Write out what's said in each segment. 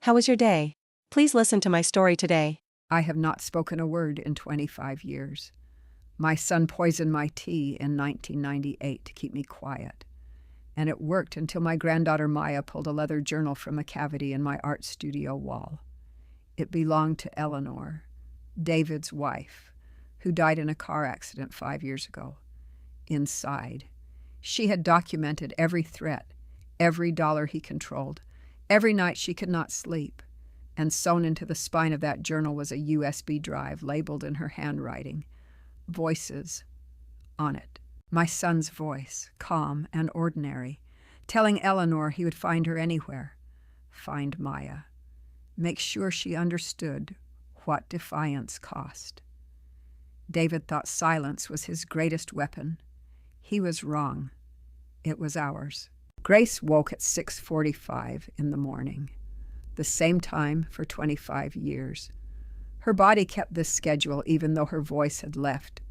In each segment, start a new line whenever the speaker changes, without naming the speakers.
How was your day? Please listen to my story today.
I have not spoken a word in 25 years. My son poisoned my tea in 1998 to keep me quiet. And it worked until my granddaughter Maya pulled a leather journal from a cavity in my art studio wall. It belonged to Eleanor, David's wife, who died in a car accident 5 years ago. Inside, she had documented every threat, every dollar he controlled, every night she could not sleep. And sewn into the spine of that journal was a USB drive labeled in her handwriting. Voices on it. My son's voice, calm and ordinary, telling Eleanor he would find her anywhere. Find Maya. Make sure she understood what defiance cost. David thought silence was his greatest weapon. He was wrong. It was ours. Grace woke at 6:45 in the morning, the same time for 25 years. Her body kept this schedule even though her voice had left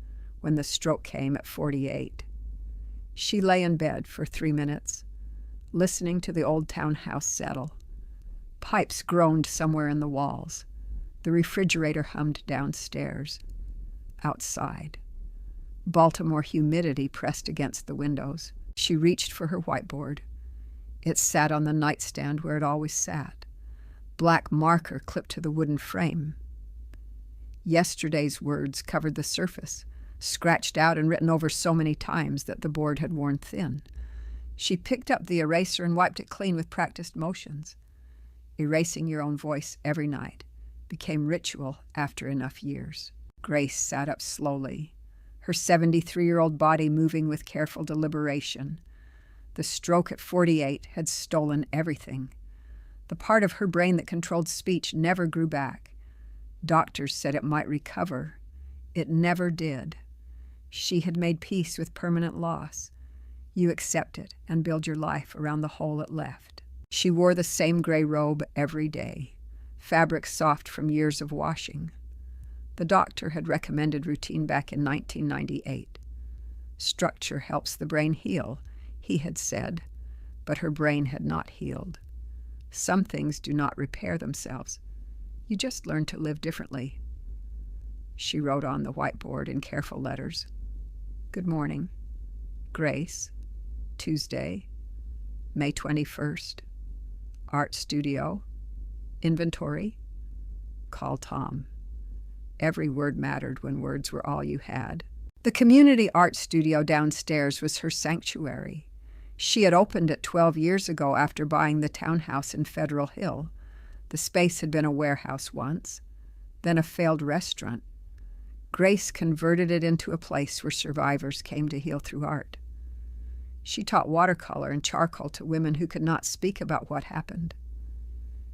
when the stroke came at 48. She lay in bed for 3 minutes, listening to the old townhouse settle. Pipes groaned somewhere in the walls. The refrigerator hummed downstairs. Outside, Baltimore humidity pressed against the windows. She reached for her whiteboard. It sat on the nightstand where it always sat. Black marker clipped to the wooden frame. Yesterday's words covered the surface, scratched out and written over so many times that the board had worn thin. She picked up the eraser and wiped it clean with practiced motions. Erasing your own voice every night became ritual after enough years. Grace sat up slowly, her 73-year-old body moving with careful deliberation. The stroke at 48 had stolen everything. The part of her brain that controlled speech never grew back. Doctors said it might recover. It never did. She had made peace with permanent loss. You accept it and build your life around the hole it left. She wore the same gray robe every day, fabric soft from years of washing. The doctor had recommended routine back in 1998. Structure helps the brain heal, he had said, but her brain had not healed. Some things do not repair themselves. You just learn to live differently. She wrote on the whiteboard in careful letters. Good morning. Grace. Tuesday, May 21st. Art studio. Inventory. Call Tom. Every word mattered when words were all you had. The community art studio downstairs was her sanctuary. She had opened it 12 years ago after buying the townhouse in Federal Hill. The space had been a warehouse once, then a failed restaurant. Grace converted it into a place where survivors came to heal through art. She taught watercolor and charcoal to women who could not speak about what happened.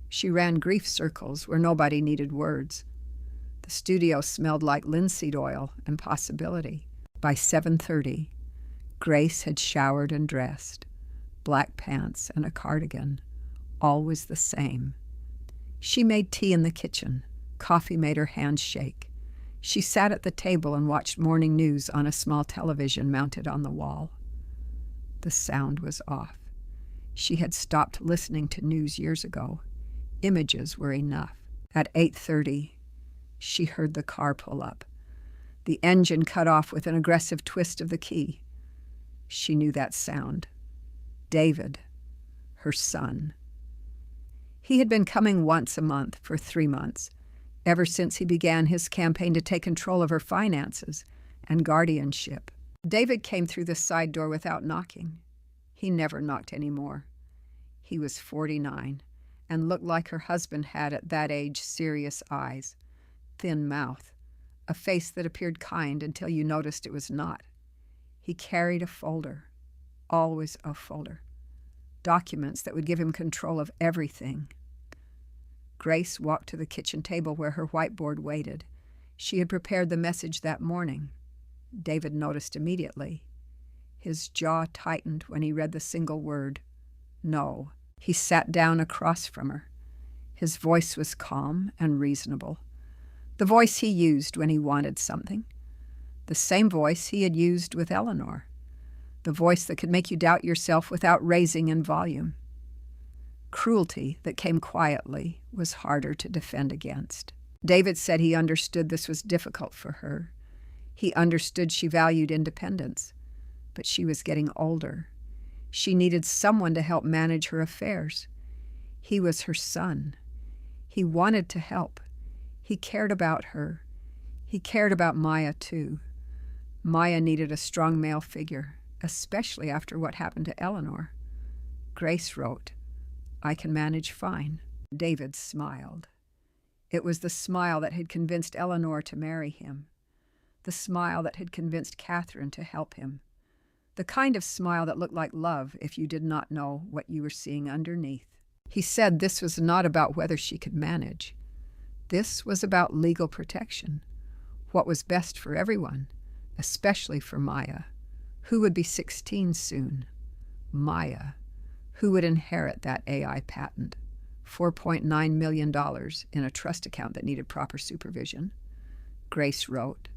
She ran grief circles where nobody needed words. The studio smelled like linseed oil and possibility. By 7:30, Grace had showered and dressed, black pants and a cardigan, always the same. She made tea in the kitchen. Coffee made her hands shake. She sat at the table and watched morning news on a small television mounted on the wall. The sound was off. She had stopped listening to news years ago. Images were enough. At 8:30, she heard the car pull up. The engine cut off with an aggressive twist of the key. She knew that sound. David, her son. He had been coming once a month for 3 months, ever since he began his campaign to take control of her finances and guardianship. David came through the side door without knocking. He never knocked anymore. He was 49 and looked like her husband had at that age, serious eyes, thin mouth, a face that appeared kind until you noticed it was not. He carried a folder, always a folder, documents that would give him control of everything. Grace walked to the kitchen table where her whiteboard waited. She had prepared the message that morning. David noticed immediately. His jaw tightened when he read the single word, no. He sat down across from her. His voice was calm and reasonable. The voice he used when he wanted something. The same voice he had used with Eleanor. The voice that could make you doubt yourself without raising in volume. Cruelty that came quietly was harder to defend against. David said he understood this was difficult for her. He understood she valued independence, but she was getting older. She needed someone to help manage her affairs. He was her son. He wanted to help. He cared about her. He cared about Maya, too. Maya needed a strong male figure, especially after what happened to Eleanor. Grace wrote, "I can manage fine." David smiled. It was the smile that had convinced Eleanor to marry him, the smile that had convinced Catherine to help him, the kind of smile that looked like love if you did not know what you were seeing underneath. He said this was not about whether she could manage. This was about legal protection, what was best for everyone, especially for Maya, who would be 16 soon. Maya, who would inherit that AI patent, $4.9 million in a trust account that needed proper supervision. Grace wrote,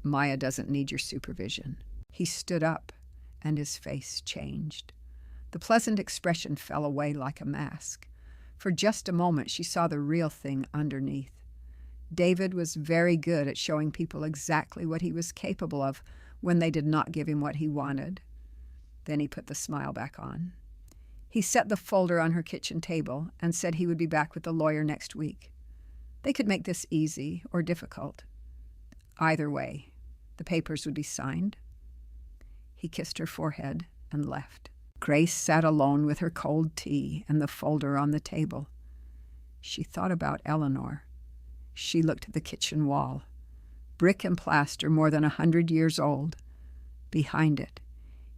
"Maya doesn't need your supervision." He stood up, and his face changed. The pleasant expression fell away like a mask. For just a moment, she saw the real thing underneath. David was very good at showing people exactly what he was capable of when they did not give him what he wanted. Then he put the smile back on. He set the folder on her kitchen table and said he would be back with the lawyer next week. They could make this easy or difficult. Either way, the papers would be signed. He kissed her forehead and left. Grace sat alone with her cold tea and the folder on the table. She thought about Eleanor. She looked at the kitchen wall. Brick and plaster more than 100 years old. Behind it,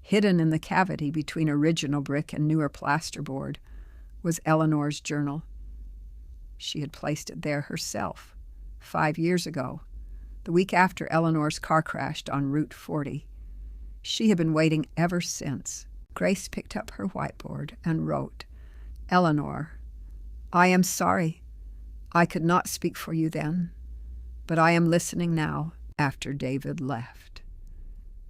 hidden in the cavity between original brick and newer plasterboard, was Eleanor's journal. She had placed it there herself, 5 years ago, the week after Eleanor's car crashed on Route 40. She had been waiting ever since. Grace picked up her whiteboard and wrote, "Eleanor, I am sorry. I could not speak for you then, but I am listening now," after David left.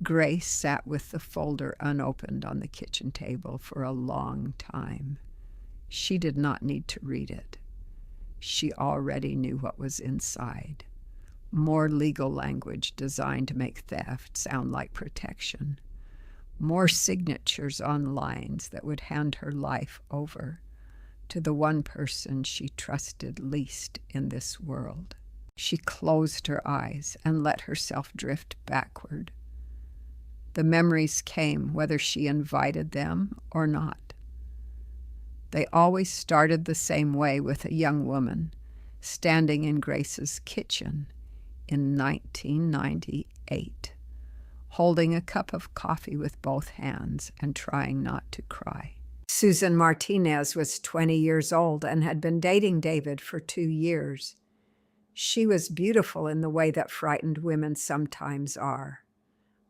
Grace sat with the folder unopened on the kitchen table for a long time. She did not need to read it. She already knew what was inside. More legal language designed to make theft sound like protection. More signatures on lines that would hand her life over to the one person she trusted least in this world. She closed her eyes and let herself drift backward. The memories came whether she invited them or not. They always started the same way, with a young woman standing in Grace's kitchen in 1998, holding a cup of coffee with both hands and trying not to cry. Susan Martinez was 20 years old and had been dating David for 2 years. She was beautiful in the way that frightened women sometimes are,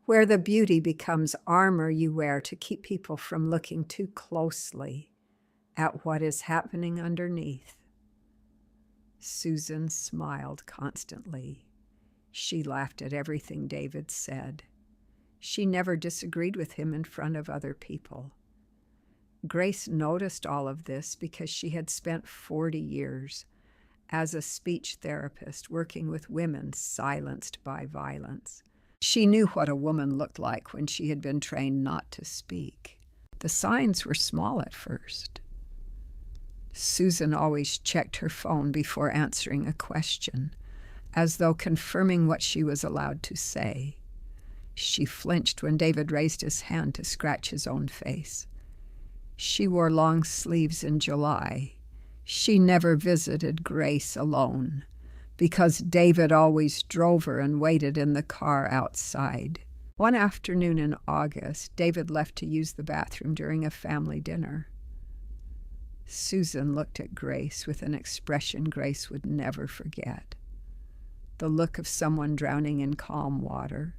where the beauty becomes armor you wear to keep people from looking too closely at what is happening underneath. Susan smiled constantly. She laughed at everything David said. She never disagreed with him in front of other people. Grace noticed all of this because she had spent 40 years as a speech therapist working with women silenced by violence. She knew what a woman looked like when she had been trained not to speak. The signs were small at first. Susan always checked her phone before answering a question, as though confirming what she was allowed to say. She flinched when David raised his hand to scratch his own face. She wore long sleeves in July. She never visited Grace alone, because David always drove her and waited in the car outside. One afternoon in August, David left to use the bathroom during a family dinner. Susan looked at Grace with an expression Grace would never forget. The look of someone drowning in calm water,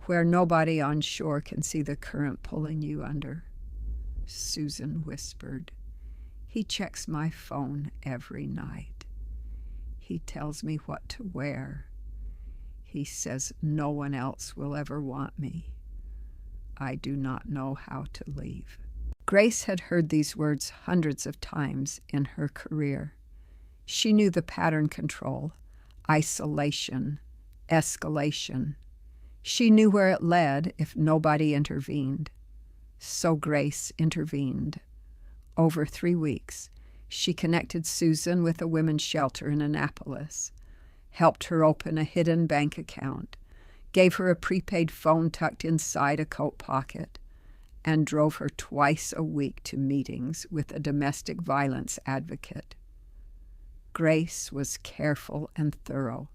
where nobody on shore can see the current pulling you under. Susan whispered, "He checks my phone every night. He tells me what to wear. He says no one else will ever want me. I do not know how to leave." Grace had heard these words hundreds of times in her career. She knew the pattern control, isolation, escalation. She knew where it led if nobody intervened. So Grace intervened. Over 3 weeks, she connected Susan with a women's shelter in Annapolis, helped her open a hidden bank account, gave her a prepaid phone tucked inside a coat pocket, and drove her twice a week to meetings with a domestic violence advocate. Grace was careful and thorough.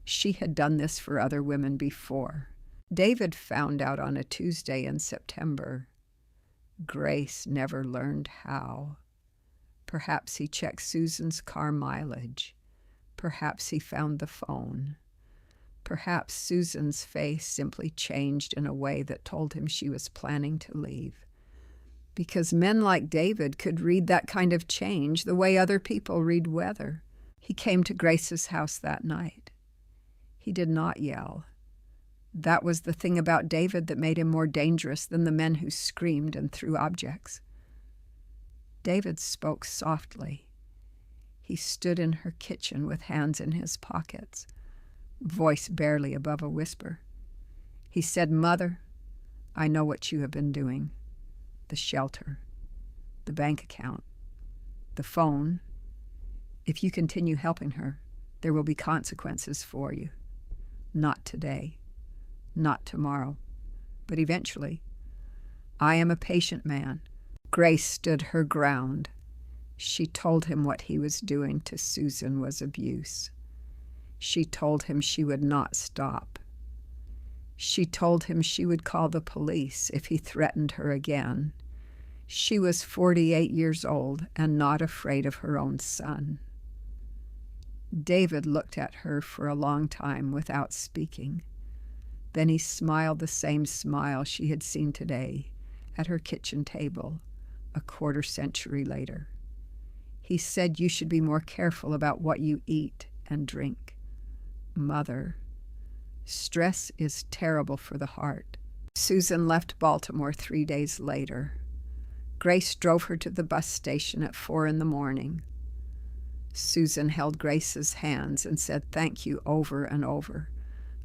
She had done this for other women before. David found out on a Tuesday in September. Grace never learned how. Perhaps he checked Susan's car mileage. Perhaps he found the phone. Perhaps Susan's face simply changed in a way that told him she was planning to leave. Because men like David could read that kind of change the way other people read weather. He came to Grace's house that night. He did not yell. That was the thing about David that made him more dangerous than the men who screamed and threw objects. David spoke softly. He stood in her kitchen with hands in his pockets, voice barely above a whisper. He said, "Mother, I know what you have been doing. The shelter, the bank account, the phone. If you continue helping her, there will be consequences for you. Not today, not tomorrow, but eventually. I am a patient man." Grace stood her ground. She told him what he was doing to Susan was abuse. She told him she would not stop. She told him she would call the police if he threatened her again. She was 48 years old and not afraid of her own son. David looked at her for a long time without speaking. Then he smiled the same smile she had seen today at her kitchen table a quarter century later. He said, "You should be more careful about what you eat and drink. Mother, stress is terrible for the heart." Susan left Baltimore 3 days later. Grace drove her to the bus station at 4 a.m. Susan held Grace's hands and said thank you over and over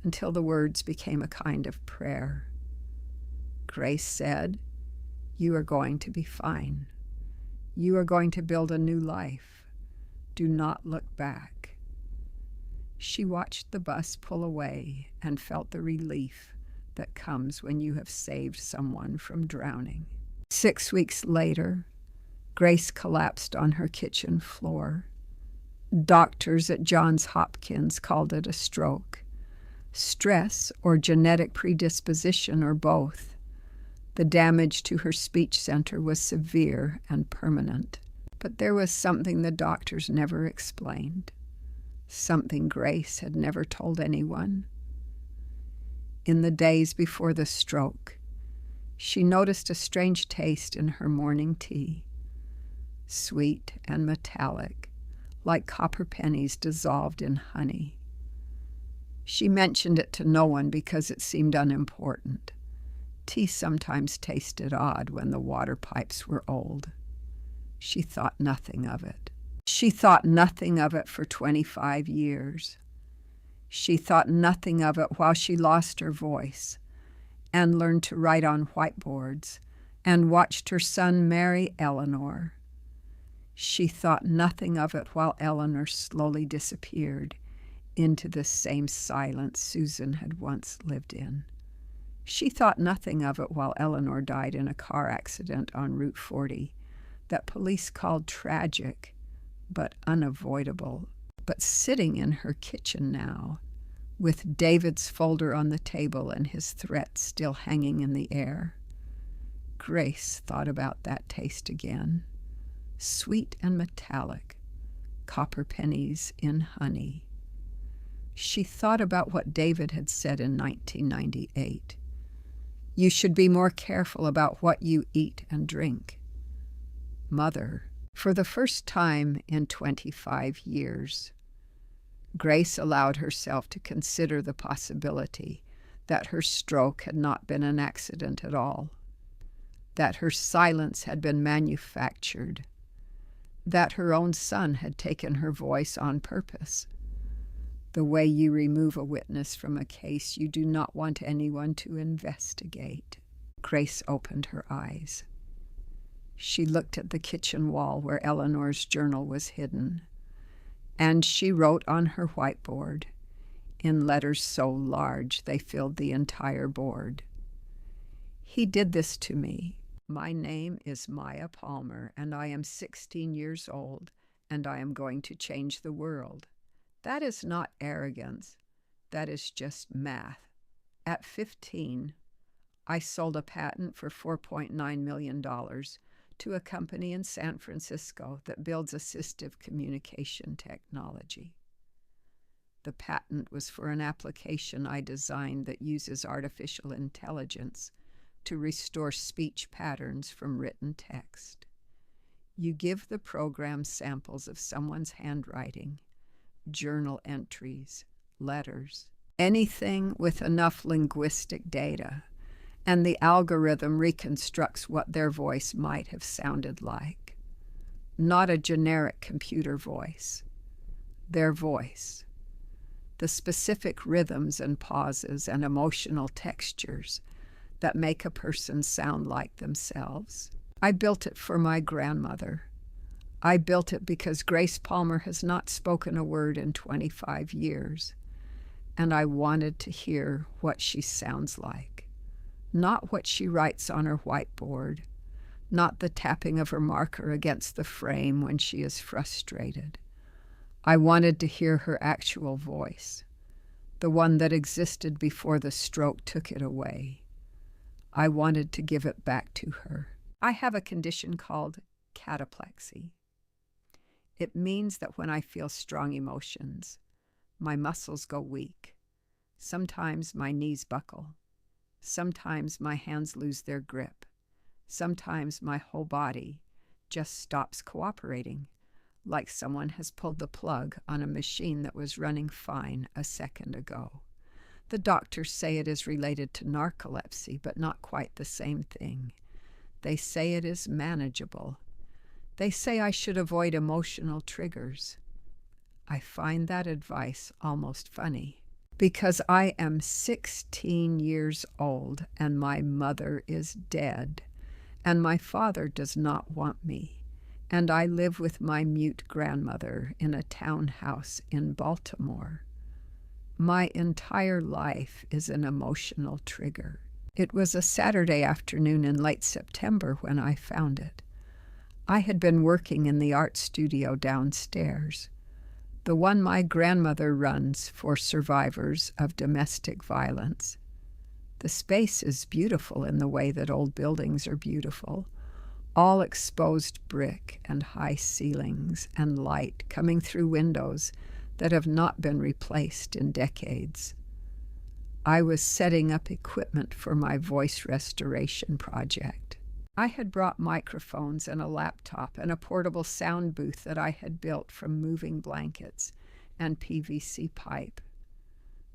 until the words became a kind of prayer. Grace said, "You are going to be fine. You are going to build a new life. Do not look back." She watched the bus pull away and felt the relief that comes when you have saved someone from drowning. 6 weeks later, Grace collapsed on her kitchen floor. Doctors at Johns Hopkins called it a stroke. Stress or genetic predisposition or both. The damage to her speech center was severe and permanent. But there was something the doctors never explained. Something Grace had never told anyone. In the days before the stroke, she noticed a strange taste in her morning tea. Sweet and metallic, like copper pennies dissolved in honey. She mentioned it to no one because it seemed unimportant. Tea sometimes tasted odd when the water pipes were old. She thought nothing of it. She thought nothing of it for 25 years. She thought nothing of it while she lost her voice and learned to write on whiteboards and watched her son marry Eleanor. She thought nothing of it while Eleanor slowly disappeared into the same silence Susan had once lived in. She thought nothing of it while Eleanor died in a car accident on Route 40 that police called tragic but unavoidable. But sitting in her kitchen now, with David's folder on the table and his threat still hanging in the air, Grace thought about that taste again. Sweet and metallic, copper pennies in honey. She thought about what David had said in 1998. You should be more careful about what you eat and drink. Mother, for the first time in 25 years, Grace allowed herself to consider the possibility that her stroke had not been an accident at all. that her silence had been manufactured, that her own son had taken her voice on purpose. The way you remove a witness from a case you do not want anyone to investigate. Grace opened her eyes. She looked at the kitchen wall where Eleanor's journal was hidden, and she wrote on her whiteboard, in letters so large they filled the entire board. He did this to me. My name is Maya Palmer, and I am 16 years old, and I am going to change the world. That is not arrogance. That is just math. At 15, I sold a patent for $4.9 million to a company in San Francisco that builds assistive communication technology. The patent was for an application I designed that uses artificial intelligence to restore speech patterns from written text. You give the program samples of someone's handwriting, journal entries, letters, anything with enough linguistic data, and the algorithm reconstructs what their voice might have sounded like. Not a generic computer voice. Their voice. The specific rhythms and pauses and emotional textures that make a person sound like themselves. I built it for my grandmother. I built it because Grace Palmer has not spoken a word in 25 years, and I wanted to hear what she sounds like. Not what she writes on her whiteboard, not the tapping of her marker against the frame when she is frustrated. I wanted to hear her actual voice, the one that existed before the stroke took it away. I wanted to give it back to her. I have a condition called cataplexy. It means that when I feel strong emotions, my muscles go weak. Sometimes my knees buckle. Sometimes my hands lose their grip. Sometimes my whole body just stops cooperating, like someone has pulled the plug on a machine that was running fine a second ago. The doctors say it is related to narcolepsy, but not quite the same thing. They say it is manageable. They say I should avoid emotional triggers. I find that advice almost funny, because I am 16 years old and my mother is dead, and my father does not want me, and I live with my mute grandmother in a townhouse in Baltimore. My entire life is an emotional trigger. It was a Saturday afternoon in late September when I found it. I had been working in the art studio downstairs, the one my grandmother runs for survivors of domestic violence. The space is beautiful in the way that old buildings are beautiful, all exposed brick and high ceilings and light coming through windows that have not been replaced in decades. I was setting up equipment for my voice restoration project. I had brought microphones and a laptop and a portable sound booth that I had built from moving blankets and PVC pipe.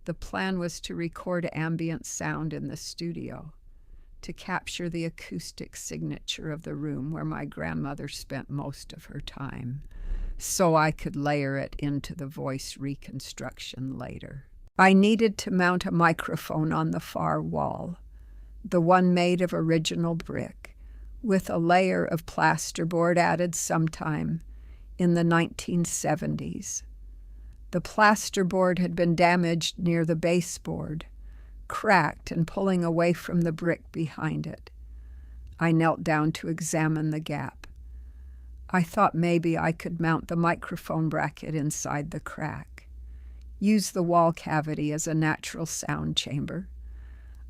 The plan was to record ambient sound in the studio, to capture the acoustic signature of the room where my grandmother spent most of her time, so I could layer it into the voice reconstruction later. I needed to mount a microphone on the far wall, the one made of original brick, with a layer of plasterboard added sometime in the 1970s. The plasterboard had been damaged near the baseboard, cracked and pulling away from the brick behind it. I knelt down to examine the gap. I thought maybe I could mount the microphone bracket inside the crack, use the wall cavity as a natural sound chamber.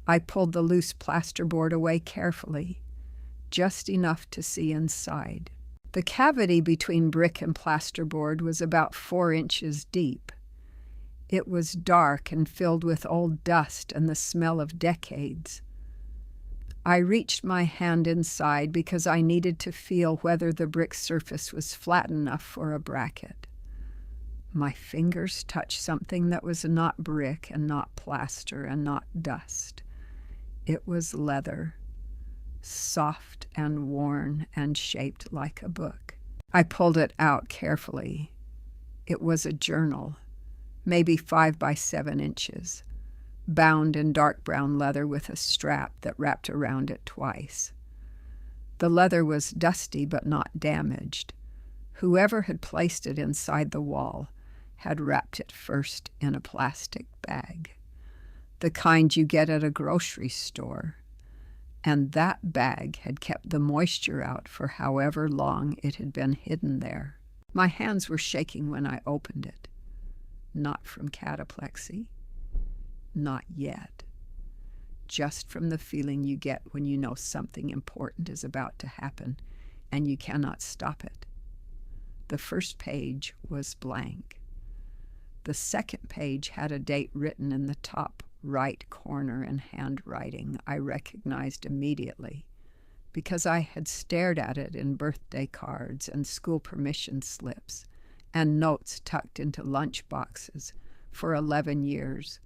I pulled the loose plasterboard away carefully, just enough to see inside. The cavity between brick and plasterboard was about 4 inches deep. It was dark and filled with old dust and the smell of decades. I reached my hand inside because I needed to feel whether the brick surface was flat enough for a bracket. My fingers touched something that was not brick and not plaster and not dust. It was leather. soft and worn and shaped like a book. I pulled it out carefully. It was a journal, maybe 5 by 7 inches, bound in dark brown leather with a strap that wrapped around it twice. The leather was dusty but not damaged. Whoever had placed it inside the wall had wrapped it first in a plastic bag, the kind you get at a grocery store, and that bag had kept the moisture out for however long it had been hidden there. My hands were shaking when I opened it. Not from cataplexy. Not yet. Just from the feeling you get when you know something important is about to happen and you cannot stop it. The first page was blank. The second page had a date written in the top right corner in handwriting I recognized immediately because I had stared at it in birthday cards and school permission slips and notes tucked into lunch boxes for 11 years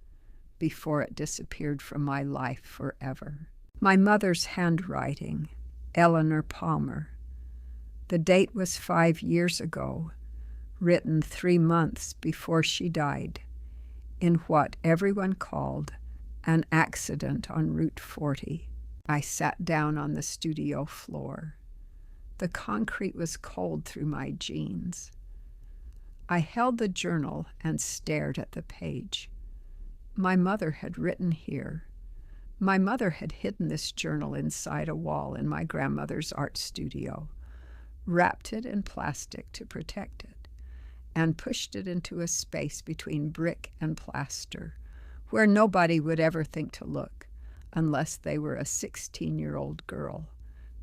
before it disappeared from my life forever. My mother's handwriting, Eleanor Palmer. The date was 5 years ago, written 3 months before she died, in what everyone called an accident on Route 40. I sat down on the studio floor. The concrete was cold through my jeans. I held the journal and stared at the page. My mother had written here. My mother had hidden this journal inside a wall in my grandmother's art studio, wrapped it in plastic to protect it, and pushed it into a space between brick and plaster, where nobody would ever think to look unless they were a 16-year-old girl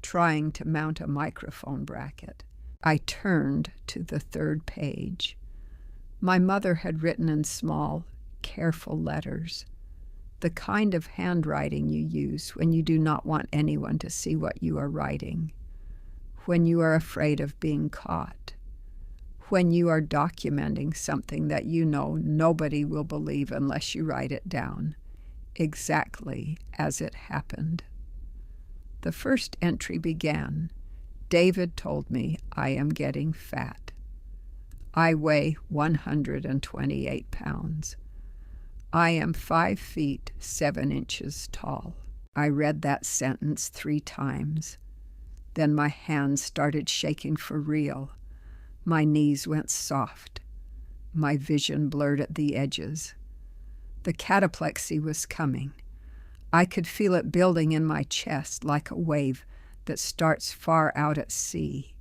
trying to mount a microphone bracket. I turned to the third page. My mother had written in small, careful letters, the kind of handwriting you use when you do not want anyone to see what you are writing, when you are afraid of being caught, when you are documenting something that you know nobody will believe unless you write it down, exactly as it happened. The first entry began, "David told me I am getting fat. I weigh 128 pounds. I am 5 feet 7 inches tall." I read that sentence 3 times. Then my hands started shaking for real. My knees went soft. My vision blurred at the edges. The cataplexy was coming. I could feel it building in my chest like a wave that starts far out at sea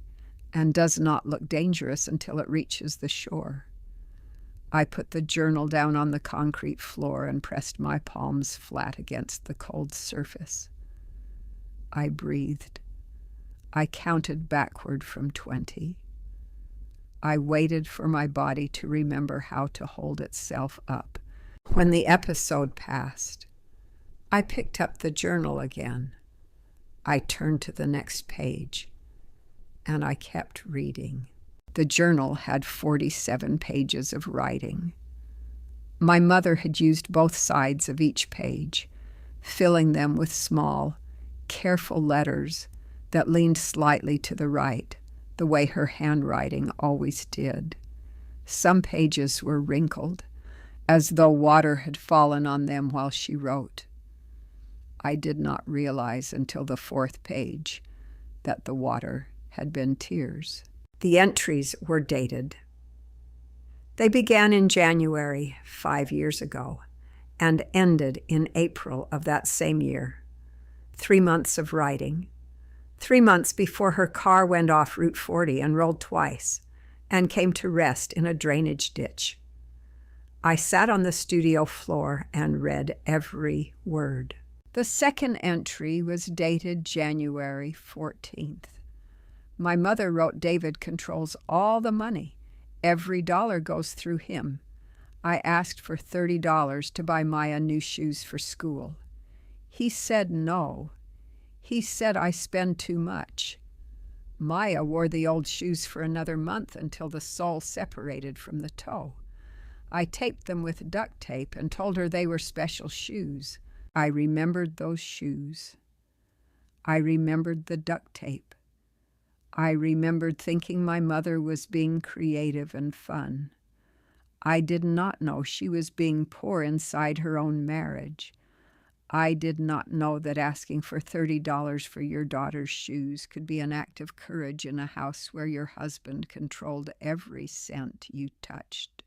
and does not look dangerous until it reaches the shore. I put the journal down on the concrete floor and pressed my palms flat against the cold surface. I breathed. I counted backward from 20. I waited for my body to remember how to hold itself up. When the episode passed, I picked up the journal again. I turned to the next page, and I kept reading. The journal had 47 pages of writing. My mother had used both sides of each page, filling them with small, careful letters that leaned slightly to the right, the way her handwriting always did. Some pages were wrinkled, as though water had fallen on them while she wrote. I did not realize until the 4th page that the water had been tears. The entries were dated. They began in January 5 years ago and ended in April of that same year. 3 months of writing. 3 months before her car went off Route 40 and rolled twice and came to rest in a drainage ditch. I sat on the studio floor and read every word. The second entry was dated January 14th. My mother wrote, "David controls all the money. Every dollar goes through him. I asked for $30 to buy Maya new shoes for school. He said no. He said I spend too much. Maya wore the old shoes for another month until the sole separated from the toe. I taped them with duct tape and told her they were special shoes. I remembered those shoes. I remembered the duct tape. I remembered thinking my mother was being creative and fun. I did not know she was being poor inside her own marriage. I did not know that asking for $30 for your daughter's shoes could be an act of courage in a house where your husband controlled every cent you touched.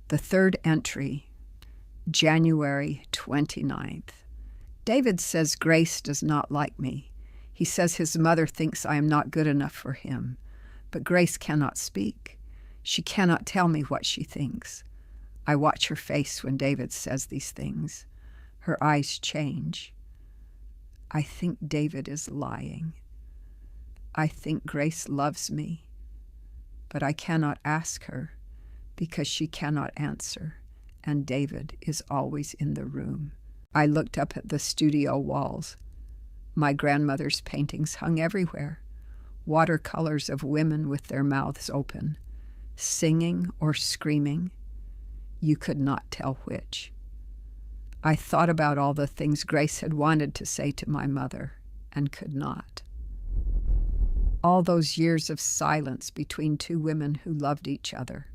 The third entry, January 29th. David says Grace does not like me. He says his mother thinks I am not good enough for him. But Grace cannot speak. She cannot tell me what she thinks. I watch her face when David says these things. Her eyes change. I think David is lying. I think Grace loves me. But I cannot ask her because she cannot answer, and David is always in the room. I looked up at the studio walls. My grandmother's paintings hung everywhere. Watercolors of women with their mouths open, singing or screaming. You could not tell which. I thought about all the things Grace had wanted to say to my mother and could not. All those years of silence between two women who loved each other,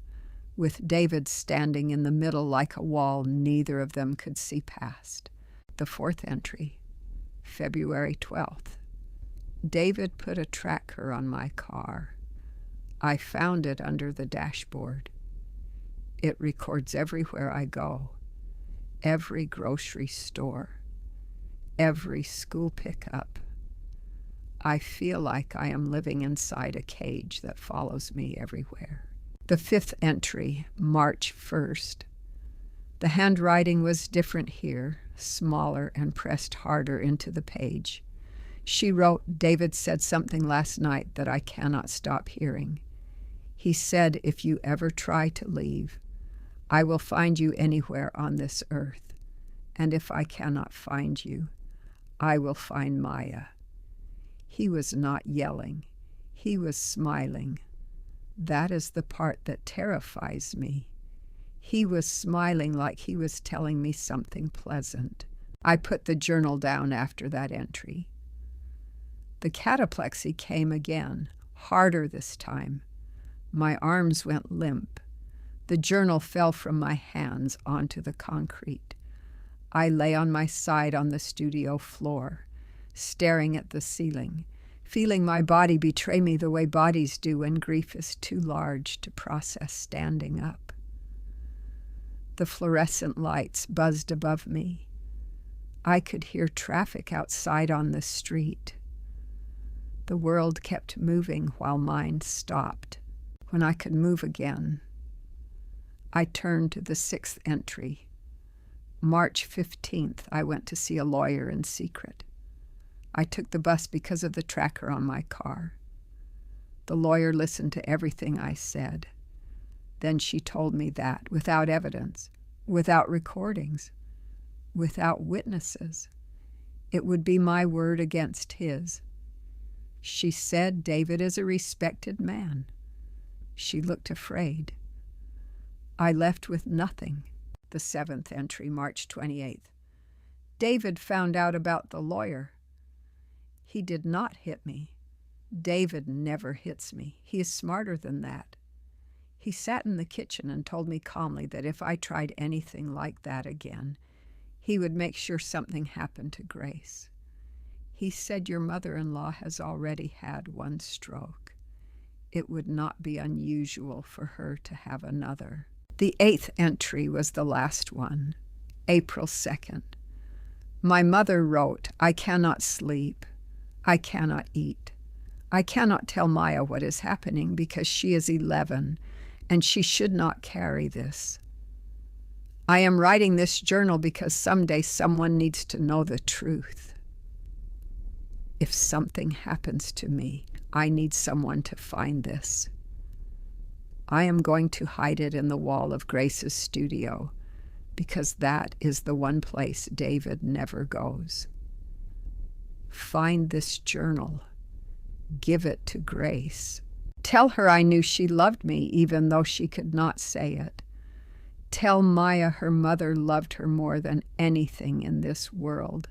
with David standing in the middle like a wall neither of them could see past. The fourth entry, February 12th. David put a tracker on my car. I found it under the dashboard. It records everywhere I go, every grocery store, every school pickup. I feel like I am living inside a cage that follows me everywhere. The fifth entry, March 1st. The handwriting was different here, smaller and pressed harder into the page. She wrote, David said something last night that I cannot stop hearing. He said, if you ever try to leave, I will find you anywhere on this earth. And if I cannot find you, I will find Maya. He was not yelling. He was smiling. That is the part that terrifies me. He was smiling like he was telling me something pleasant. I put the journal down after that entry. The cataplexy came again, harder this time. My arms went limp. The journal fell from my hands onto the concrete. I lay on my side on the studio floor, staring at the ceiling, feeling my body betray me the way bodies do when grief is too large to process standing up. The fluorescent lights buzzed above me. I could hear traffic outside on the street. The world kept moving while mine stopped. When I could move again, I turned to the sixth entry. March 15th, I went to see a lawyer in secret. I took the bus because of the tracker on my car. The lawyer listened to everything I said. Then she told me that, without evidence, without recordings, without witnesses, it would be my word against his. She said David is a respected man. She looked afraid. I left with nothing. The seventh entry, March 28th. David found out about the lawyer. He did not hit me. David never hits me. He is smarter than that. He sat in the kitchen and told me calmly that if I tried anything like that again, he would make sure something happened to Grace. He said your mother-in-law has already had one stroke. It would not be unusual for her to have another. The eighth entry was the last one, April 2nd. My mother wrote, I cannot sleep. I cannot eat. I cannot tell Maya what is happening because she is 11 and she should not carry this. I am writing this journal because someday someone needs to know the truth. If something happens to me, I need someone to find this. I am going to hide it in the wall of Grace's studio because that is the one place David never goes. Find this journal. Give it to Grace. Tell her I knew she loved me even though she could not say it. Tell Maya her mother loved her more than anything in this world.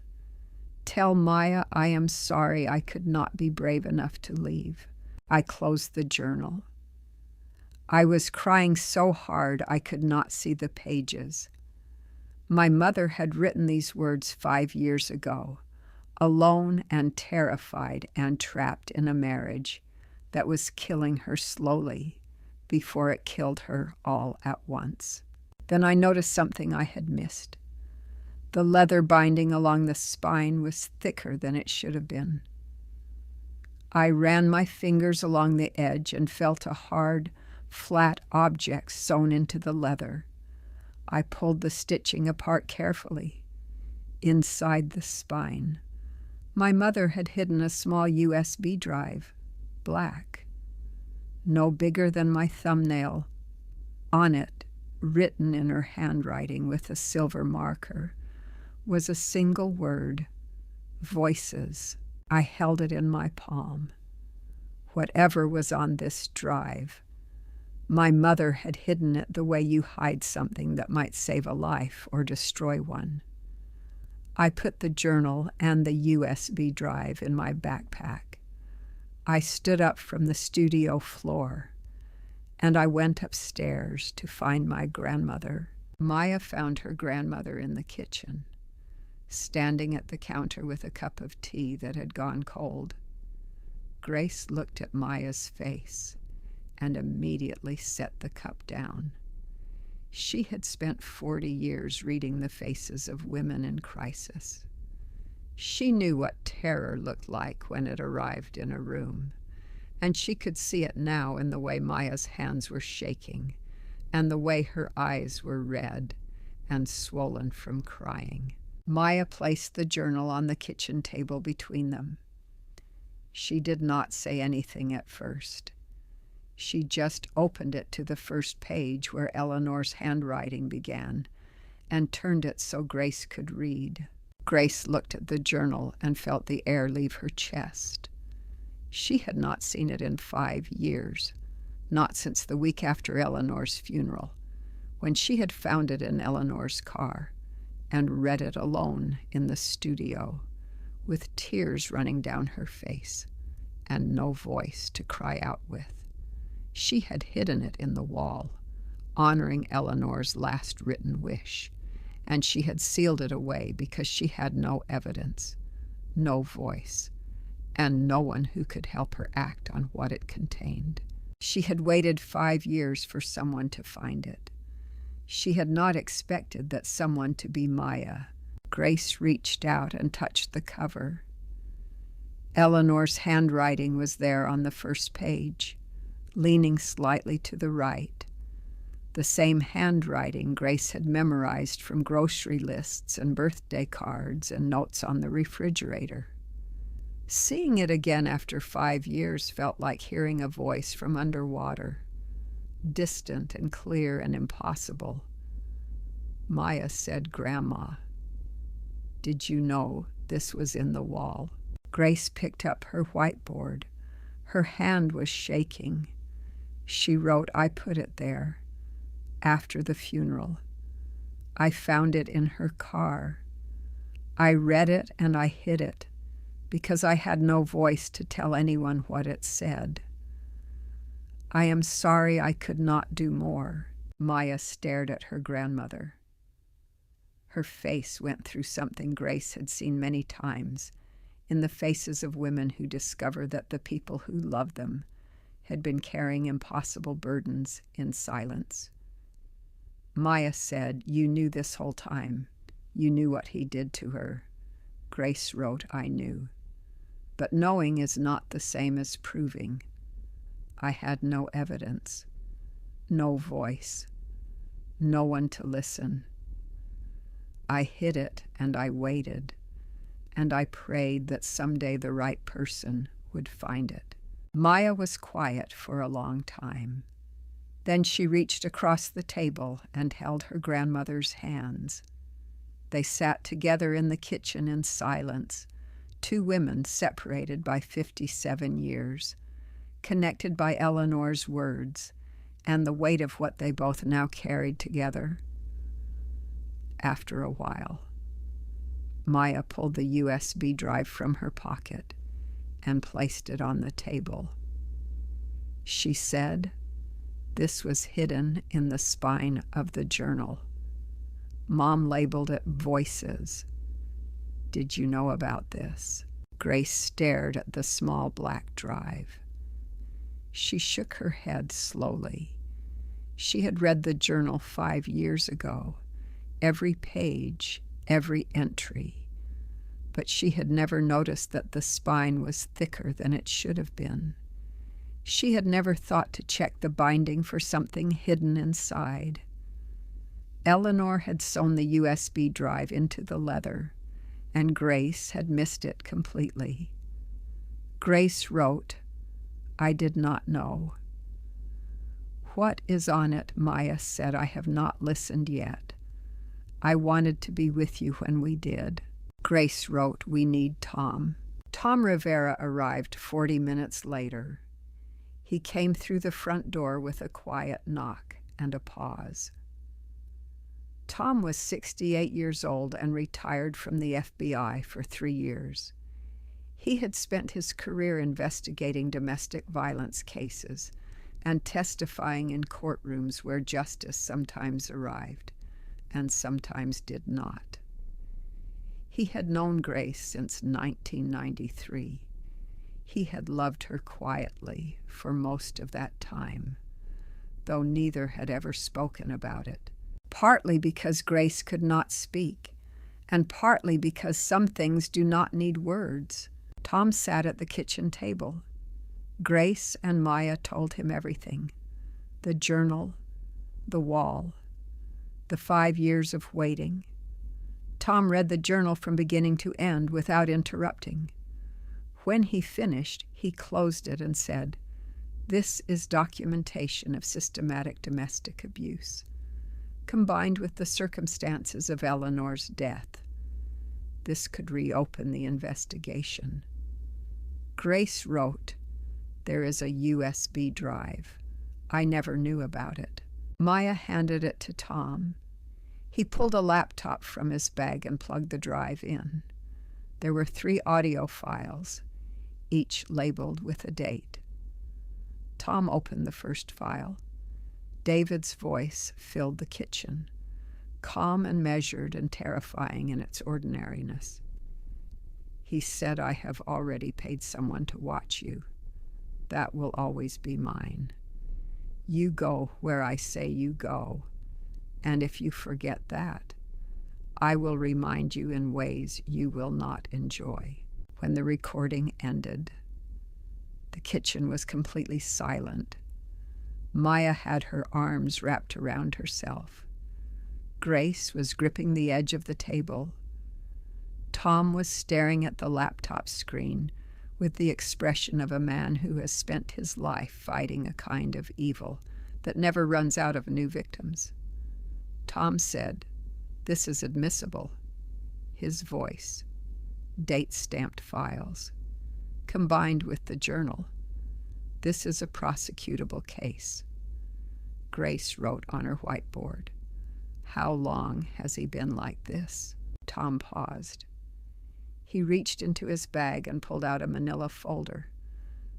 Tell Maya I am sorry I could not be brave enough to leave. I closed the journal. I was crying so hard I could not see the pages. My mother had written these words 5 years ago, alone and terrified and trapped in a marriage that was killing her slowly before it killed her all at once. Then I noticed something I had missed. The leather binding along the spine was thicker than it should have been. I ran my fingers along the edge and felt a hard, flat object sewn into the leather. I pulled the stitching apart carefully. Inside the spine, my mother had hidden a small USB drive, black, no bigger than my thumbnail. On it, written in her handwriting with a silver marker, was a single word, voices. I held it in my palm. Whatever was on this drive, my mother had hidden it the way you hide something that might save a life or destroy one. I put the journal and the USB drive in my backpack. I stood up from the studio floor, and I went upstairs to find my grandmother. Maya found her grandmother in the kitchen, standing at the counter with a cup of tea that had gone cold. Grace looked at Maya's face and immediately set the cup down. She had spent 40 years reading the faces of women in crisis. She knew what terror looked like when it arrived in a room, and she could see it now in the way Maya's hands were shaking and the way her eyes were red and swollen from crying. Maya placed the journal on the kitchen table between them. She did not say anything at first. She just opened it to the first page where Eleanor's handwriting began and turned it so Grace could read. Grace looked at the journal and felt the air leave her chest. She had not seen it in 5 years, not since the week after Eleanor's funeral, when she had found it in Eleanor's car and read it alone in the studio, with tears running down her face and no voice to cry out with. She had hidden it in the wall, honoring Eleanor's last written wish, and she had sealed it away because she had no evidence, no voice, and no one who could help her act on what it contained. She had waited 5 years for someone to find it. She had not expected that someone to be Maya. Grace reached out and touched the cover. Eleanor's handwriting was there on the first page, leaning slightly to the right. The same handwriting Grace had memorized from grocery lists and birthday cards and notes on the refrigerator. Seeing it again after 5 years felt like hearing a voice from underwater, distant and clear and impossible. Maya said, "Grandma, did you know this was in the wall?" Grace picked up her whiteboard. Her hand was shaking. She wrote, "I put it there after the funeral. I found it in her car. I read it and I hid it because I had no voice to tell anyone what it said. I am sorry I could not do more." Maya stared at her grandmother. Her face went through something Grace had seen many times in the faces of women who discover that the people who love them had been carrying impossible burdens in silence. Maya said, "You knew this whole time. You knew what he did to her." Grace wrote, "I knew. But knowing is not the same as proving. I had no evidence, no voice, no one to listen. I hid it and I waited, and I prayed that someday the right person would find it." Maya was quiet for a long time. Then she reached across the table and held her grandmother's hands. They sat together in the kitchen in silence, 2 women separated by 57 years, connected by Eleanor's words and the weight of what they both now carried together. After a while, Maya pulled the USB drive from her pocket and placed it on the table. She said, "This was hidden in the spine of the journal. Mom labeled it Voices. Did you know about this?" Grace stared at the small black drive. She shook her head slowly. She had read the journal 5 years ago, every page, every entry, but she had never noticed that the spine was thicker than it should have been. She had never thought to check the binding for something hidden inside. Eleanor had sewn the USB drive into the leather, and Grace had missed it completely. Grace wrote, "I did not know." "What is on it?" Maya said. "I have not listened yet. I wanted to be with you when we did." Grace wrote, "We need Tom." Tom Rivera arrived 40 minutes later. He came through the front door with a quiet knock and a pause. Tom was 68 years old and retired from the FBI for 3 years. He had spent his career investigating domestic violence cases and testifying in courtrooms where justice sometimes arrived and sometimes did not. He had known Grace since 1993. He had loved her quietly for most of that time, though neither had ever spoken about it, partly because Grace could not speak, and partly because some things do not need words. Tom sat at the kitchen table. Grace and Maya told him everything: the journal, the wall, the 5 years of waiting. Tom read the journal from beginning to end without interrupting. When he finished, he closed it and said, "This is documentation of systematic domestic abuse, combined with the circumstances of Eleanor's death. This could reopen the investigation." Grace wrote, "There is a USB drive. I never knew about it." Maya handed it to Tom. He pulled a laptop from his bag and plugged the drive in. There were 3 audio files, each labeled with a date. Tom opened the first file. David's voice filled the kitchen, calm and measured and terrifying in its ordinariness. He said, "I have already paid someone to watch you. That will always be mine. You go where I say you go, and if you forget that, I will remind you in ways you will not enjoy." When the recording ended, the kitchen was completely silent. Maya had her arms wrapped around herself. Grace was gripping the edge of the table. Tom was staring at the laptop screen with the expression of a man who has spent his life fighting a kind of evil that never runs out of new victims. Tom said, "This is admissible." His voice, date-stamped files, combined with the journal. "This is a prosecutable case." Grace wrote on her whiteboard, "How long has he been like this?" Tom paused. He reached into his bag and pulled out a manila folder,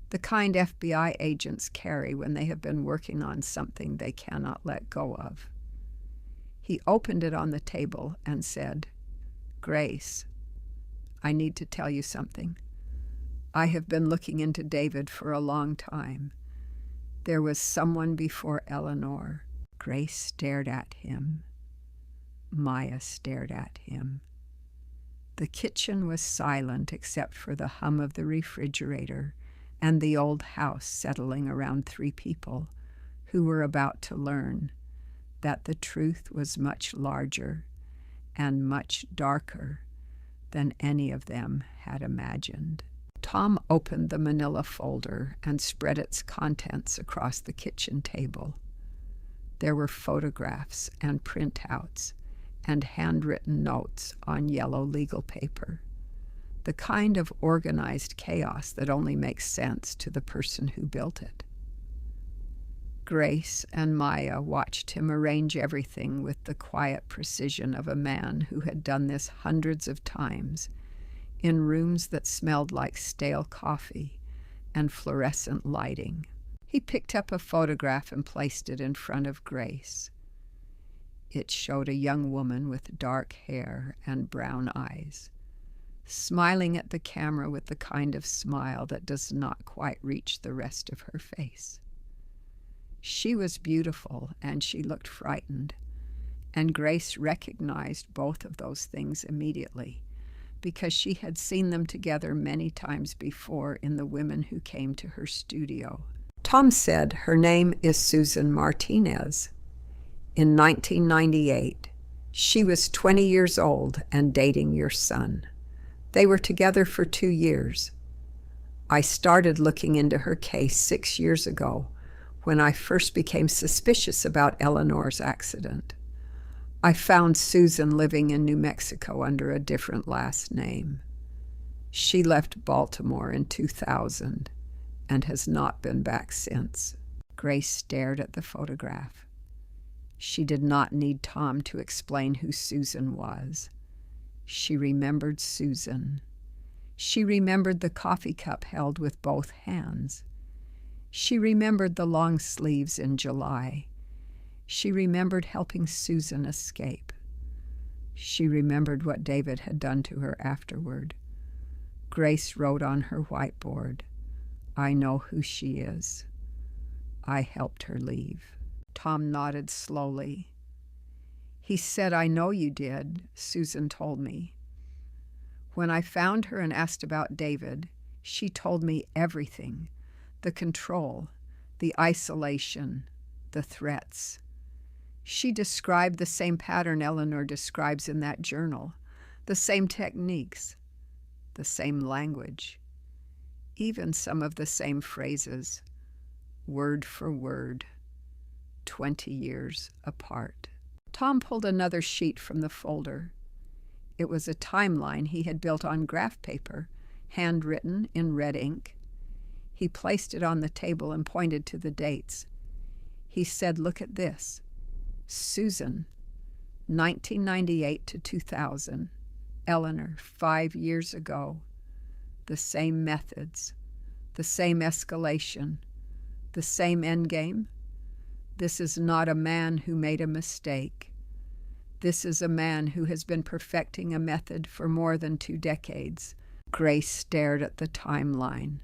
the kind FBI agents carry when they have been working on something they cannot let go of. He opened it on the table and said, "Grace, I need to tell you something. I have been looking into David for a long time. There was someone before Eleanor." Grace stared at him. Maya stared at him. The kitchen was silent except for the hum of the refrigerator and the old house settling around 3 people who were about to learn that the truth was much larger and much darker than any of them had imagined. Tom opened the manila folder and spread its contents across the kitchen table. There were photographs and printouts and handwritten notes on yellow legal paper, the kind of organized chaos that only makes sense to the person who built it. Grace and Maya watched him arrange everything with the quiet precision of a man who had done this hundreds of times in rooms that smelled like stale coffee and fluorescent lighting. He picked up a photograph and placed it in front of Grace. It showed a young woman with dark hair and brown eyes, smiling at the camera with the kind of smile that does not quite reach the rest of her face. She was beautiful and she looked frightened, and Grace recognized both of those things immediately because she had seen them together many times before in the women who came to her studio. Tom said her name is Susan Martinez. In 1998, she was 20 years old and dating your son. They were together for 2 years. I started looking into her case 6 years ago when I first became suspicious about Eleanor's accident. I found Susan living in New Mexico under a different last name. She left Baltimore in 2000 and has not been back since. Grace stared at the photograph. She did not need Tom to explain who Susan was. She remembered Susan. She remembered the coffee cup held with both hands. She remembered the long sleeves in July. She remembered helping Susan escape. She remembered what David had done to her afterward. Grace wrote on her whiteboard, "I know who she is. I helped her leave." Tom nodded slowly. He said, "I know you did," Susan told me. When I found her and asked about David, she told me everything. The control, the isolation, the threats. She described the same pattern Eleanor describes in that journal, the same techniques, the same language, even some of the same phrases, word for word, 20 years apart. Tom pulled another sheet from the folder. It was a timeline he had built on graph paper, handwritten in red ink. He placed it on the table and pointed to the dates. He said, "Look at this. Susan, 1998 to 2000. Eleanor, 5 years ago. The same methods, the same escalation, the same endgame. This is not a man who made a mistake. This is a man who has been perfecting a method for more than 2 decades. Grace stared at the timeline.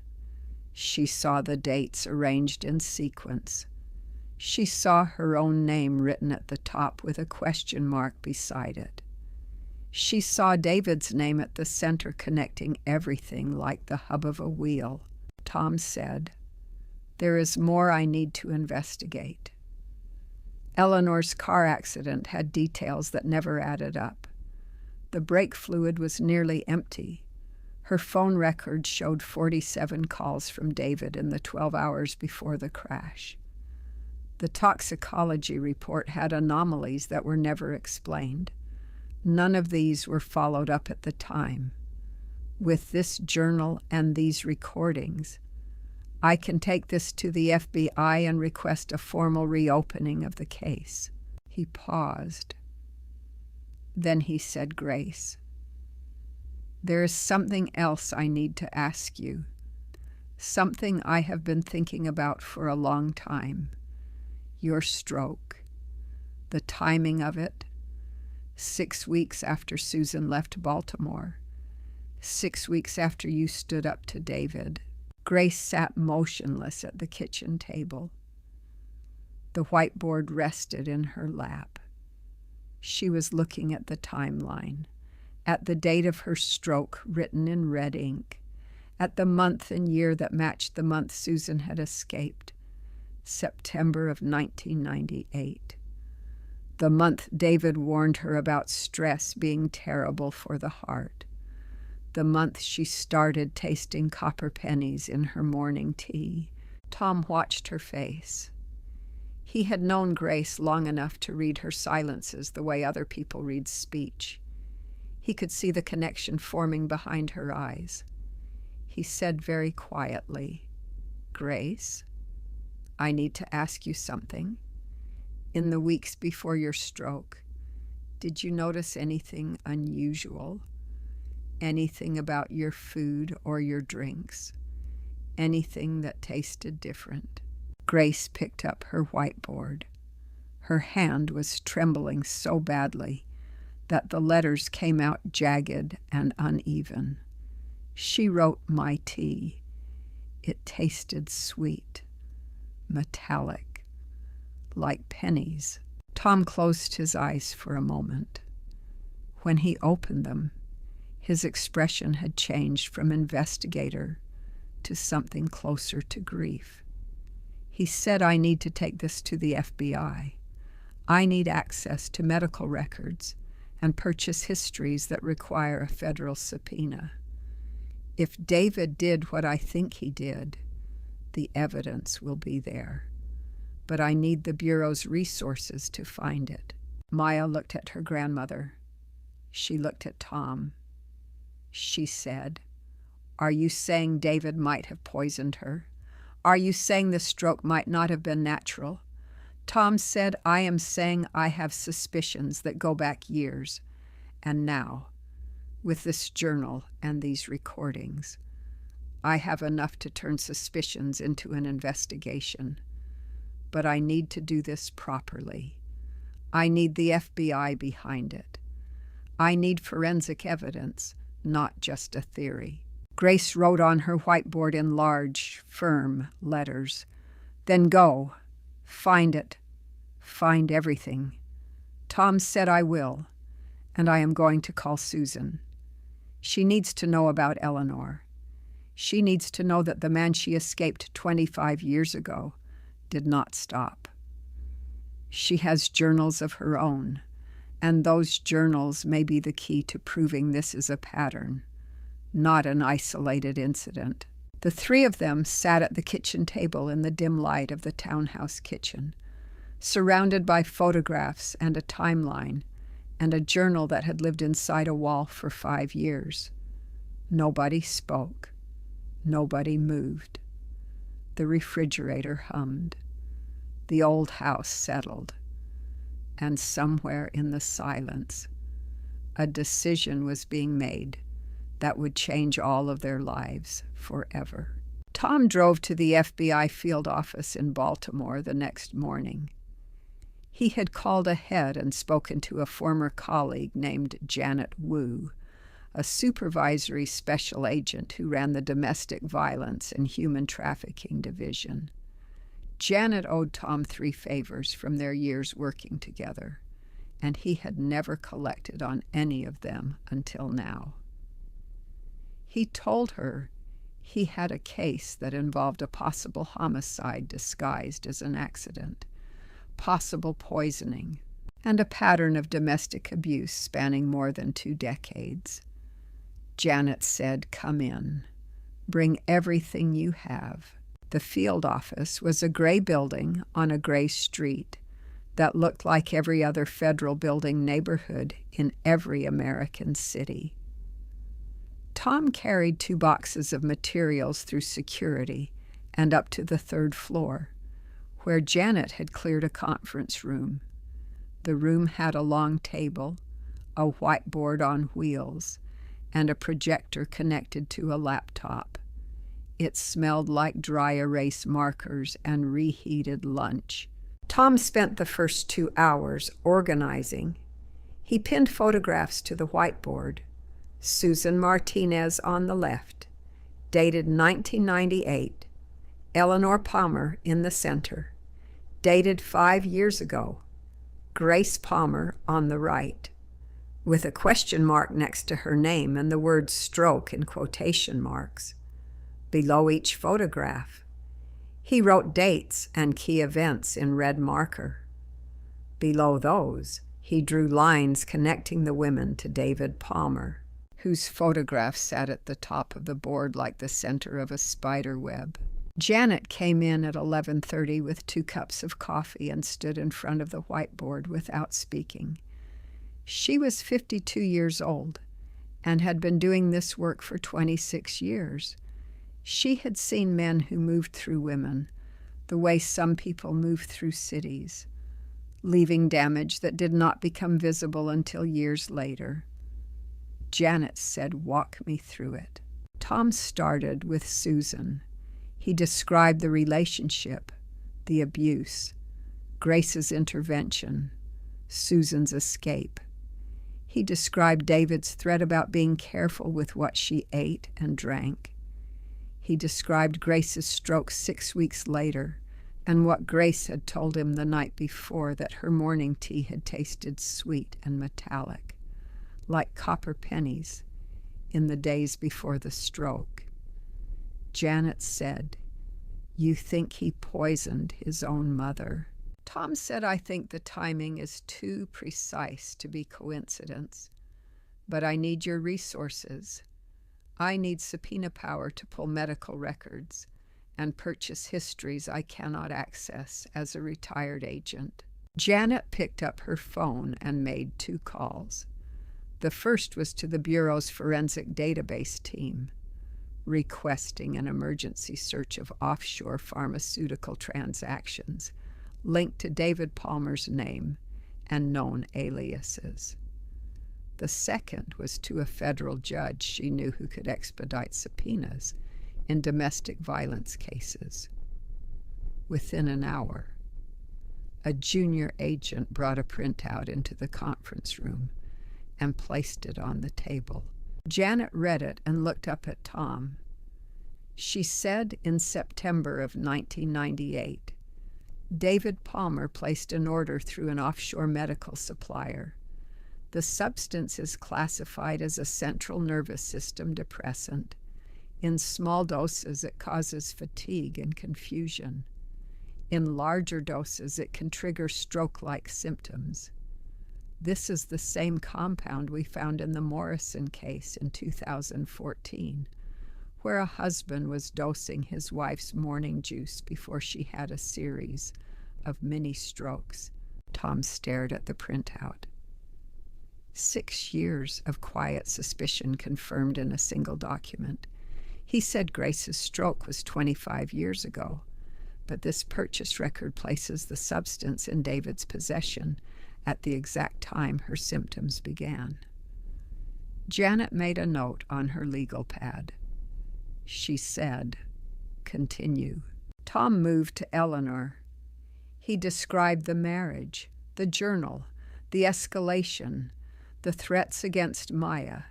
She saw the dates arranged in sequence. She saw her own name written at the top with a question mark beside it. She saw David's name at the center, connecting everything like the hub of a wheel. Tom said, "There is more I need to investigate." Eleanor's car accident had details that never added up. The brake fluid was nearly empty. Her phone record showed 47 calls from David in the 12 hours before the crash. The toxicology report had anomalies that were never explained. None of these were followed up at the time. With this journal and these recordings, I can take this to the FBI and request a formal reopening of the case. He paused. Then he said, "Grace, there is something else I need to ask you, something I have been thinking about for a long time. Your stroke, the timing of it, 6 weeks after Susan left Baltimore, 6 weeks after you stood up to David." Grace sat motionless at the kitchen table. The whiteboard rested in her lap. She was looking at the timeline, at the date of her stroke written in red ink, at the month and year that matched the month Susan had escaped, September of 1998. The month David warned her about stress being terrible for the heart. The month she started tasting copper pennies in her morning tea. Tom watched her face. He had known Grace long enough to read her silences the way other people read speech. He could see the connection forming behind her eyes. He said very quietly, "Grace, I need to ask you something. In the weeks before your stroke, did you notice anything unusual? Anything about your food or your drinks? Anything that tasted different? Grace picked up her whiteboard. Her hand was trembling so badly that the letters came out jagged and uneven. She wrote my tea. It tasted sweet, metallic, like pennies. Tom closed his eyes for a moment. When he opened them, his expression had changed from investigator to something closer to grief. He said, I need to take this to the FBI. I need access to medical records and purchase histories that require a federal subpoena. If David did what I think he did, the evidence will be there. But I need the Bureau's resources to find it. Maya looked at her grandmother. She looked at Tom. She said, Are you saying David might have poisoned her? Are you saying the stroke might not have been natural? Tom said, I am saying I have suspicions that go back years. And now, with this journal and these recordings, I have enough to turn suspicions into an investigation. But I need to do this properly. I need the FBI behind it. I need forensic evidence, not just a theory. Grace wrote on her whiteboard in large, firm letters, Then go. Find it. Find everything. Tom said I will, and I am going to call Susan. She needs to know about Eleanor. She needs to know that the man she escaped 25 years ago did not stop. She has journals of her own, and those journals may be the key to proving this is a pattern, not an isolated incident. The three of them sat at the kitchen table in the dim light of the townhouse kitchen, surrounded by photographs and a timeline and a journal that had lived inside a wall for 5 years. Nobody spoke. Nobody moved. The refrigerator hummed. The old house settled. And somewhere in the silence, a decision was being made that would change all of their lives forever. Tom drove to the FBI field office in Baltimore the next morning. He had called ahead and spoken to a former colleague named Janet Wu, a supervisory special agent who ran the Domestic Violence and Human Trafficking Division. Janet owed Tom 3 favors from their years working together, and he had never collected on any of them until now. He told her he had a case that involved a possible homicide disguised as an accident, possible poisoning, and a pattern of domestic abuse spanning more than 2 decades. Janet said, "Come in. Bring everything you have." The field office was a gray building on a gray street that looked like every other federal building neighborhood in every American city. Tom carried 2 boxes of materials through security and up to the 3rd floor, where Janet had cleared a conference room. The room had a long table, a whiteboard on wheels, and a projector connected to a laptop. It smelled like dry erase markers and reheated lunch. Tom spent the first 2 hours organizing. He pinned photographs to the whiteboard. Susan Martinez on the left, dated 1998. Eleanor Palmer in the center, dated 5 years ago. Grace Palmer on the right, with a question mark next to her name and the word stroke in quotation marks. Below each photograph, he wrote dates and key events in red marker. Below those, he drew lines connecting the women to David Palmer, whose photograph sat at the top of the board like the center of a spider web. Janet came in at 11:30 with 2 cups of coffee and stood in front of the whiteboard without speaking. She was 52 years old and had been doing this work for 26 years. She had seen men who moved through women the way some people move through cities, leaving damage that did not become visible until years later. Janet said, "Walk me through it." Tom started with Susan. He described the relationship, the abuse, Grace's intervention, Susan's escape. He described David's threat about being careful with what she ate and drank. He described Grace's stroke 6 weeks later and what Grace had told him the night before, that her morning tea had tasted sweet and metallic, like copper pennies in the days before the stroke. Janet said, "You think he poisoned his own mother?" Tom said, "I think the timing is too precise to be coincidence, but I need your resources. I need subpoena power to pull medical records and purchase histories I cannot access as a retired agent." Janet picked up her phone and made 2 calls. The first was to the Bureau's forensic database team, requesting an emergency search of offshore pharmaceutical transactions linked to David Palmer's name and known aliases. The second was to a federal judge she knew who could expedite subpoenas in domestic violence cases. Within an hour, a junior agent brought a printout into the conference room and placed it on the table. Janet read it and looked up at Tom. She said in September of 1998, David Palmer placed an order through an offshore medical supplier. The substance is classified as a central nervous system depressant. In small doses, it causes fatigue and confusion. In larger doses, it can trigger stroke-like symptoms. This is the same compound we found in the Morrison case in 2014, where a husband was dosing his wife's morning juice before she had a series of mini strokes. Tom stared at the printout. 6 years of quiet suspicion confirmed in a single document. He said Grace's stroke was 25 years ago, but this purchase record places the substance in David's possession at the exact time her symptoms began. Janet made a note on her legal pad. She said, "Continue." Tom moved to Eleanor. He described the marriage, the journal, the escalation, the threats against Maya.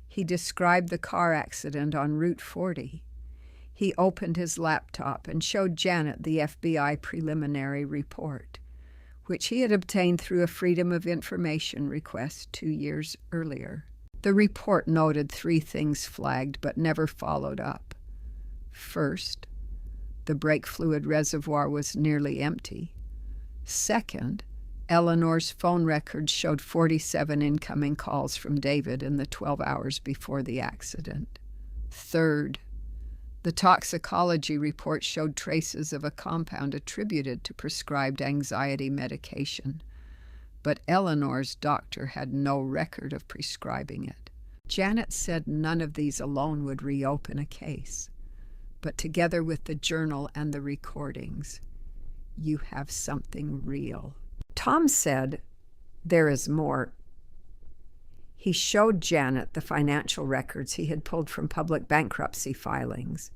He described the car accident on Route 40. He opened his laptop and showed Janet the FBI preliminary report, which he had obtained through a Freedom of Information request 2 years earlier. The report noted 3 things flagged but never followed up. First, the brake fluid reservoir was nearly empty. Second, Eleanor's phone records showed 47 incoming calls from David in the 12 hours before the accident. Third, the toxicology report showed traces of a compound attributed to prescribed anxiety medication, but Eleanor's doctor had no record of prescribing it. Janet said none of these alone would reopen a case, but together with the journal and the recordings, you have something real. Tom said, "There is more." He showed Janet the financial records he had pulled from public bankruptcy filings.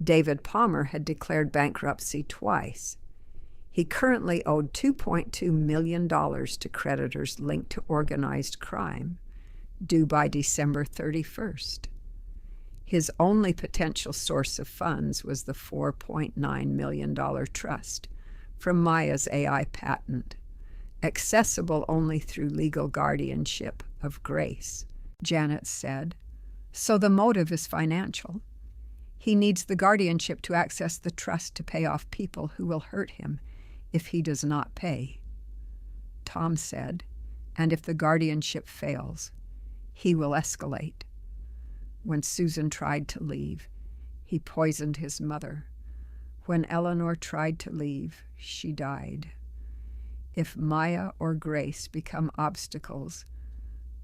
David Palmer had declared bankruptcy twice. He currently owed $2.2 million to creditors linked to organized crime, due by December 31st. His only potential source of funds was the $4.9 million trust from Maya's AI patent, accessible only through legal guardianship of Grace. Janet said, "So the motive is financial. He needs the guardianship to access the trust to pay off people who will hurt him if he does not pay." Tom said, "And if the guardianship fails, he will escalate." When Susan tried to leave, he poisoned his mother. When Eleanor tried to leave, she died. If Maya or Grace become obstacles,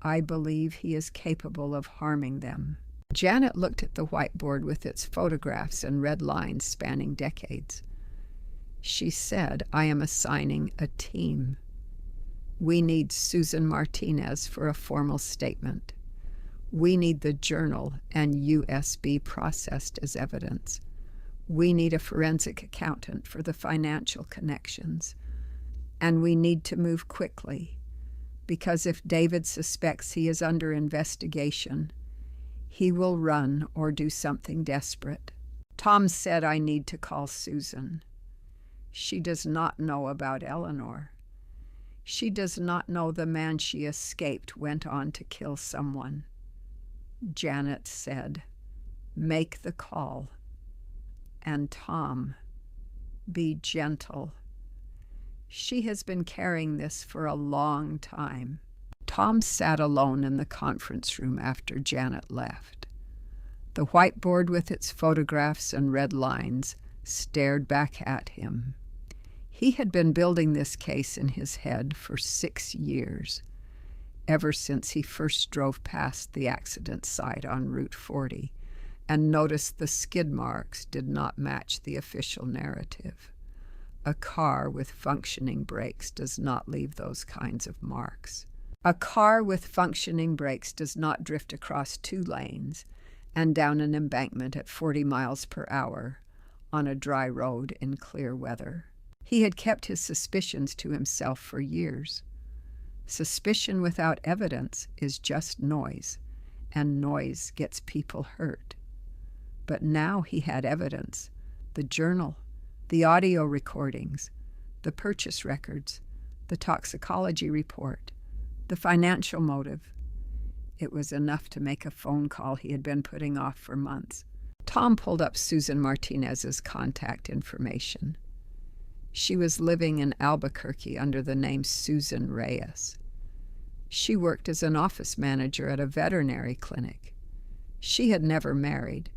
I believe he is capable of harming them. Janet looked at the whiteboard with its photographs and red lines spanning decades. She said, I am assigning a team. We need Susan Martinez for a formal statement. We need the journal and USB processed as evidence. We need a forensic accountant for the financial connections. And we need to move quickly, because if David suspects he is under investigation, he will run or do something desperate. Tom said I need to call Susan. She does not know about Eleanor. She does not know the man she escaped went on to kill someone. Janet said, make the call. And Tom, be gentle. She has been carrying this for a long time. Tom sat alone in the conference room after Janet left. The whiteboard with its photographs and red lines stared back at him. He had been building this case in his head for 6 years, ever since he first drove past the accident site on Route 40 and noticed the skid marks did not match the official narrative. A car with functioning brakes does not leave those kinds of marks. A car with functioning brakes does not drift across 2 lanes and down an embankment at 40 miles per hour on a dry road in clear weather. He had kept his suspicions to himself for years. Suspicion without evidence is just noise, and noise gets people hurt. But now he had evidence, the journal, the audio recordings, the purchase records, the toxicology report, the financial motive. It was enough to make a phone call he had been putting off for months. Tom pulled up Susan Martinez's contact information. She was living in Albuquerque under the name Susan Reyes. She worked as an office manager at a veterinary clinic. She had never married.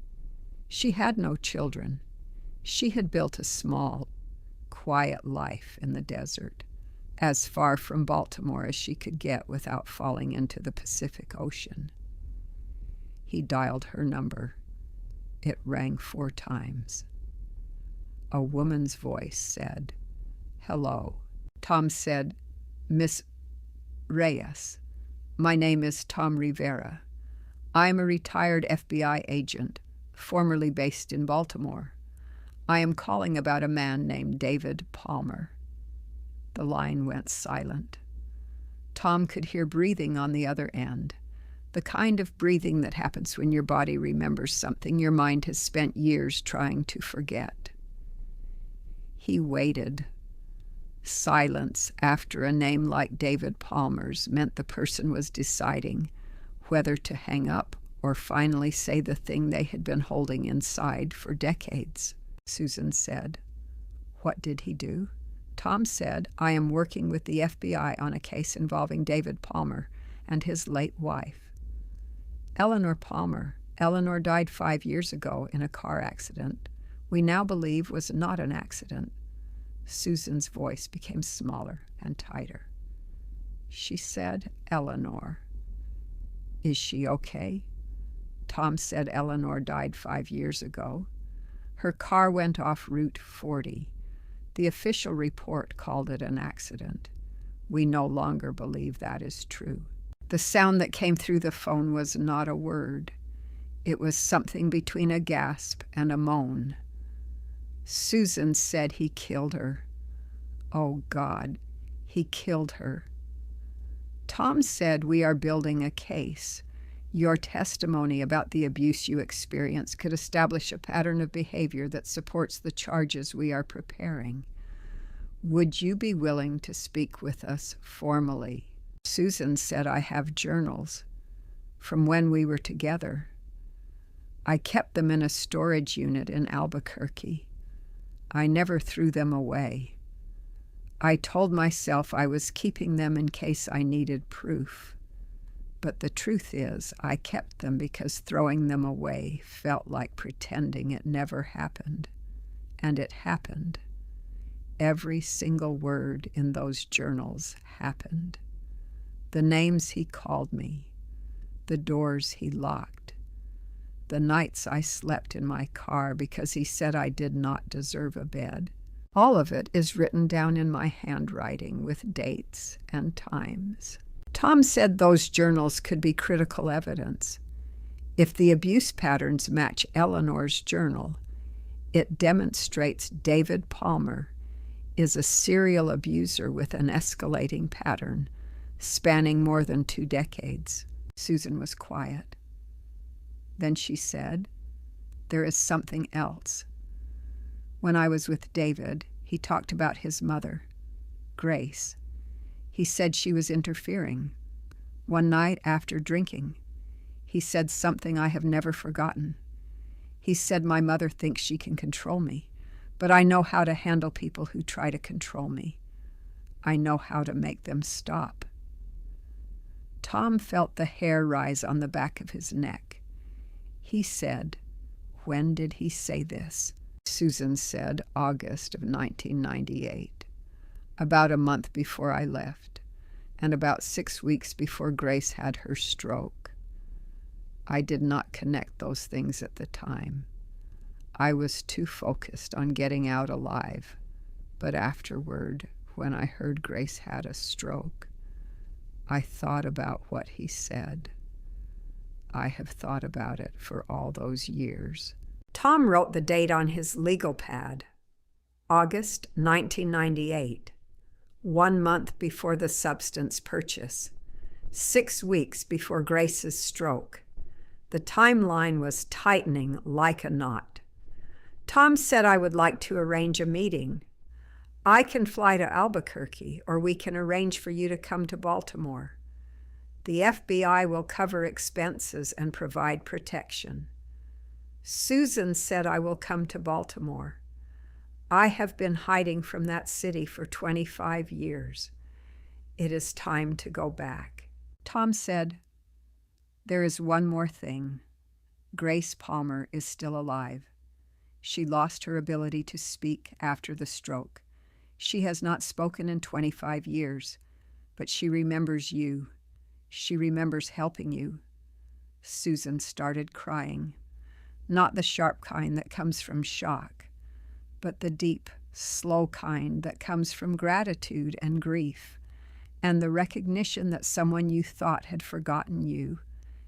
She had no children. She had built a small, quiet life in the desert, as far from Baltimore as she could get without falling into the Pacific Ocean. He dialed her number. It rang 4 times. A woman's voice said, "Hello." Tom said, "Miss Reyes, my name is Tom Rivera. I am a retired FBI agent, formerly based in Baltimore. I am calling about a man named David Palmer." The line went silent. Tom could hear breathing on the other end, the kind of breathing that happens when your body remembers something your mind has spent years trying to forget. He waited. Silence after a name like David Palmer's meant the person was deciding whether to hang up or finally say the thing they had been holding inside for decades. Susan said, "What did he do?" Tom said, "I am working with the FBI on a case involving David Palmer and his late wife. Eleanor Palmer. Eleanor died 5 years ago in a car accident we now believe was not an accident." Susan's voice became smaller and tighter. She said, "Eleanor. Is she okay?" Tom said Eleanor died 5 years ago. Her car went off Route 40. The official report called it an accident. We no longer believe that is true. The sound that came through the phone was not a word. It was something between a gasp and a moan. Susan said he killed her. Oh, God, he killed her. Tom said, "We are building a case. Your testimony about the abuse you experienced could establish a pattern of behavior that supports the charges we are preparing. Would you be willing to speak with us formally?" Susan said, "I have journals from when we were together. I kept them in a storage unit in Albuquerque. I never threw them away. I told myself I was keeping them in case I needed proof. But the truth is, I kept them because throwing them away felt like pretending it never happened. And it happened. Every single word in those journals happened. The names he called me, the doors he locked, the nights I slept in my car because he said I did not deserve a bed. All of it is written down in my handwriting with dates and times. Tom said those journals could be critical evidence. If the abuse patterns match Eleanor's journal, it demonstrates David Palmer is a serial abuser with an escalating pattern spanning more than 2 decades. Susan was quiet. Then she said, "There is something else. When I was with David, he talked about his mother, Grace. He said she was interfering. One night after drinking, he said something I have never forgotten. He said my mother thinks she can control me, but I know how to handle people who try to control me. I know how to make them stop." Tom felt the hair rise on the back of his neck. He said, "When did he say this?" Susan said, "August of 1998, about a month before I left, and about 6 weeks before Grace had her stroke. I did not connect those things at the time. I was too focused on getting out alive, but afterward, when I heard Grace had a stroke, I thought about what he said. I have thought about it for all those years." Tom wrote the date on his legal pad, August 1998, 1 month before the substance purchase, 6 weeks before Grace's stroke. The timeline was tightening like a knot. Tom said I would like to arrange a meeting. I can fly to Albuquerque, or we can arrange for you to come to Baltimore. The FBI will cover expenses and provide protection. Susan said I will come to Baltimore. I have been hiding from that city for 25 years. It is time to go back. Tom said, "There is one more thing. Grace Palmer is still alive. She lost her ability to speak after the stroke. She has not spoken in 25 years, but she remembers you. She remembers helping you." Susan started crying. Not the sharp kind that comes from shock, but the deep, slow kind that comes from gratitude and grief, and the recognition that someone you thought had forgotten you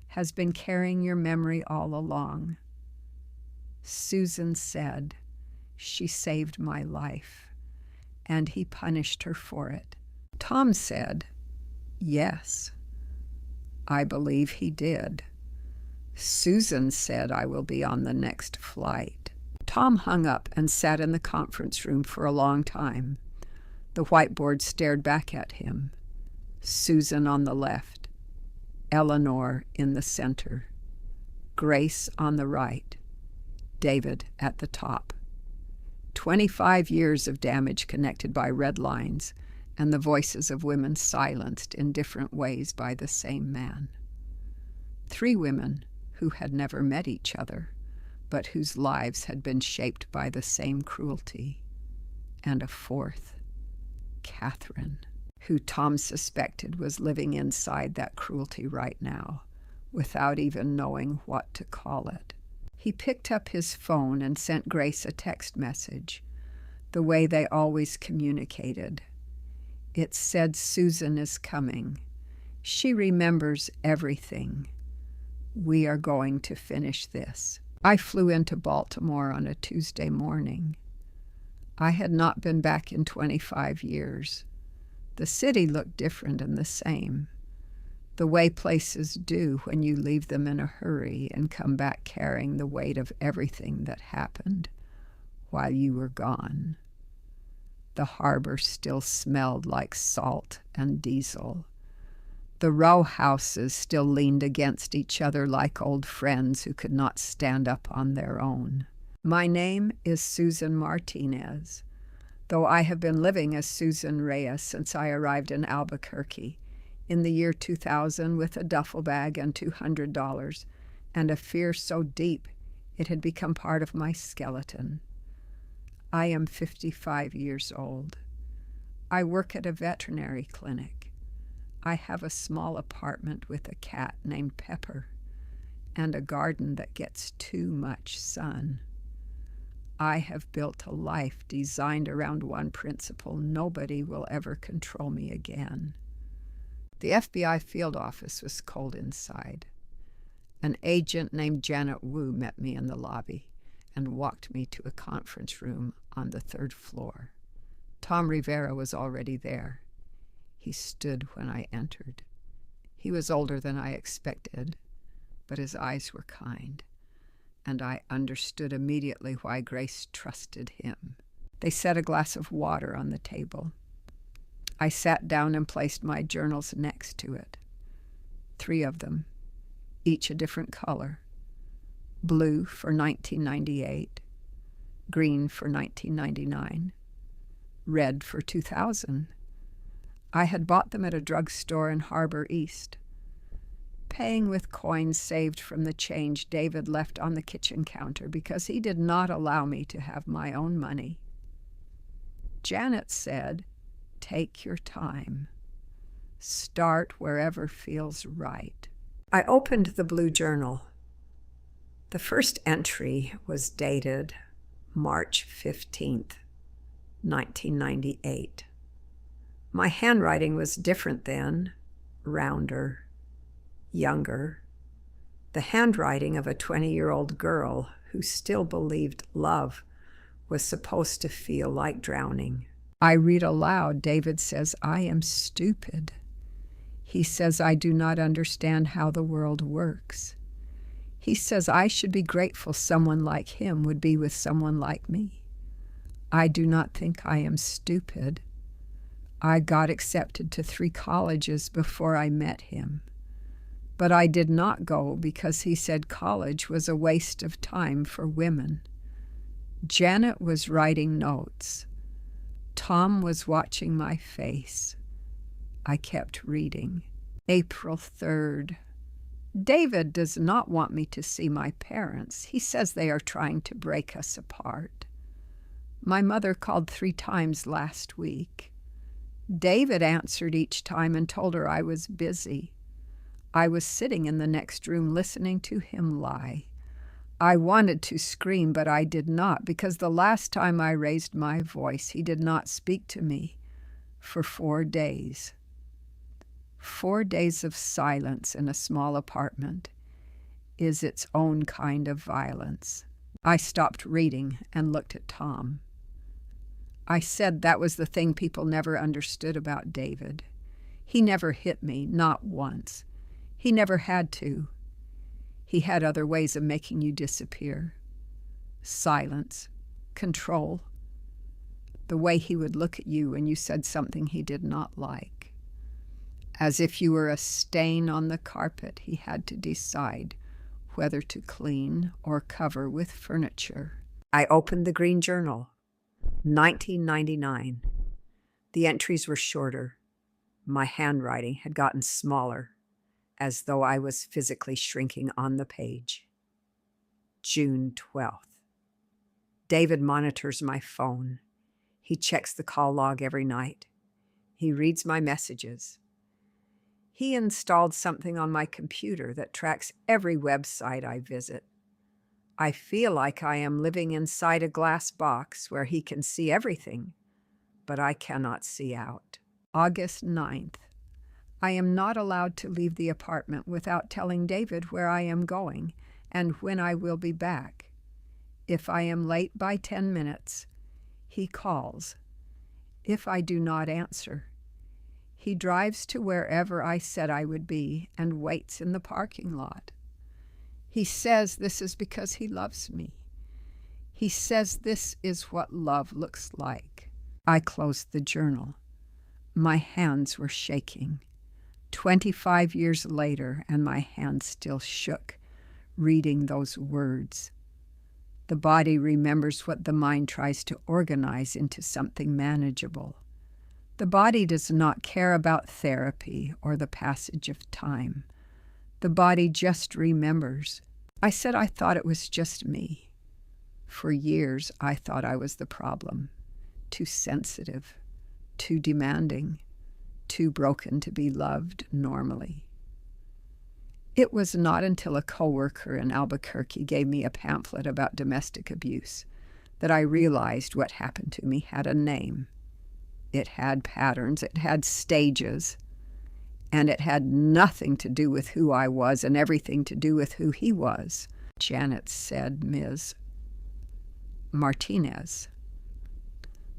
has been carrying your memory all along. Susan said, "She saved my life, and he punished her for it." Tom said, "Yes, I believe he did. Susan said I will be on the next flight." Tom hung up and sat in the conference room for a long time. The whiteboard stared back at him. Susan on the left, Eleanor in the center, Grace on the right, David at the top. 25 years of damage connected by red lines, and the voices of women silenced in different ways by the same man. 3 women who had never met each other, but whose lives had been shaped by the same cruelty. And a 4th, Catherine, who Tom suspected was living inside that cruelty right now, without even knowing what to call it. He picked up his phone and sent Grace a text message, the way they always communicated. It said, "Susan is coming. She remembers everything. We are going to finish this." I flew into Baltimore on a Tuesday morning. I had not been back in 25 years. The city looked different and the same, the way places do when you leave them in a hurry and come back carrying the weight of everything that happened while you were gone. The harbor still smelled like salt and diesel. The row houses still leaned against each other like old friends who could not stand up on their own. My name is Susan Martinez, though I have been living as Susan Reyes since I arrived in Albuquerque in the year 2000 with a duffel bag and $200, and a fear so deep it had become part of my skeleton. I am 55 years old. I work at a veterinary clinic. I have a small apartment with a cat named Pepper and a garden that gets too much sun. I have built a life designed around one principle: nobody will ever control me again. The FBI field office was cold inside. An agent named Janet Wu met me in the lobby and walked me to a conference room on the 3rd floor. Tom Rivera was already there. He stood when I entered. He was older than I expected, but his eyes were kind, and I understood immediately why Grace trusted him. They set a glass of water on the table. I sat down and placed my journals next to it. 3 of them, each a different color. Blue for 1998, green for 1999, red for 2000. I had bought them at a drugstore in Harbor East, paying with coins saved from the change David left on the kitchen counter because he did not allow me to have my own money. Janet said, "Take your time. Start wherever feels right." I opened the blue journal. The first entry was dated March 15th, 1998. My handwriting was different then, rounder, younger, the handwriting of a 20-year-old girl who still believed love was supposed to feel like drowning. I read aloud. David says, "I am stupid." He says, "I do not understand how the world works." He says, "I should be grateful someone like him would be with someone like me." I do not think I am stupid. I got accepted to 3 colleges before I met him. But I did not go because he said college was a waste of time for women. Janet was writing notes. Tom was watching my face. I kept reading. April 3rd. David does not want me to see my parents. He says they are trying to break us apart. My mother called 3 times last week. David answered each time and told her I was busy. I was sitting in the next room listening to him lie. I wanted to scream, but I did not, because the last time I raised my voice, he did not speak to me for 4 days. 4 days of silence in a small apartment is its own kind of violence. I stopped reading and looked at Tom. I said that was the thing people never understood about David. He never hit me, not once. He never had to. He had other ways of making you disappear. Silence, control. The way he would look at you when you said something he did not like. As if you were a stain on the carpet, he had to decide whether to clean or cover with furniture. I opened the green journal. 1999. The entries were shorter. My handwriting had gotten smaller, as though I was physically shrinking on the page. June 12th. David monitors my phone. He checks the call log every night. He reads my messages. He installed something on my computer that tracks every website I visit. I feel like I am living inside a glass box where he can see everything, but I cannot see out. August 9th. I am not allowed to leave the apartment without telling David where I am going and when I will be back. If I am late by 10 minutes, he calls. If I do not answer, he drives to wherever I said I would be and waits in the parking lot. He says this is because he loves me. He says this is what love looks like. I closed the journal. My hands were shaking. 25 years later, and my hands still shook, reading those words. The body remembers what the mind tries to organize into something manageable. The body does not care about therapy or the passage of time. The body just remembers. I said I thought it was just me. For years, I thought I was the problem. Too sensitive, too demanding, too broken to be loved normally. It was not until a coworker in Albuquerque gave me a pamphlet about domestic abuse that I realized what happened to me had a name. It had patterns, it had stages, and it had nothing to do with who I was and everything to do with who he was. Janet said, Ms. Martinez.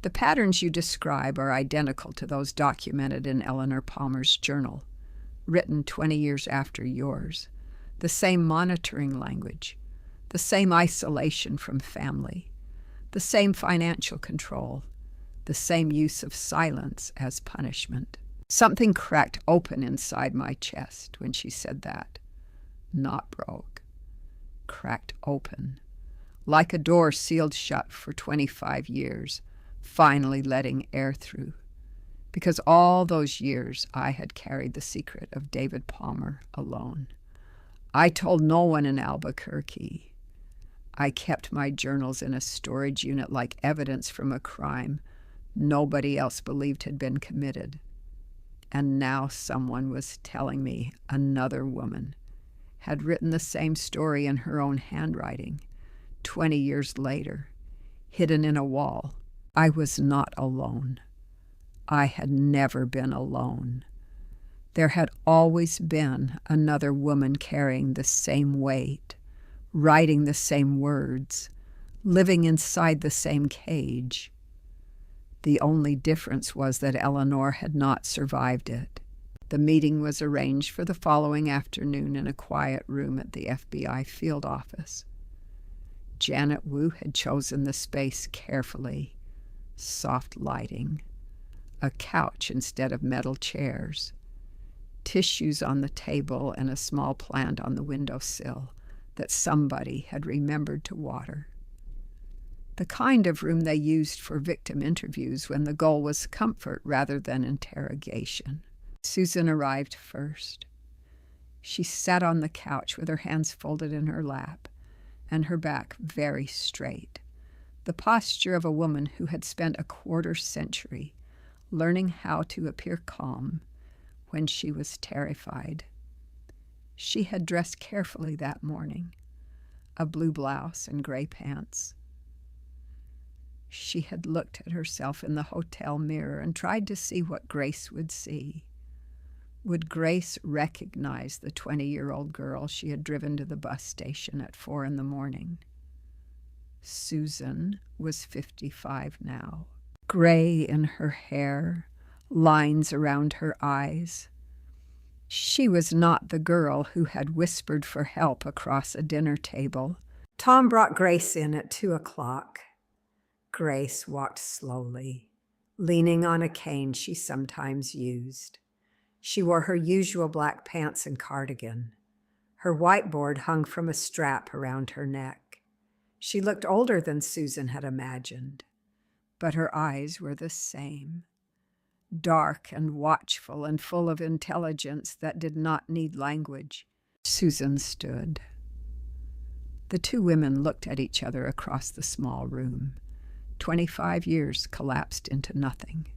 The patterns you describe are identical to those documented in Eleanor Palmer's journal, written 20 years after yours. The same monitoring language, the same isolation from family, the same financial control, the same use of silence as punishment. Something cracked open inside my chest when she said that. Not broke. Cracked open. Like a door sealed shut for 25 years, finally letting air through. Because all those years I had carried the secret of David Palmer alone. I told no one in Albuquerque. I kept my journals in a storage unit like evidence from a crime nobody else believed had been committed. And now someone was telling me another woman had written the same story in her own handwriting, 20 years later, hidden in a wall. I was not alone. I had never been alone. There had always been another woman carrying the same weight, writing the same words, living inside the same cage. The only difference was that Eleanor had not survived it. The meeting was arranged for the following afternoon in a quiet room at the FBI field office. Janet Wu had chosen the space carefully. Soft lighting, a couch instead of metal chairs, tissues on the table, and a small plant on the windowsill that somebody had remembered to water. The kind of room they used for victim interviews when the goal was comfort rather than interrogation. Susan arrived first. She sat on the couch with her hands folded in her lap and her back very straight, the posture of a woman who had spent a quarter-century learning how to appear calm when she was terrified. She had dressed carefully that morning, a blue blouse and gray pants. She had looked at herself in the hotel mirror and tried to see what Grace would see. Would Grace recognize the 20-year-old girl she had driven to the bus station at 4 a.m? Susan was 55 now. Gray in her hair, lines around her eyes. She was not the girl who had whispered for help across a dinner table. Tom brought Grace in at 2:00. Grace walked slowly, leaning on a cane she sometimes used. She wore her usual black pants and cardigan. Her whiteboard hung from a strap around her neck. She looked older than Susan had imagined, but her eyes were the same, dark and watchful and full of intelligence that did not need language. Susan stood. The two women looked at each other across the small room. 25 years collapsed into nothing.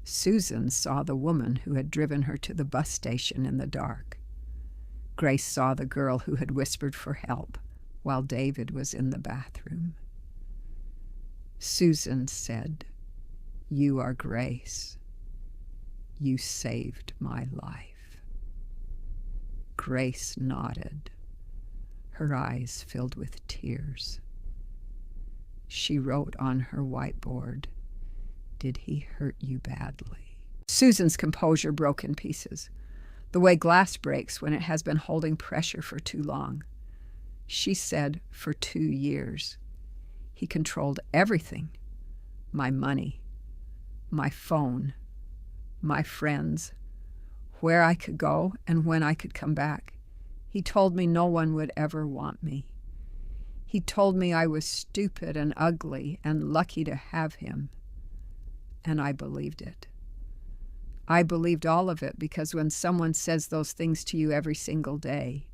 Susan saw the woman who had driven her to the bus station in the dark. Grace saw the girl who had whispered for help while David was in the bathroom. Susan said, "You are Grace. You saved my life." Grace nodded, her eyes filled with tears. She wrote on her whiteboard, "Did he hurt you badly?" Susan's composure broke in pieces, the way glass breaks when it has been holding pressure for too long. She said, "For 2 years. He controlled everything. My money, my phone, my friends, where I could go and when I could come back. He told me no one would ever want me. He told me I was stupid and ugly and lucky to have him. And I believed it. I believed all of it because when someone says those things to you every single day,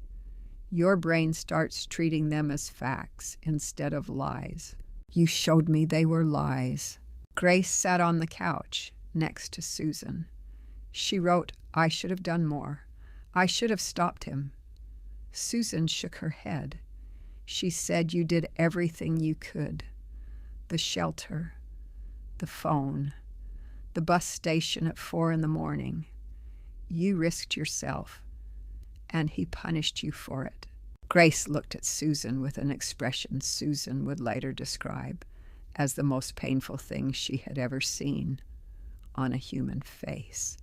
your brain starts treating them as facts instead of lies. You showed me they were lies." Grace sat on the couch next to Susan. She wrote, "I should have done more. I should have stopped him." Susan shook her head. She said, "You did everything you could. the shelter, the phone, the bus station at 4 a.m. You risked yourself, and he punished you for it. Grace looked at Susan with an expression Susan would later describe as the most painful thing she had ever seen on a human face.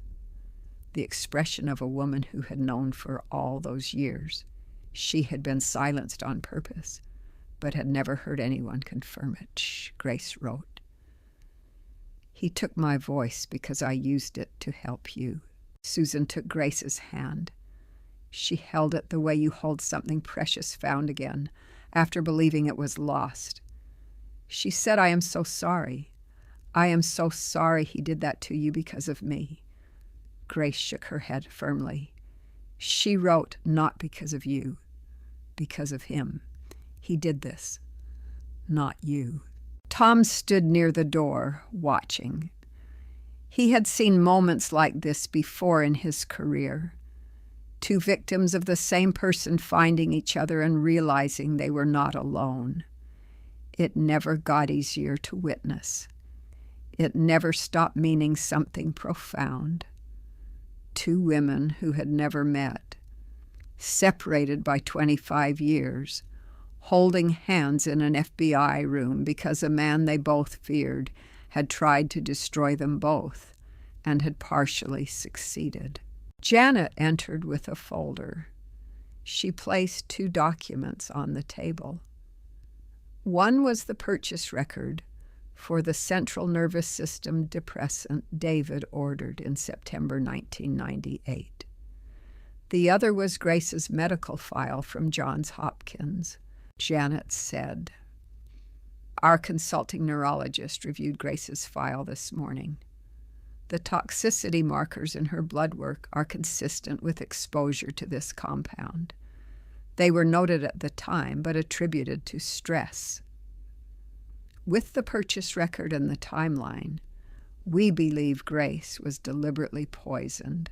The expression of a woman who had known for all those years she had been silenced on purpose, but had never heard anyone confirm it. Shh, Grace wrote. He took my voice because I used it to help you. Susan took Grace's hand. She held it the way you hold something precious found again, after believing it was lost. She said, I am so sorry. I am so sorry he did that to you because of me. Grace shook her head firmly. She wrote, not because of you, because of him. He did this, not you. Tom stood near the door, watching. He had seen moments like this before in his career. Two victims of the same person finding each other and realizing they were not alone. It never got easier to witness. It never stopped meaning something profound. Two women who had never met, separated by 25 years, holding hands in an FBI room because a man they both feared had tried to destroy them both and had partially succeeded. Janet entered with a folder. She placed 2 documents on the table. One was the purchase record for the central nervous system depressant David ordered in September 1998. The other was Grace's medical file from Johns Hopkins. Janet said, Our consulting neurologist reviewed Grace's file this morning. The toxicity markers in her blood work are consistent with exposure to this compound. They were noted at the time, but attributed to stress. With the purchase record and the timeline, we believe Grace was deliberately poisoned.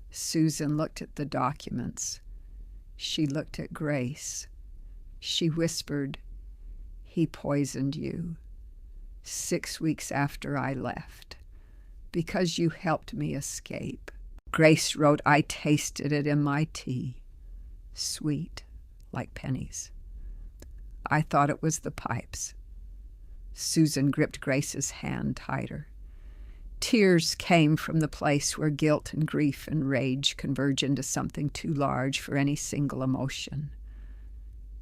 Susan looked at the documents. She looked at Grace. She whispered, He poisoned you 6 weeks after I left, because you helped me escape. Grace wrote, I tasted it in my tea, sweet like pennies. I thought it was the pipes. Susan gripped Grace's hand tighter. Tears came from the place where guilt and grief and rage converge into something too large for any single emotion.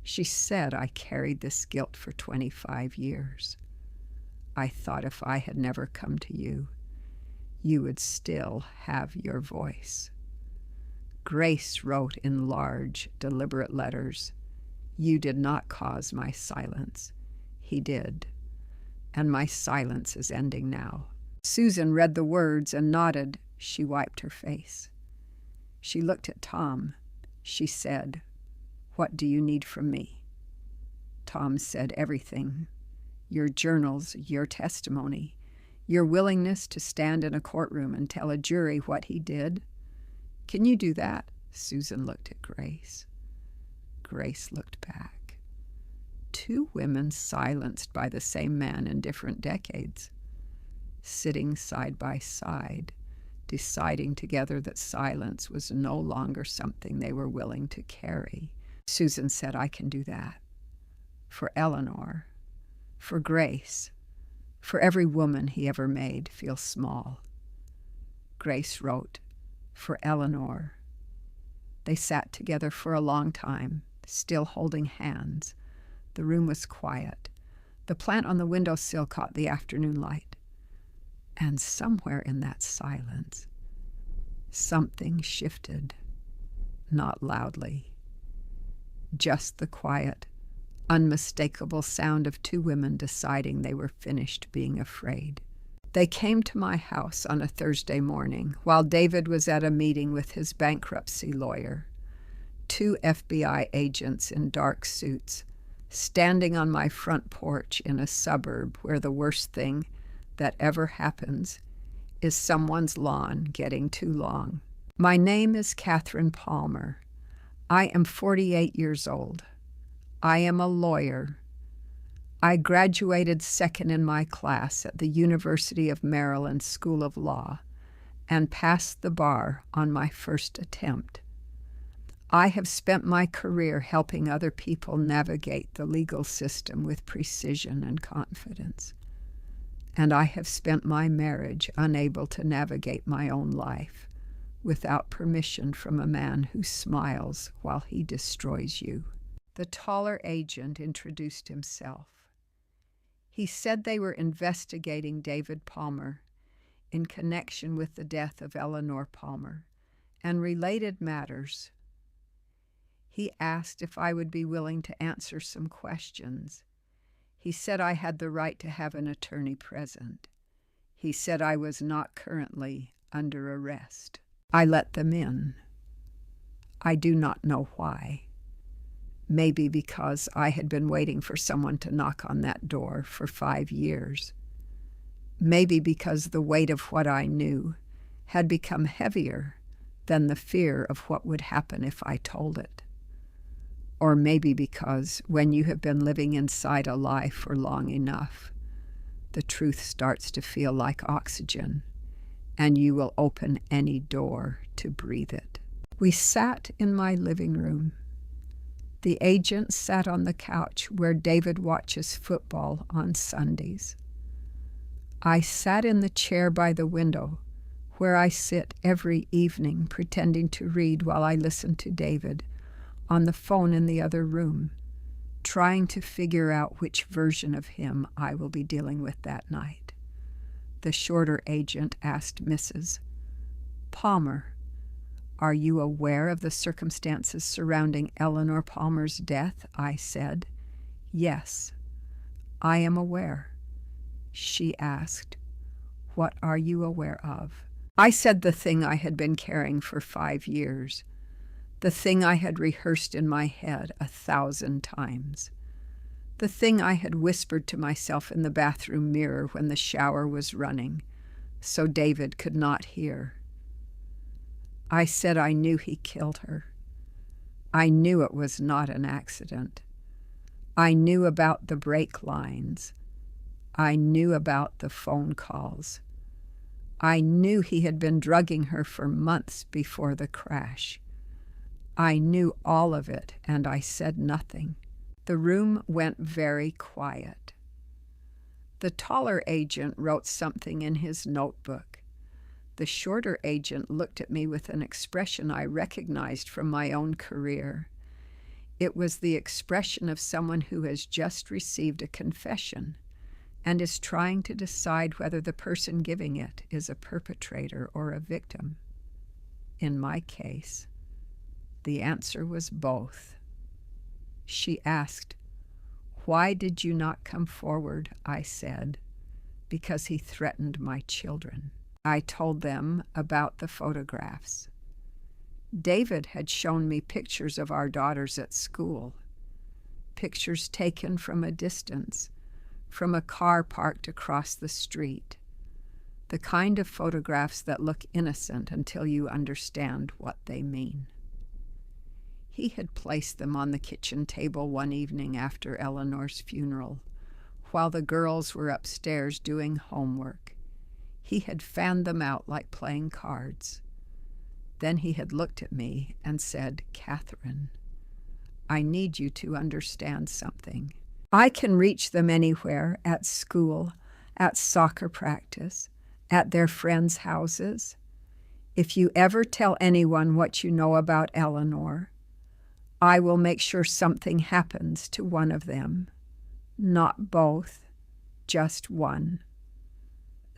She said, I carried this guilt for 25 years. I thought if I had never come to you, you would still have your voice. Grace wrote in large, deliberate letters, You did not cause my silence. He did. And my silence is ending now. Susan read the words and nodded. She wiped her face. She looked at Tom. She said, What do you need from me? Tom said, Everything. Your journals, your testimony, your willingness to stand in a courtroom and tell a jury what he did. Can you do that? Susan looked at Grace. Grace looked back. 2 women silenced by the same man in different decades, sitting side by side, deciding together that silence was no longer something they were willing to carry. Susan said, I can do that. For Eleanor, for Grace, for every woman he ever made feel small. Grace wrote, For Eleanor. They sat together for a long time, still holding hands. The room was quiet. The plant on the windowsill caught the afternoon light. And somewhere in that silence, something shifted, not loudly. Just the quiet, unmistakable sound of 2 women deciding they were finished being afraid. They came to my house on a Thursday morning while David was at a meeting with his bankruptcy lawyer. 2 FBI agents in dark suits, standing on my front porch in a suburb where the worst thing that ever happens is someone's lawn getting too long. My name is Catherine Palmer. I am 48 years old. I am a lawyer. I graduated second in my class at the University of Maryland School of Law and passed the bar on my first attempt. I have spent my career helping other people navigate the legal system with precision and confidence. And I have spent my marriage unable to navigate my own life without permission from a man who smiles while he destroys you. The taller agent introduced himself. He said they were investigating David Palmer in connection with the death of Eleanor Palmer and related matters. He asked if I would be willing to answer some questions. He said I had the right to have an attorney present. He said I was not currently under arrest. I let them in. I do not know why. Maybe because I had been waiting for someone to knock on that door for 5 years. Maybe because the weight of what I knew had become heavier than the fear of what would happen if I told it. Or maybe because when you have been living inside a lie for long enough, the truth starts to feel like oxygen, and you will open any door to breathe it. We sat in my living room. The agent sat on the couch where David watches football on Sundays. I sat in the chair by the window, where I sit every evening pretending to read while I listen to David on the phone in the other room, trying to figure out which version of him I will be dealing with that night. The shorter agent asked Mrs. Palmer, "Are you aware of the circumstances surrounding Eleanor Palmer's death?" I said. "Yes, I am aware." She asked, "What are you aware of?" I said the thing I had been carrying for 5 years, the thing I had rehearsed in my head 1,000 times, the thing I had whispered to myself in the bathroom mirror when the shower was running, so David could not hear. I said I knew he killed her. I knew it was not an accident. I knew about the brake lines. I knew about the phone calls. I knew he had been drugging her for months before the crash. I knew all of it, and I said nothing. The room went very quiet. The taller agent wrote something in his notebook. The shorter agent looked at me with an expression I recognized from my own career. It was the expression of someone who has just received a confession and is trying to decide whether the person giving it is a perpetrator or a victim. In my case, the answer was both. She asked, "Why did you not come forward?" I said, "Because he threatened my children." I told them about the photographs. David had shown me pictures of our daughters at school, pictures taken from a distance, from a car parked across the street, the kind of photographs that look innocent until you understand what they mean. He had placed them on the kitchen table one evening after Eleanor's funeral, while the girls were upstairs doing homework. He had fanned them out like playing cards. Then he had looked at me and said, "Catherine, I need you to understand something. I can reach them anywhere, at school, at soccer practice, at their friends' houses. If you ever tell anyone what you know about Eleanor, I will make sure something happens to one of them. Not both, just one.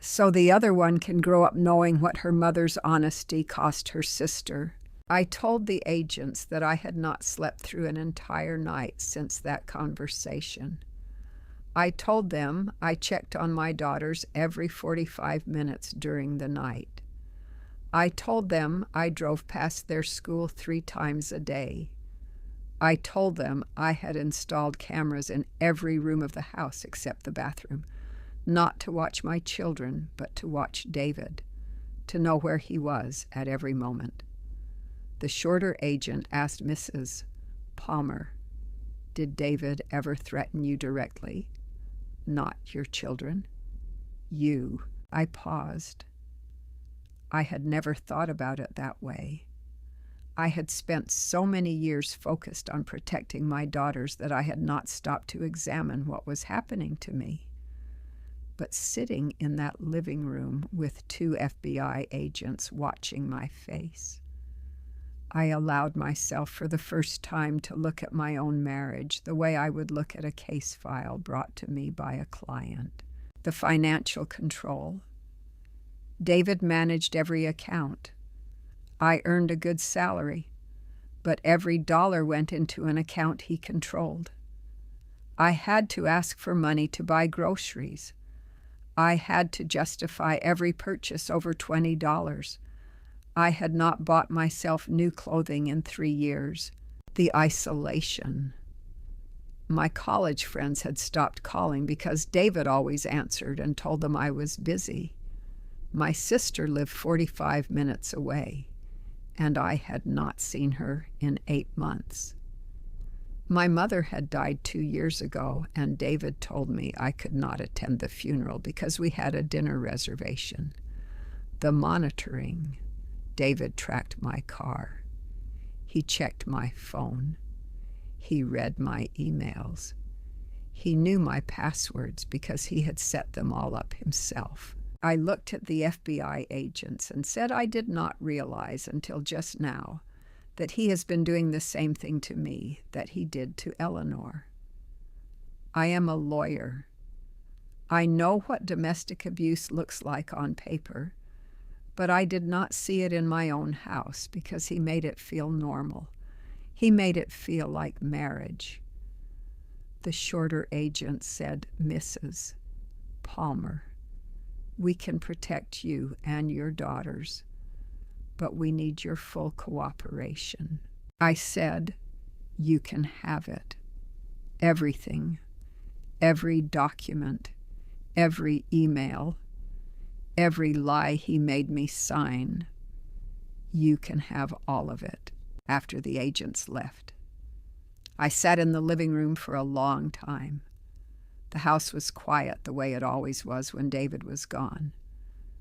So the other one can grow up knowing what her mother's honesty cost her sister." I told the agents that I had not slept through an entire night since that conversation. I told them I checked on my daughters every 45 minutes during the night. I told them I drove past their school 3 times a day. I told them I had installed cameras in every room of the house except the bathroom, not to watch my children, but to watch David, to know where he was at every moment. The shorter agent asked Mrs. Palmer, "Did David ever threaten you directly?" Not your children. You. I paused. I had never thought about it that way. I had spent so many years focused on protecting my daughters that I had not stopped to examine what was happening to me. But sitting in that living room with 2 FBI agents watching my face, I allowed myself for the first time to look at my own marriage the way I would look at a case file brought to me by a client. The financial control. David managed every account. I earned a good salary, but every dollar went into an account he controlled. I had to ask for money to buy groceries. I had to justify every purchase over $20. I had not bought myself new clothing in 3 years. The isolation. My college friends had stopped calling because David always answered and told them I was busy. My sister lived 45 minutes away, and I had not seen her in 8 months. My mother had died 2 years ago, and David told me I could not attend the funeral because we had a dinner reservation. The monitoring. David tracked my car. He checked my phone. He read my emails. He knew my passwords because he had set them all up himself. I looked at the FBI agents and said I did not realize until just now that he has been doing the same thing to me that he did to Eleanor. I am a lawyer. I know what domestic abuse looks like on paper, but I did not see it in my own house because he made it feel normal. He made it feel like marriage. The shorter agent said, "Mrs. Palmer, we can protect you and your daughters, but we need your full cooperation." I said, "You can have it. Everything, every document, every email, every lie he made me sign. You can have all of it." After the agents left, I sat in the living room for a long time. The house was quiet the way it always was when David was gone.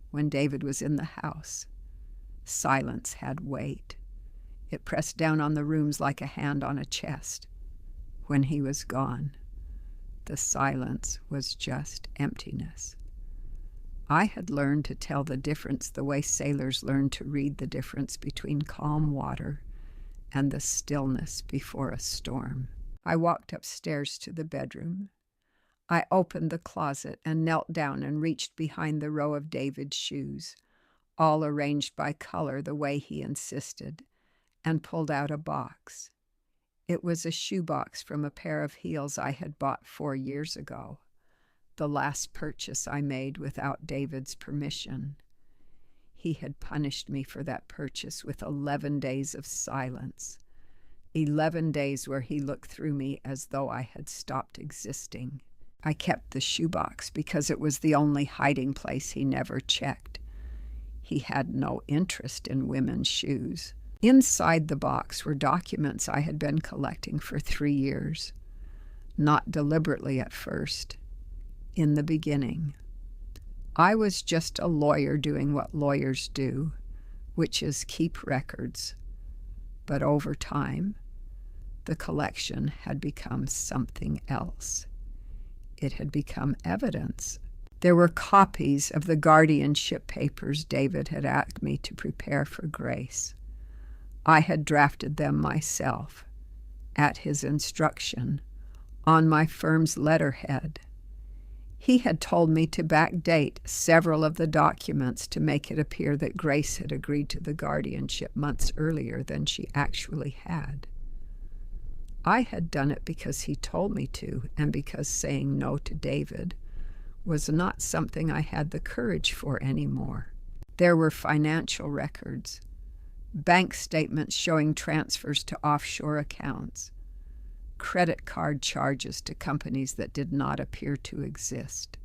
When David was in the house, silence had weight. It pressed down on the rooms like a hand on a chest. When he was gone, the silence was just emptiness. I had learned to tell the difference the way sailors learn to read the difference between calm water and the stillness before a storm. I walked upstairs to the bedroom. I opened the closet and knelt down and reached behind the row of David's shoes, all arranged by color the way he insisted, and pulled out a box. It was a shoebox from a pair of heels I had bought 4 years ago, the last purchase I made without David's permission. He had punished me for that purchase with 11 days of silence, 11 days where he looked through me as though I had stopped existing. I kept the shoebox because it was the only hiding place he never checked. He had no interest in women's shoes. Inside the box were documents I had been collecting for 3 years. Not deliberately at first. In the beginning. I was just a lawyer doing what lawyers do, which is keep records. But over time, the collection had become something else. It had become evidence. There were copies of the guardianship papers David had asked me to prepare for Grace. I had drafted them myself, at his instruction, on my firm's letterhead. He had told me to backdate several of the documents to make it appear that Grace had agreed to the guardianship months earlier than she actually had. I had done it because he told me to, and because saying no to David was not something I had the courage for anymore. There were financial records, bank statements showing transfers to offshore accounts, credit card charges to companies that did not appear to exist,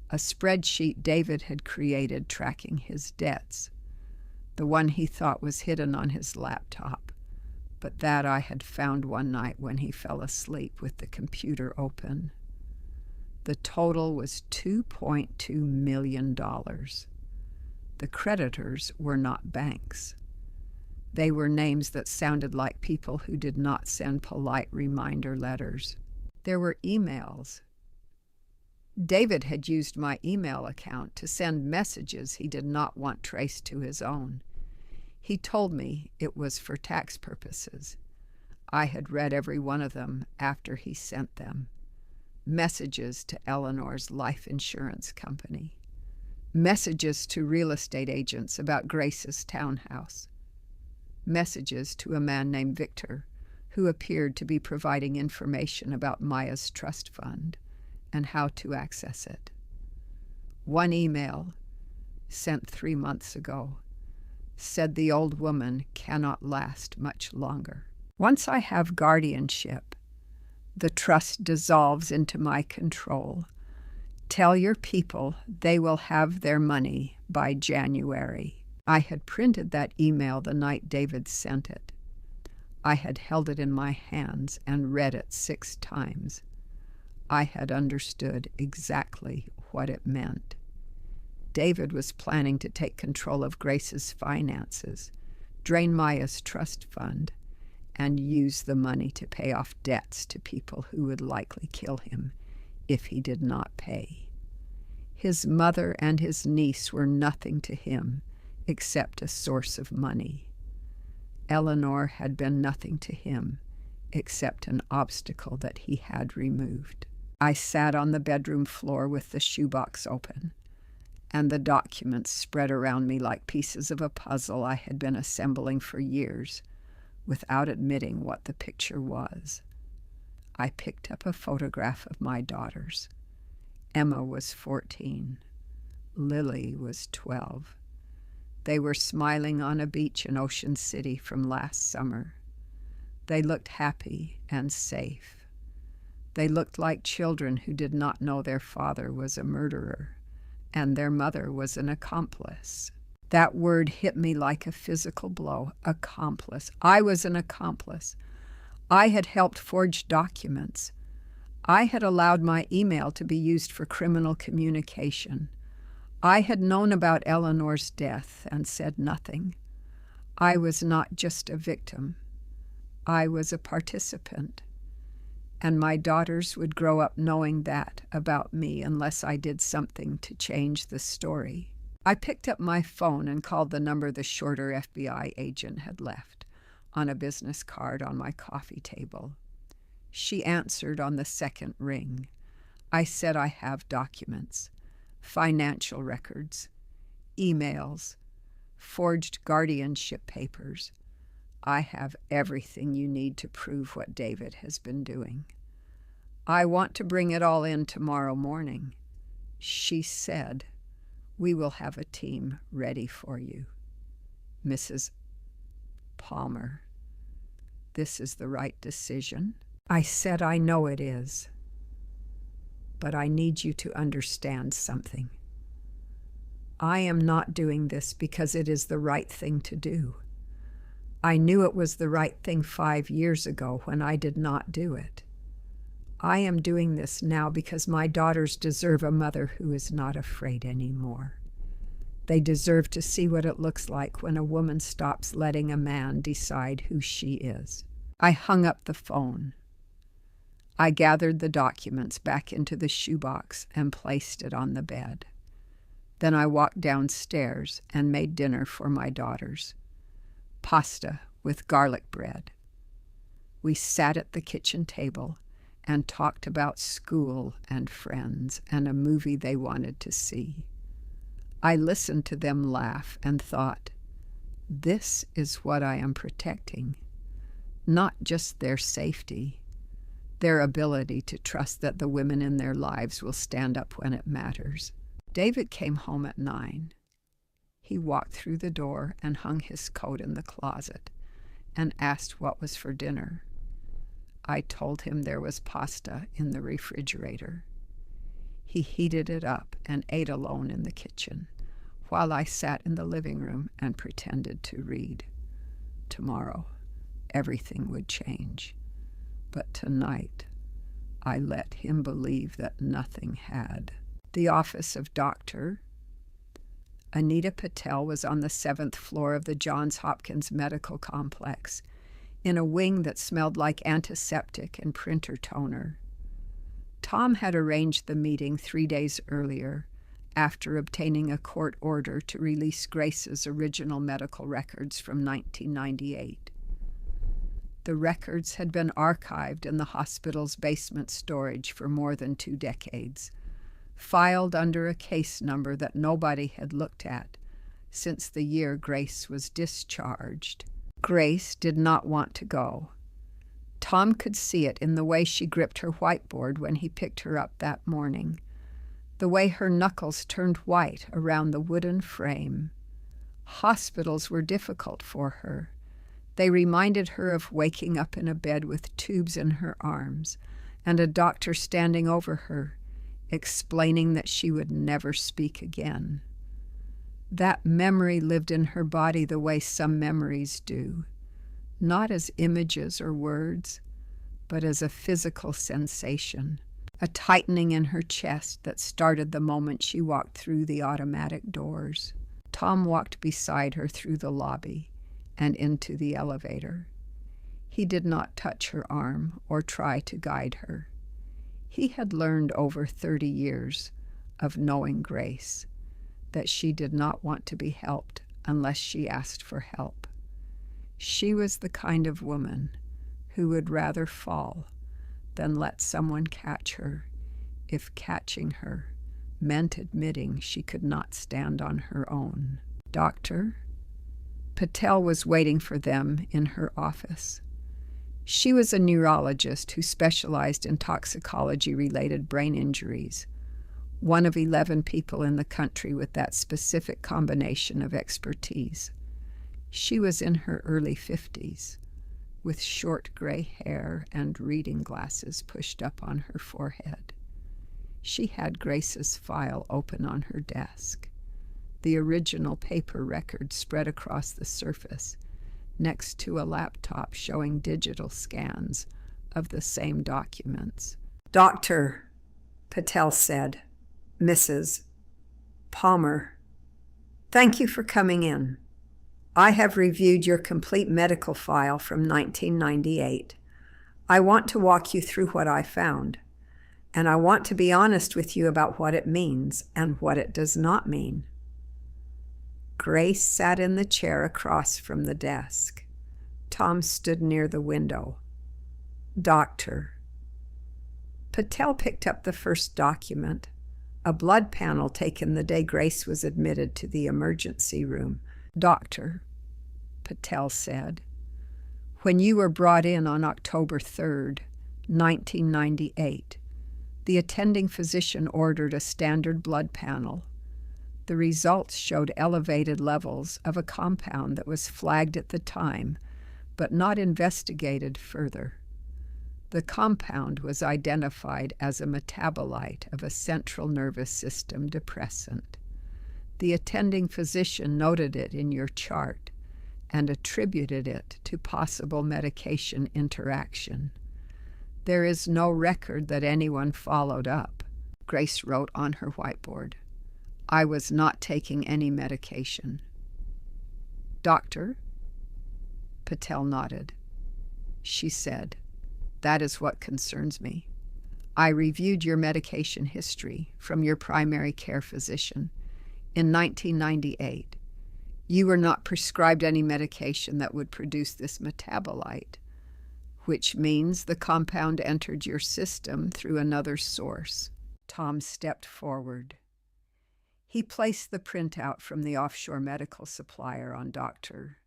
a spreadsheet David had created tracking his debts, the one he thought was hidden on his laptop, but that I had found one night when he fell asleep with the computer open. The total was $2.2 million. The creditors were not banks. They were names that sounded like people who did not send polite reminder letters. There were emails. David had used my email account to send messages he did not want traced to his own. He told me it was for tax purposes. I had read every one of them after he sent them. Messages to Eleanor's life insurance company. Messages to real estate agents about Grace's townhouse. Messages to a man named Victor, who appeared to be providing information about Maya's trust fund and how to access it. One email, sent 3 months ago, said the old woman cannot last much longer. Once I have guardianship, the trust dissolves into my control. Tell your people they will have their money by January. I had printed that email the night David sent it. I had held it in my hands and read it 6 times. I had understood exactly what it meant. David was planning to take control of Grace's finances, drain Maya's trust fund, and use the money to pay off debts to people who would likely kill him if he did not pay. His mother and his niece were nothing to him except a source of money. Eleanor had been nothing to him except an obstacle that he had removed. I sat on the bedroom floor with the shoebox open, and the documents spread around me like pieces of a puzzle I had been assembling for years, without admitting what the picture was. I picked up a photograph of my daughters. Emma was 14. Lily was 12. They were smiling on a beach in Ocean City from last summer. They looked happy and safe. They looked like children who did not know their father was a murderer and their mother was an accomplice. That word hit me like a physical blow. Accomplice. I was an accomplice. I had helped forge documents. I had allowed my email to be used for criminal communication. I had known about Eleanor's death and said nothing. I was not just a victim. I was a participant. And my daughters would grow up knowing that about me unless I did something to change the story. I picked up my phone and called the number the shorter FBI agent had left on a business card on my coffee table. She answered on the second ring. I said I have documents, financial records, emails, forged guardianship papers. I have everything you need to prove what David has been doing. I want to bring it all in tomorrow morning. She said, we will have a team ready for you. Mrs. Palmer, this is the right decision. I said, I know it is. But I need you to understand something. I am not doing this because it is the right thing to do. I knew it was the right thing 5 years ago when I did not do it. I am doing this now because my daughters deserve a mother who is not afraid anymore. They deserve to see what it looks like when a woman stops letting a man decide who she is. I hung up the phone. I gathered the documents back into the shoebox and placed it on the bed. Then I walked downstairs and made dinner for my daughters. Pasta with garlic bread. We sat at the kitchen table and talked about school and friends and a movie they wanted to see. I listened to them laugh and thought, this is what I am protecting. Not just their safety, their ability to trust that the women in their lives will stand up when it matters. David came home at 9. He walked through the door and hung his coat in the closet and asked what was for dinner. I told him there was pasta in the refrigerator. He heated it up and ate alone in the kitchen, while I sat in the living room and pretended to read. Tomorrow, everything would change. But tonight, I let him believe that nothing had. The office of doctor. Anita Patel was on the 7th floor of the Johns Hopkins Medical Complex, in a wing that smelled like antiseptic and printer toner. Tom had arranged the meeting 3 days earlier, after obtaining a court order to release Grace's original medical records from 1998. The records had been archived in the hospital's basement storage for more than 2 decades, filed under a case number that nobody had looked at since the year Grace was discharged. Grace did not want to go. Tom could see it in the way she gripped her whiteboard when he picked her up that morning, the way her knuckles turned white around the wooden frame. Hospitals were difficult for her. They reminded her of waking up in a bed with tubes in her arms and a doctor standing over her, explaining that she would never speak again. That memory lived in her body the way some memories do, not as images or words, but as a physical sensation, a tightening in her chest that started the moment she walked through the automatic doors. Tom walked beside her through the lobby and into the elevator. He did not touch her arm or try to guide her. He had learned over 30 years of knowing Grace that she did not want to be helped unless she asked for help. She was the kind of woman who would rather fall than let someone catch her if catching her meant admitting she could not stand on her own. Doctor Patel was waiting for them in her office. She was a neurologist who specialized in toxicology-related brain injuries, one of 11 people in the country with that specific combination of expertise. She was in her early 50s, with short gray hair and reading glasses pushed up on her forehead. She had Grace's file open on her desk, the original paper record spread across the surface, next to a laptop showing digital scans of the same documents. "Doctor," Patel said, "Mrs. Palmer, thank you for coming in. I have reviewed your complete medical file from 1998. I want to walk you through what I found, and I want to be honest with you about what it means and what it does not mean." Grace sat in the chair across from the desk. Tom stood near the window. "Doctor." Patel picked up the first document, a blood panel taken the day Grace was admitted to the emergency room. "Doctor," Patel said, "when you were brought in on October 3rd, 1998, the attending physician ordered a standard blood panel. The results showed elevated levels of a compound that was flagged at the time, but not investigated further. The compound was identified as a metabolite of a central nervous system depressant. The attending physician noted it in your chart and attributed it to possible medication interaction. There is no record that anyone followed up." Grace wrote on her whiteboard, "I was not taking any medication." "Doctor?" Patel nodded. She said, "That is what concerns me. I reviewed your medication history from your primary care physician in 1998. You were not prescribed any medication that would produce this metabolite, which means the compound entered your system through another source." Tom stepped forward. He placed the printout from the offshore medical supplier on Dr.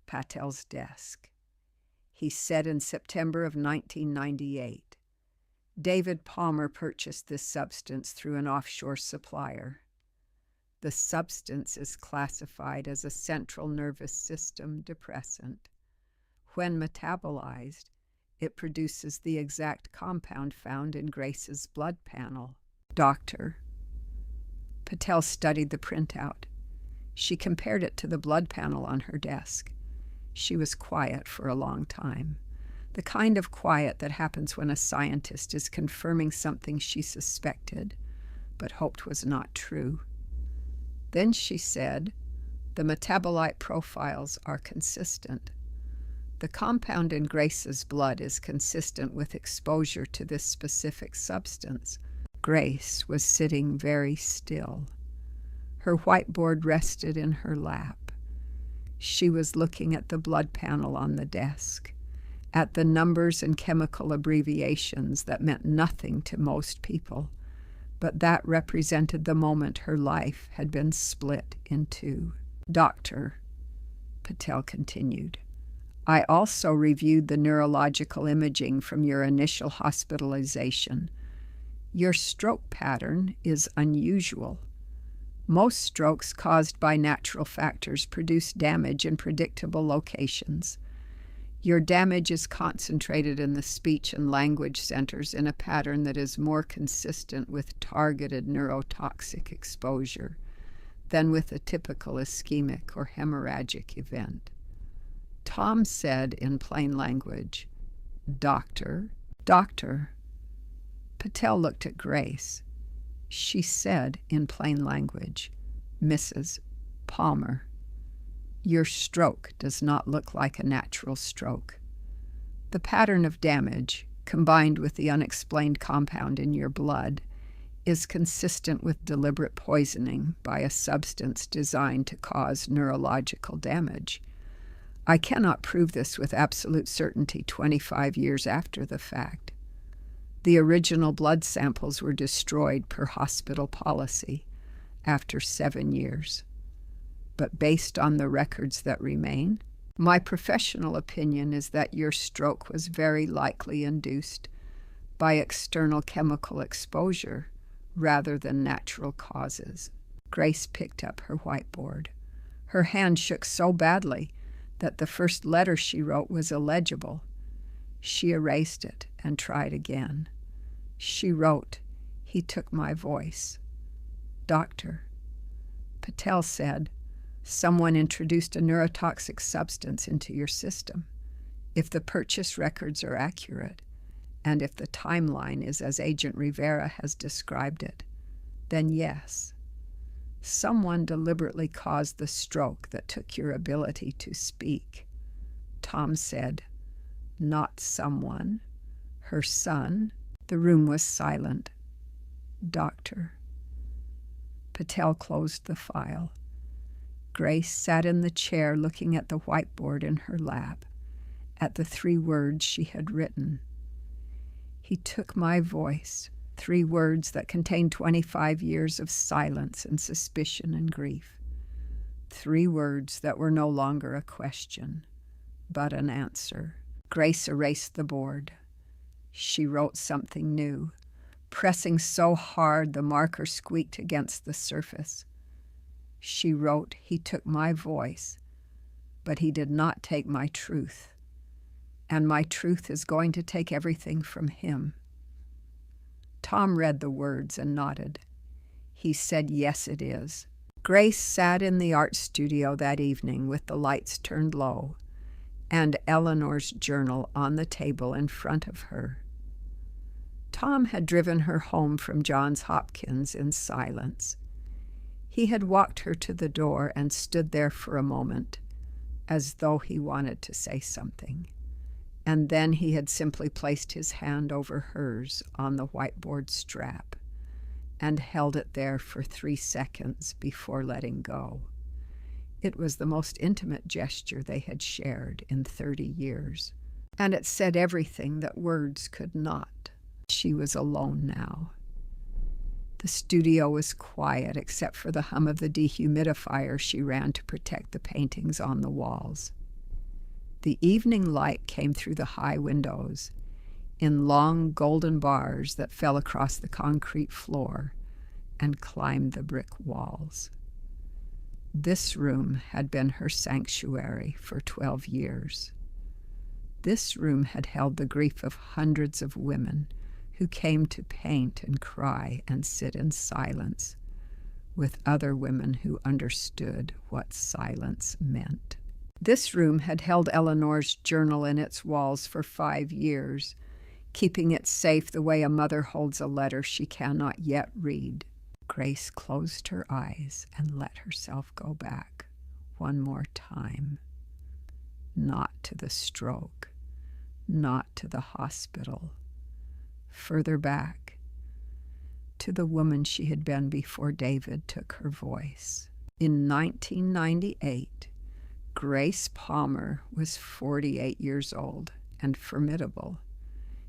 Patel's desk. He said in September of 1998, "David Palmer purchased this substance through an offshore supplier. The substance is classified as a central nervous system depressant. When metabolized, it produces the exact compound found in Grace's blood panel." "Doctor." Patel studied the printout. She compared it to the blood panel on her desk. She was quiet for a long time. The kind of quiet that happens when a scientist is confirming something she suspected but hoped was not true. Then she said, "The metabolite profiles are consistent. The compound in Grace's blood is consistent with exposure to this specific substance." Grace was sitting very still. Her whiteboard rested in her lap. She was looking at the blood panel on the desk, at the numbers and chemical abbreviations that meant nothing to most people, but that represented the moment her life had been split in two. "Doctor," Patel continued, "I also reviewed the neurological imaging from your initial hospitalization. Your stroke pattern is unusual. Most strokes caused by natural factors produce damage in predictable locations. Your damage is concentrated in the speech and language centers in a pattern that is more consistent with targeted neurotoxic exposure than with a typical ischemic or hemorrhagic event." Tom said in plain language, "Doctor." Patel looked at Grace. She said in plain language, "Mrs. Palmer, your stroke does not look like a natural stroke. The pattern of damage, combined with the unexplained compound in your blood, is consistent with deliberate poisoning by a substance designed to cause neurological damage. I cannot prove this with absolute certainty 25 years after the fact. The original blood samples were destroyed per hospital policy after 7 years. But based on the records that remain, my professional opinion is that your stroke was very likely induced by external chemical exposure rather than natural causes." Grace picked up her whiteboard. Her hand shook so badly that the first letter she wrote was illegible. She erased it and tried again. She wrote, "He took my voice." "Doctor," Patel said, "someone introduced a neurotoxic substance into your system. If the purchase records are accurate, and if the timeline is as Agent Rivera has described it, then yes. Someone deliberately caused the stroke that took your ability to speak." Tom said, "Not someone. Her son." The room was silent. "Doctor." Patel closed the file. Grace sat in the chair looking at the whiteboard in her lap, at the 3 words she had written. "He took my voice," 3 words that contained 25 years of silence and suspicion and grief. 3 words that were no longer a question, but an answer. Grace erased the board. She wrote something new, pressing so hard the marker squeaked against the surface. She wrote, "He took my voice, but he did not take my truth. And my truth is going to take everything from him." Tom read the words and nodded. He said, "Yes, it is." Grace sat in the art studio that evening with the lights turned low and Eleanor's journal on the table in front of her. Tom had driven her home from Johns Hopkins in silence. He had walked her to the door and stood there for a moment, as though he wanted to say something. And then he had simply placed his hand over hers on the whiteboard strap and held it there for 3 seconds before letting go. It was the most intimate gesture they had shared in 30 years, and it said everything that words could not. She was alone now. The studio was quiet except for the hum of the dehumidifier she ran to protect the paintings on the walls. The evening light came through the high windows in long golden bars that fell across the concrete floor and climbed the brick walls. This room had been her sanctuary for 12 years. This room had held the grief of hundreds of women who came to paint and cry and sit in silence with other women who understood what silence meant. This room had held Eleanor's journal in its walls for 5 years, keeping it safe the way a mother holds a letter she cannot yet read. Grace closed her eyes and let herself go back one more time. Not to the stroke, not to the hospital. Further back, to the woman she had been before David took her voice. In 1998, Grace Palmer was 48 years old and formidable.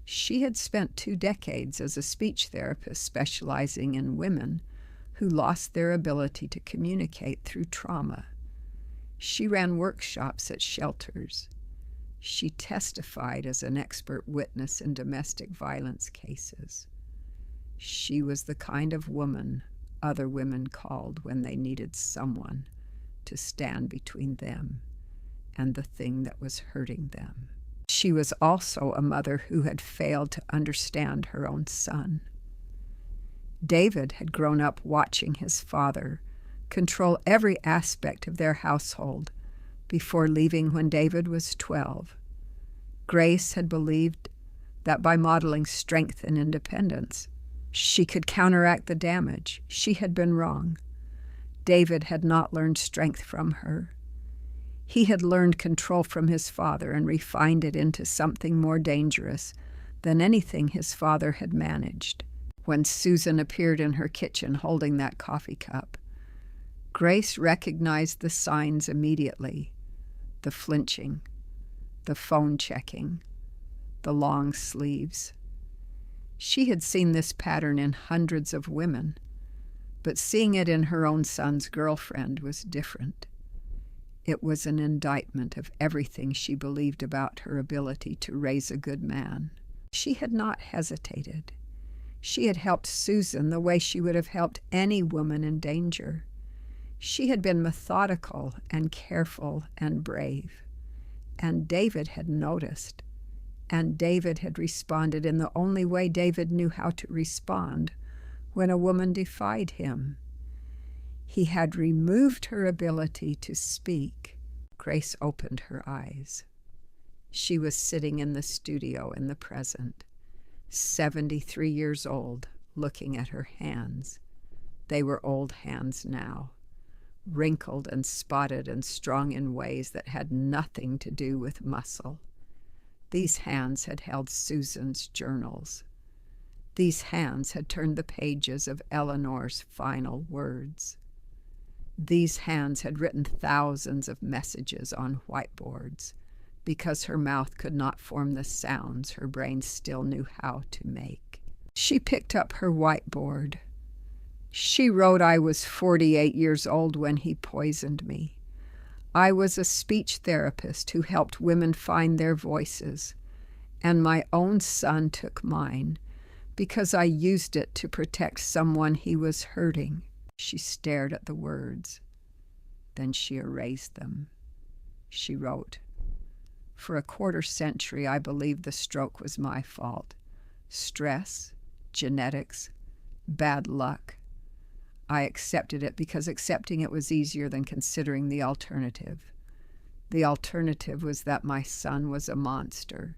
She had spent 2 decades as a speech therapist specializing in women who lost their ability to communicate through trauma. She ran workshops at shelters. She testified as an expert witness in domestic violence cases. She was the kind of woman other women called when they needed someone to stand between them and the thing that was hurting them. She was also a mother who had failed to understand her own son. David had grown up watching his father control every aspect of their household before leaving when David was 12. Grace had believed that by modeling strength and independence, she could counteract the damage. She had been wrong. David had not learned strength from her. He had learned control from his father and refined it into something more dangerous than anything his father had managed. When Susan appeared in her kitchen holding that coffee cup, Grace recognized the signs immediately: the flinching, the phone checking, the long sleeves. She had seen this pattern in hundreds of women, but seeing it in her own son's girlfriend was different. It was an indictment of everything she believed about her ability to raise a good man. She had not hesitated. She had helped Susan the way she would have helped any woman in danger. She had been methodical and careful and brave. And David had noticed. And David had responded in the only way David knew how to respond when a woman defied him. He had removed her ability to speak. Grace opened her eyes. She was sitting in the studio in the present, 73 years old, looking at her hands. They were old hands now, wrinkled and spotted and strong in ways that had nothing to do with muscle. These hands had held Susan's journals. These hands had turned the pages of Eleanor's final words. These hands had written thousands of messages on whiteboards because her mouth could not form the sounds her brain still knew how to make. She picked up her whiteboard. She wrote, "I was 48 years old when he poisoned me. I was a speech therapist who helped women find their voices, and my own son took mine because I used it to protect someone he was hurting." She stared at the words. Then she erased them. She wrote, "For a quarter century, I believed the stroke was my fault. Stress, genetics, bad luck. I accepted it because accepting it was easier than considering the alternative. The alternative was that my son was a monster.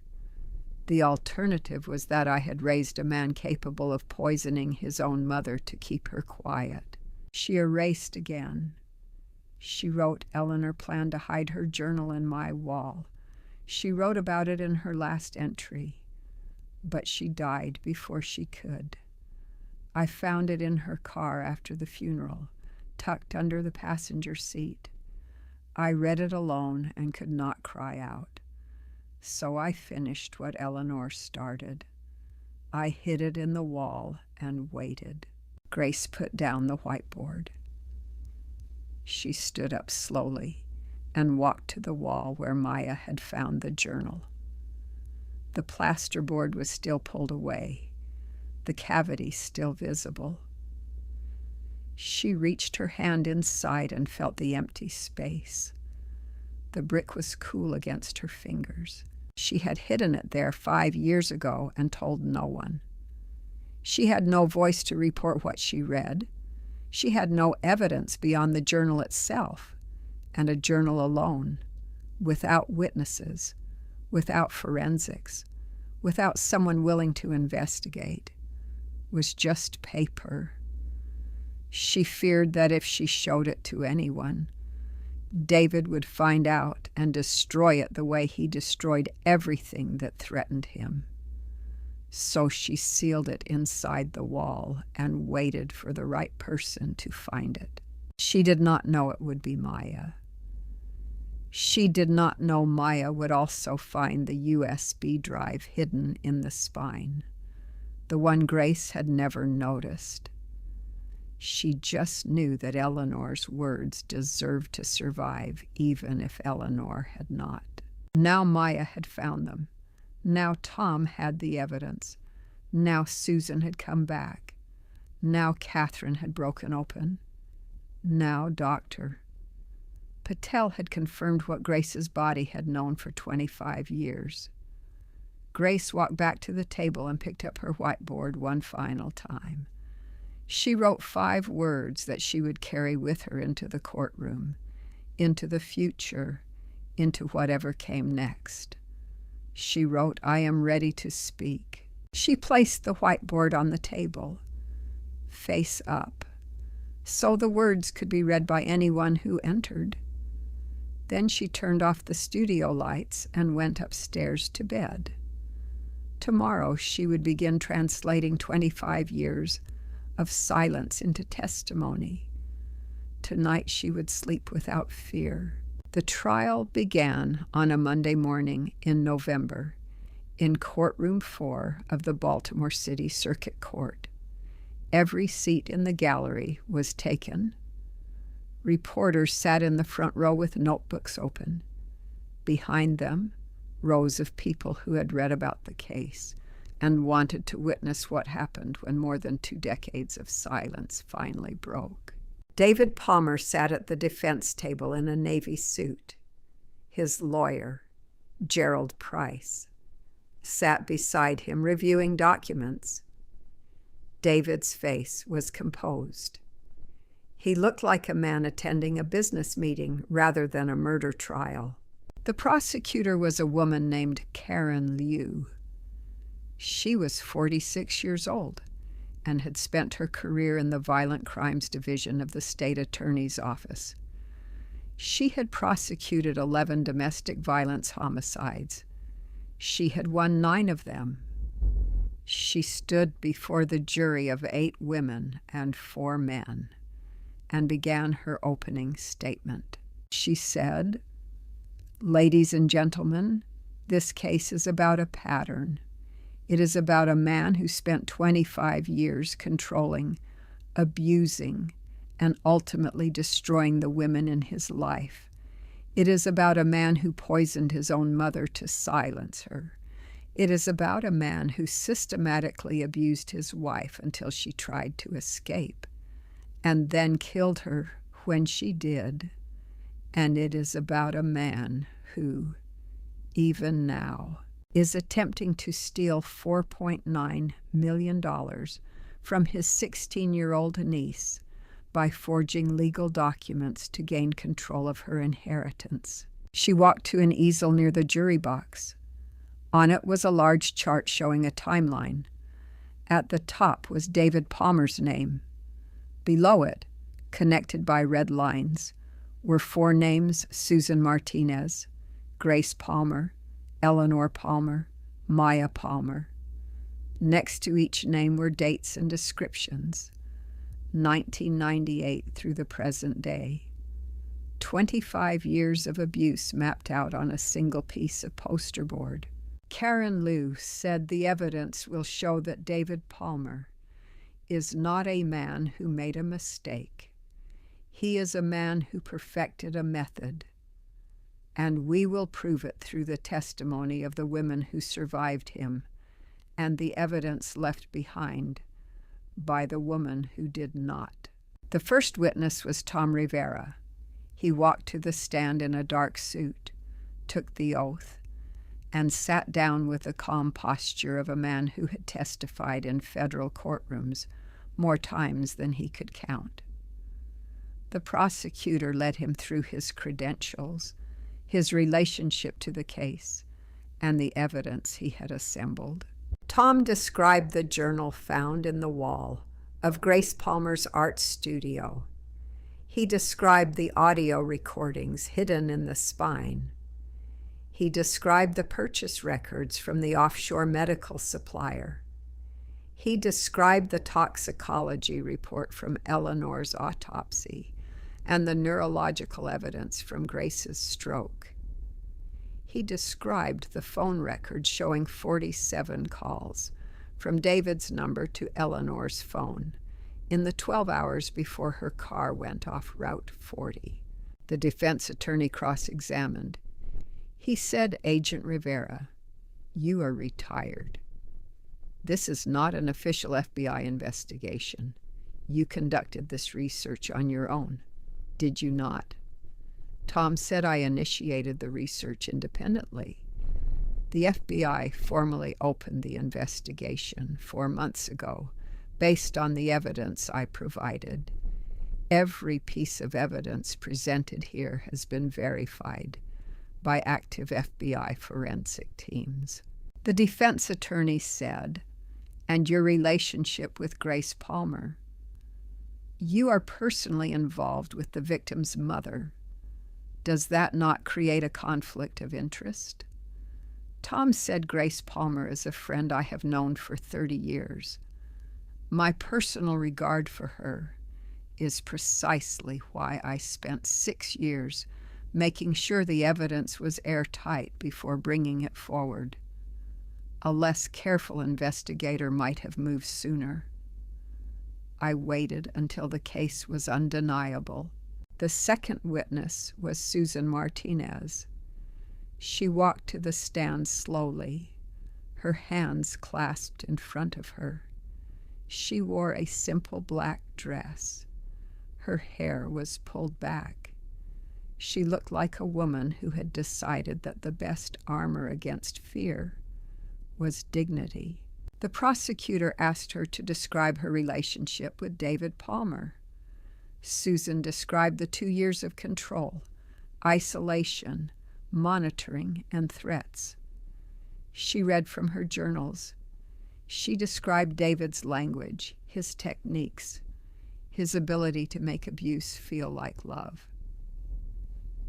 The alternative was that I had raised a man capable of poisoning his own mother to keep her quiet." She erased again. She wrote, "Eleanor planned to hide her journal in my wall. She wrote about it in her last entry, but she died before she could. I found it in her car after the funeral, tucked under the passenger seat. I read it alone and could not cry out. So I finished what Eleanor started. I hid it in the wall and waited." Grace put down the whiteboard. She stood up slowly and walked to the wall where Maya had found the journal. The plasterboard was still pulled away, the cavity still visible. She reached her hand inside and felt the empty space. The brick was cool against her fingers. She had hidden it there 5 years ago and told no one. She had no voice to report what she read. She had no evidence beyond the journal itself, and a journal alone without witnesses, without forensics, without someone willing to investigate, was just paper. She feared that if she showed it to anyone, David would find out and destroy it the way he destroyed everything that threatened him. So she sealed it inside the wall and waited for the right person to find it. She did not know it would be Maya. She did not know Maya would also find the USB drive hidden in the spine, the one Grace had never noticed. She just knew that Eleanor's words deserved to survive, even if Eleanor had not. Now Maya had found them. Now Tom had the evidence. Now Susan had come back. Now Catherine had broken open. Now Dr. Patel had confirmed what Grace's body had known for 25 years. Grace walked back to the table and picked up her whiteboard one final time. She wrote 5 words that she would carry with her into the courtroom, into the future, into whatever came next. She wrote, "I am ready to speak." She placed the whiteboard on the table, face up, so the words could be read by anyone who entered. Then she turned off the studio lights and went upstairs to bed. Tomorrow she would begin translating 25 years of silence into testimony. Tonight she would sleep without fear. The trial began on a Monday morning in November in Courtroom 4 of the Baltimore City Circuit Court. Every seat in the gallery was taken. Reporters sat in the front row with notebooks open. Behind them, rows of people who had read about the case and wanted to witness what happened when more than 2 decades of silence finally broke. David Palmer sat at the defense table in a Navy suit. His lawyer, Gerald Price, sat beside him reviewing documents. David's face was composed. He looked like a man attending a business meeting rather than a murder trial. The prosecutor was a woman named Karen Liu. She was 46 years old and had spent her career in the Violent Crimes Division of the State Attorney's Office. She had prosecuted 11 domestic violence homicides. She had won 9 of them. She stood before the jury of 8 women and 4 men and began her opening statement. She said, "Ladies and gentlemen, this case is about a pattern. It is about a man who spent 25 years controlling, abusing, and ultimately destroying the women in his life. It is about a man who poisoned his own mother to silence her. It is about a man who systematically abused his wife until she tried to escape, and then killed her when she did. And it is about a man who, even now, is attempting to steal $4.9 million from his 16-year-old niece by forging legal documents to gain control of her inheritance." She walked to an easel near the jury box. On it was a large chart showing a timeline. At the top was David Palmer's name. Below it, connected by red lines, were 4 names: Susan Martinez, Grace Palmer, Eleanor Palmer, Maya Palmer. Next to each name were dates and descriptions. 1998 through the present day. 25 years of abuse mapped out on a single piece of poster board. Karen Liu said the evidence will show that David Palmer is not a man who made a mistake. He is a man who perfected a method. And we will prove it through the testimony of the women who survived him and the evidence left behind by the woman who did not. The first witness was Tom Rivera. He walked to the stand in a dark suit, took the oath, and sat down with the calm posture of a man who had testified in federal courtrooms more times than he could count. The prosecutor led him through his credentials, his relationship to the case, and the evidence he had assembled. Tom described the journal found in the wall of Grace Palmer's art studio. He described the audio recordings hidden in the spine. He described the purchase records from the offshore medical supplier. He described the toxicology report from Eleanor's autopsy and the neurological evidence from Grace's stroke. He described the phone record showing 47 calls from David's number to Eleanor's phone in the 12 hours before her car went off Route 40. The defense attorney cross-examined. He said, "Agent Rivera, you are retired. This is not an official FBI investigation. You conducted this research on your own, did you not?" Tom said, "I initiated the research independently. The FBI formally opened the investigation 4 months ago based on the evidence I provided. Every piece of evidence presented here has been verified by active FBI forensic teams." The defense attorney said, "And your relationship with Grace Palmer? You are personally involved with the victim's mother. Does that not create a conflict of interest?" Tom said, "Grace Palmer is a friend I have known for 30 years. My personal regard for her is precisely why I spent 6 years making sure the evidence was airtight before bringing it forward. A less careful investigator might have moved sooner. I waited until the case was undeniable." The second witness was Susan Martinez. She walked to the stand slowly, her hands clasped in front of her. She wore a simple black dress. Her hair was pulled back. She looked like a woman who had decided that the best armor against fear was dignity. The prosecutor asked her to describe her relationship with David Palmer. Susan described the 2 years of control, isolation, monitoring, and threats. She read from her journals. She described David's language, his techniques, his ability to make abuse feel like love.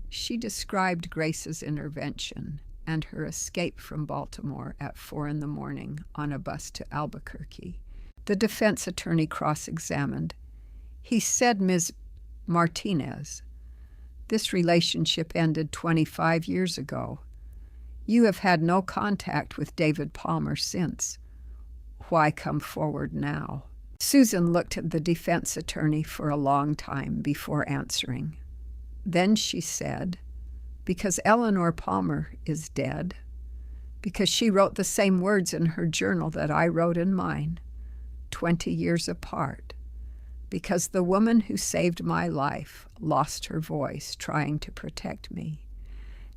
She described Grace's intervention and her escape from Baltimore at 4 a.m. on a bus to Albuquerque. The defense attorney cross-examined. He said, "Ms. Martinez, this relationship ended 25 years ago. You have had no contact with David Palmer since. Why come forward now?" Susan looked at the defense attorney for a long time before answering. Then she said, "Because Eleanor Palmer is dead. Because she wrote the same words in her journal that I wrote in mine, 20 years apart. Because the woman who saved my life lost her voice trying to protect me.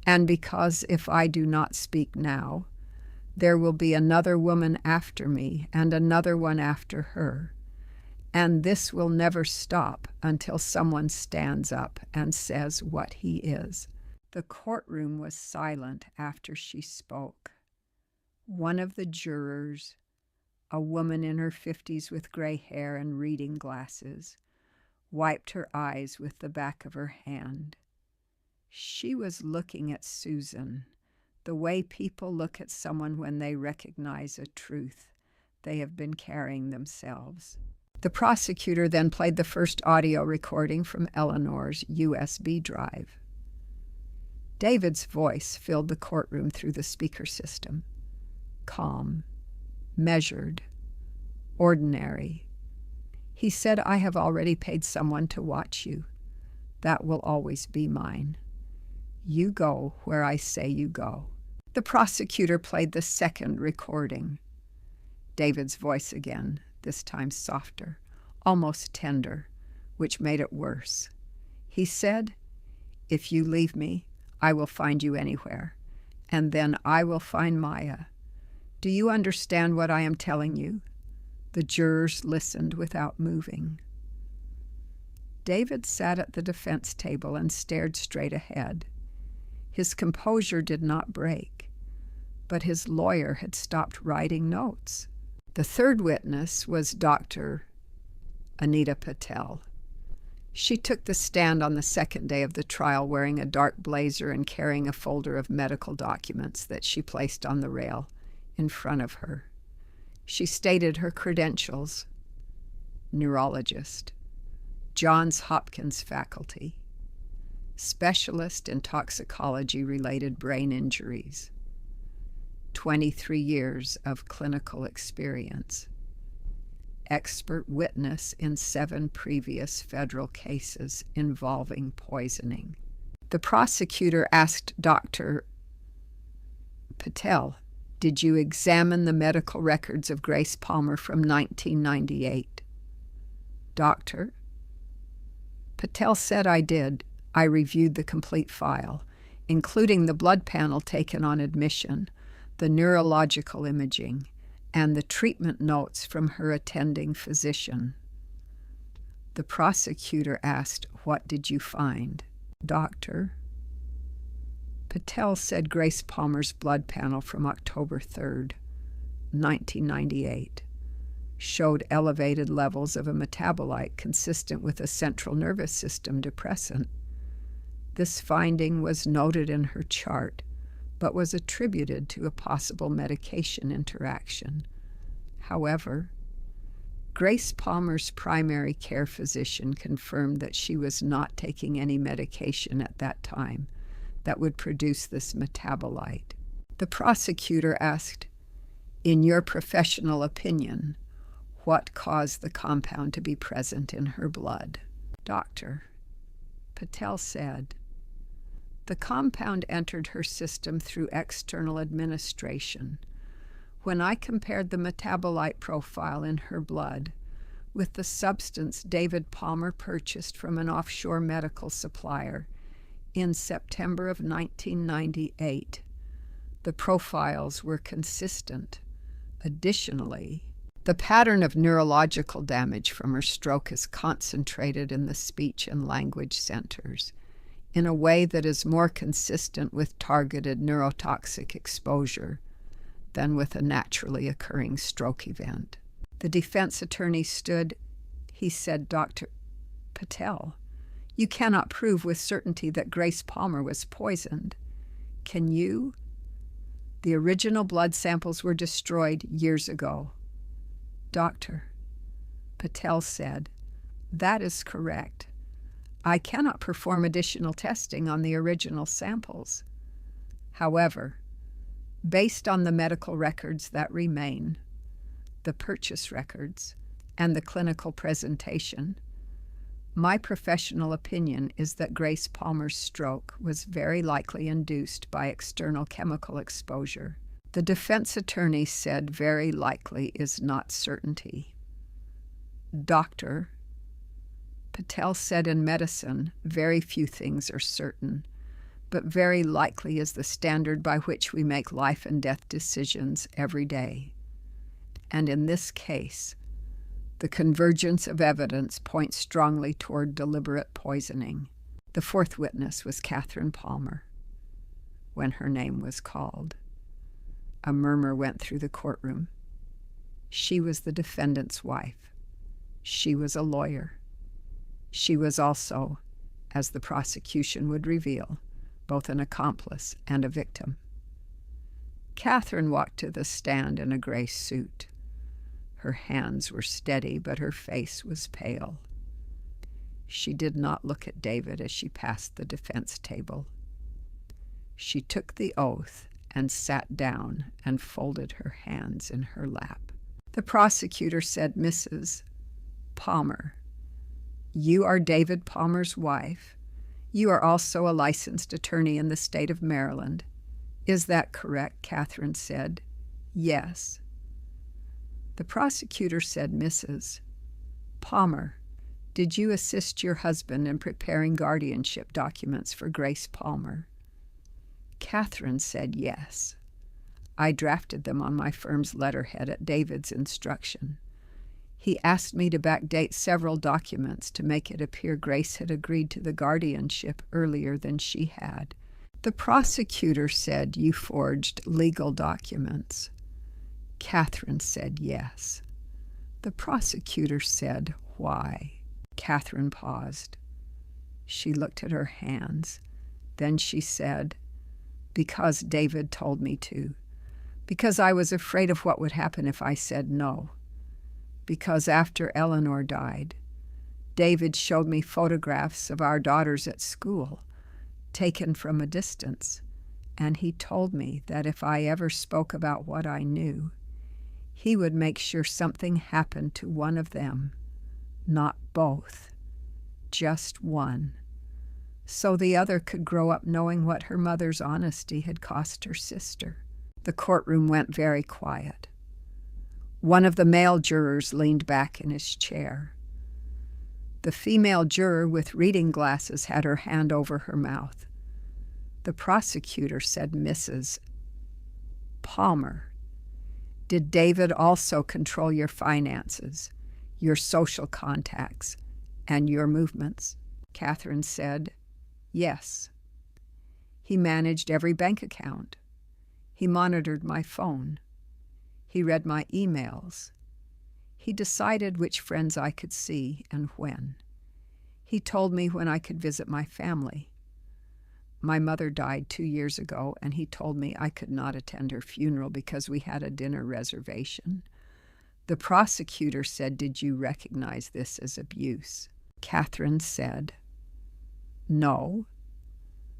And because if I do not speak now, there will be another woman after me and another one after her. And this will never stop until someone stands up and says what he is." The courtroom was silent after she spoke. One of the jurors, a woman in her 50s with gray hair and reading glasses, wiped her eyes with the back of her hand. She was looking at Susan, the way people look at someone when they recognize a truth they have been carrying themselves. The prosecutor then played the first audio recording from Eleanor's USB drive. David's voice filled the courtroom through the speaker system. Calm, measured, ordinary. He said, "I have already paid someone to watch you. That will always be mine. You go where I say you go." The prosecutor played the second recording. David's voice again, this time softer, almost tender, which made it worse. He said, "If you leave me, I will find you anywhere, and then I will find Maya. Do you understand what I am telling you?" The jurors listened without moving. David sat at the defense table and stared straight ahead. His composure did not break, but his lawyer had stopped writing notes. The third witness was Dr. Anita Patel. She took the stand on the second day of the trial wearing a dark blazer and carrying a folder of medical documents that she placed on the rail in front of her. She stated her credentials: neurologist, Johns Hopkins faculty, specialist in toxicology-related brain injuries, 23 years of clinical experience, expert witness in 7 previous federal cases involving poisoning. The prosecutor asked Dr. Patel, "Did you examine the medical records of Grace Palmer from 1998? Doctor? Patel said, "I did. I reviewed the complete file, including the blood panel taken on admission, the neurological imaging, and the treatment notes from her attending physician." The prosecutor asked, "What did you find, Doctor?" Patel said Grace Palmer's blood panel from October 3rd, 1998, showed elevated levels of a metabolite consistent with a central nervous system depressant. This finding was noted in her chart, but was attributed to a possible medication interaction. However, Grace Palmer's primary care physician confirmed that she was not taking any medication at that time that would produce this metabolite. The prosecutor asked, "In your professional opinion, what caused the compound to be present in her blood?" Doctor Patel said, "The compound entered her system through external administration. When I compared the metabolite profile in her blood with the substance David Palmer purchased from an offshore medical supplier in September of 1998, the profiles were consistent. Additionally, the pattern of neurological damage from her stroke is concentrated in the speech and language centers in a way that is more consistent with targeted neurotoxic exposure than with a naturally occurring stroke event." The defense attorney stood. He said, "Dr. Patel, you cannot prove with certainty that Grace Palmer was poisoned. Can you? The original blood samples were destroyed years ago." Dr. Patel said, "That is correct. I cannot perform additional testing on the original samples. However, based on the medical records that remain, the purchase records, and the clinical presentation, my professional opinion is that Grace Palmer's stroke was very likely induced by external chemical exposure." The defense attorney said very likely is not certainty. Dr. Patel said, "In medicine, very few things are certain, but very likely is the standard by which we make life and death decisions every day. And in this case, the convergence of evidence points strongly toward deliberate poisoning." The fourth witness was Catherine Palmer. When her name was called, a murmur went through the courtroom. She was the defendant's wife. She was a lawyer. She was also, as the prosecution would reveal, both an accomplice and a victim. Catherine walked to the stand in a gray suit. Her hands were steady, but her face was pale. She did not look at David as she passed the defense table. She took the oath and sat down and folded her hands in her lap. The prosecutor said, "Mrs. Palmer, you are David Palmer's wife. You are also a licensed attorney in the state of Maryland. Is that correct?" Catherine said, "Yes." The prosecutor said, "Mrs. Palmer, did you assist your husband in preparing guardianship documents for Grace Palmer?" Catherine said, "Yes. I drafted them on my firm's letterhead at David's instruction. He asked me to backdate several documents to make it appear Grace had agreed to the guardianship earlier than she had. The prosecutor said you forged legal documents. Catherine said yes. The prosecutor said, why? Catherine paused. She looked at her hands. Then she said, because David told me to. Because I was afraid of what would happen if I said no. Because after Eleanor died, David showed me photographs of our daughters at school, taken from a distance, and he told me that if I ever spoke about what I knew, he would make sure something happened to one of them, not both, just one, so the other could grow up knowing what her mother's honesty had cost her sister. The courtroom went very quiet. One of the male jurors leaned back in his chair. The female juror with reading glasses had her hand over her mouth. The prosecutor said, Mrs. Palmer, did David also control your finances, your social contacts, and your movements? Catherine said, yes. He managed every bank account. He monitored my phone. He read my emails. He decided which friends I could see and when. He told me when I could visit my family. My mother died 2 years ago, and he told me I could not attend her funeral because we had a dinner reservation. The prosecutor said, did you recognize this as abuse? Catherine said, no.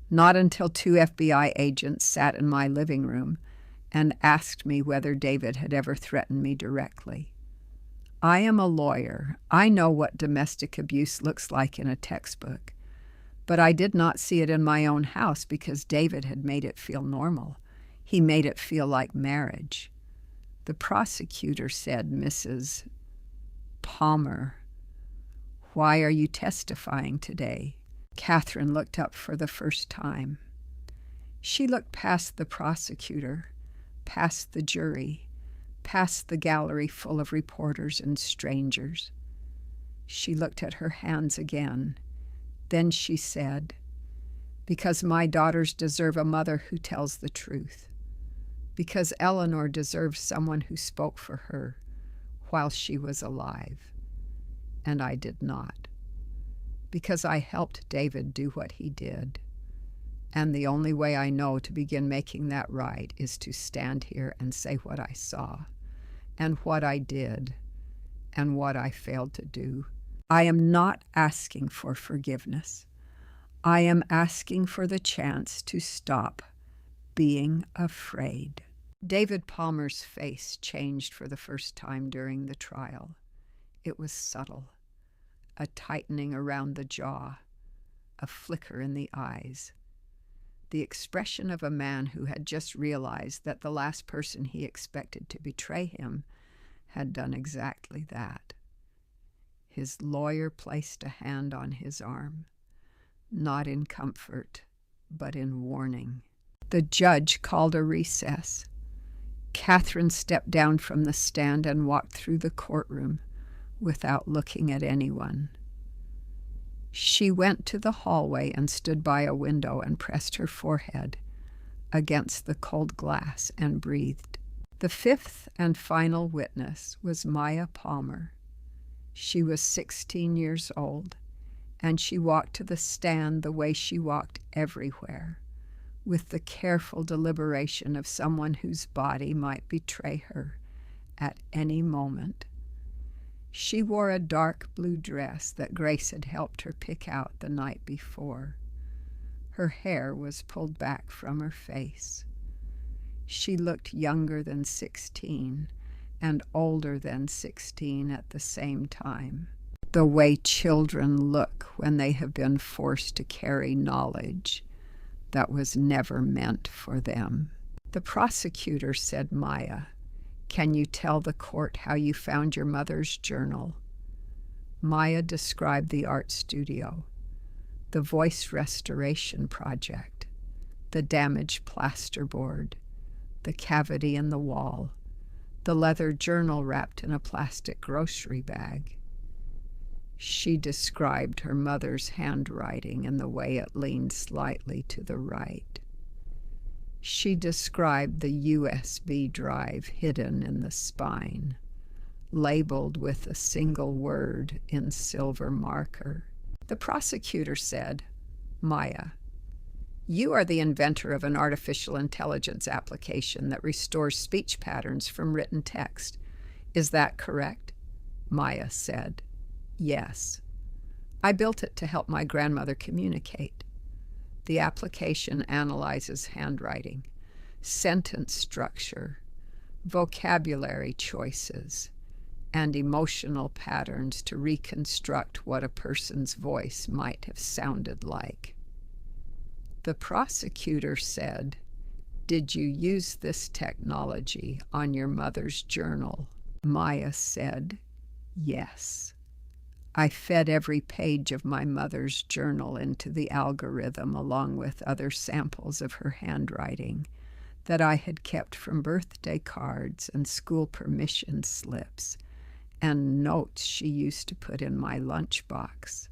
Not until 2 FBI agents sat in my living room and asked me whether David had ever threatened me directly. I am a lawyer. I know what domestic abuse looks like in a textbook. But I did not see it in my own house because David had made it feel normal. He made it feel like marriage. The prosecutor said, Mrs. Palmer, why are you testifying today? Catherine looked up for the first time. She looked past the prosecutor, past the jury, past the gallery full of reporters and strangers. She looked at her hands again. Then she said, because my daughters deserve a mother who tells the truth. Because Eleanor deserves someone who spoke for her while she was alive. And I did not. Because I helped David do what he did. And the only way I know to begin making that right is to stand here and say what I saw, and what I did, and what I failed to do. I am not asking for forgiveness. I am asking for the chance to stop being afraid. David Palmer's face changed for the first time during the trial. It was subtle, a tightening around the jaw, a flicker in the eyes. The expression of a man who had just realized that the last person he expected to betray him had done exactly that. His lawyer placed a hand on his arm, not in comfort, but in warning. The judge called a recess. Catherine stepped down from the stand and walked through the courtroom without looking at anyone. She went to the hallway and stood by a window and pressed her forehead against the cold glass and breathed. The fifth and final witness was Maya Palmer. She was 16 years old, and she walked to the stand the way she walked everywhere, with the careful deliberation of someone whose body might betray her at any moment. She wore a dark blue dress that Grace had helped her pick out the night before. Her hair was pulled back from her face. She looked younger than 16 and older than 16 at the same time, the way children look when they have been forced to carry knowledge that was never meant for them. The prosecutor said, Maya, can you tell the court how you found your mother's journal? Maya described the art studio, the voice restoration project, the damaged plasterboard, the cavity in the wall, the leather journal wrapped in a plastic grocery bag. She described her mother's handwriting and the way it leaned slightly to the right. She described the USB drive hidden in the spine, labeled with a single word in silver marker. The prosecutor said, "Maya, you are the inventor of an artificial intelligence application that restores speech patterns from written text. Is that correct?" Maya said, "Yes. I built it to help my grandmother communicate. The application analyzes handwriting, sentence structure, vocabulary choices, and emotional patterns to reconstruct what a person's voice might have sounded like." The prosecutor said, "Did you use this technology on your mother's journal?" Maya said, "Yes. I fed every page of my mother's journal into the algorithm along with other samples of her handwriting that I had kept from birthday cards and school permission slips and notes she used to put in my lunchbox."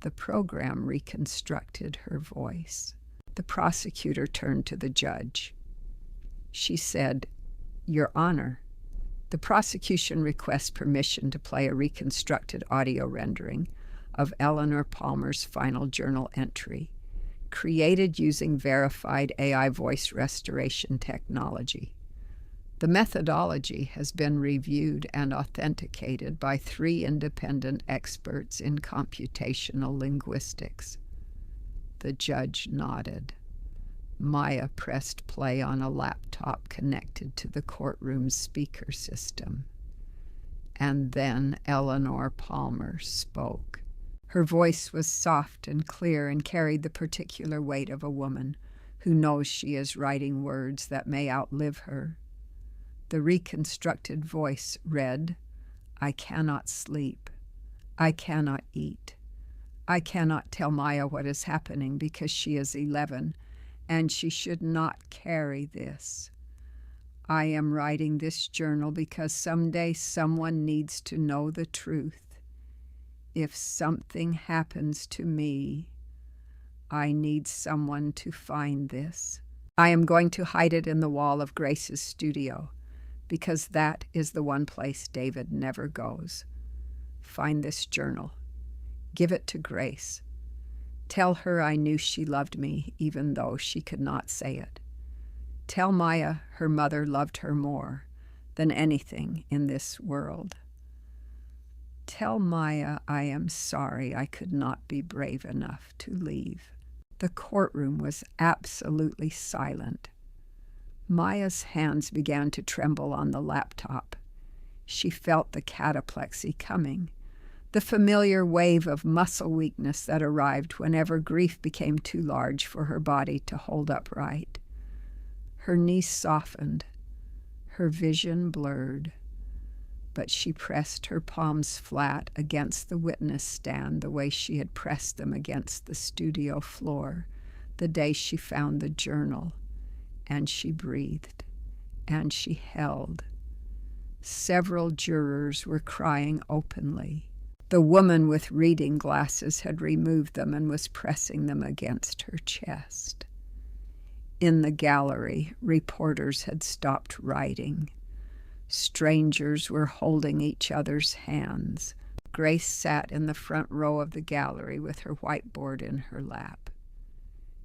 The program reconstructed her voice. The prosecutor turned to the judge. She said, "Your Honor, the prosecution requests permission to play a reconstructed audio rendering of Eleanor Palmer's final journal entry, created using verified AI voice restoration technology. The methodology has been reviewed and authenticated by 3 independent experts in computational linguistics." The judge nodded. Maya pressed play on a laptop connected to the courtroom's speaker system. And then Eleanor Palmer spoke. Her voice was soft and clear and carried the particular weight of a woman who knows she is writing words that may outlive her. The reconstructed voice read, "I cannot sleep. I cannot eat. I cannot tell Maya what is happening because she is 11 and she should not carry this. I am writing this journal because someday someone needs to know the truth. If something happens to me, I need someone to find this. I am going to hide it in the wall of Grace's studio, because that is the one place David never goes. Find this journal. Give it to Grace. Tell her I knew she loved me even though she could not say it. Tell Maya her mother loved her more than anything in this world. Tell Maya I am sorry I could not be brave enough to leave." The courtroom was absolutely silent. Maya's hands began to tremble on the laptop. She felt the cataplexy coming, the familiar wave of muscle weakness that arrived whenever grief became too large for her body to hold upright. Her knees softened, her vision blurred, but she pressed her palms flat against the witness stand the way she had pressed them against the studio floor the day she found the journal. And she breathed, and she held. Several jurors were crying openly. The woman with reading glasses had removed them and was pressing them against her chest. In the gallery, reporters had stopped writing. Strangers were holding each other's hands. Grace sat in the front row of the gallery with her whiteboard in her lap.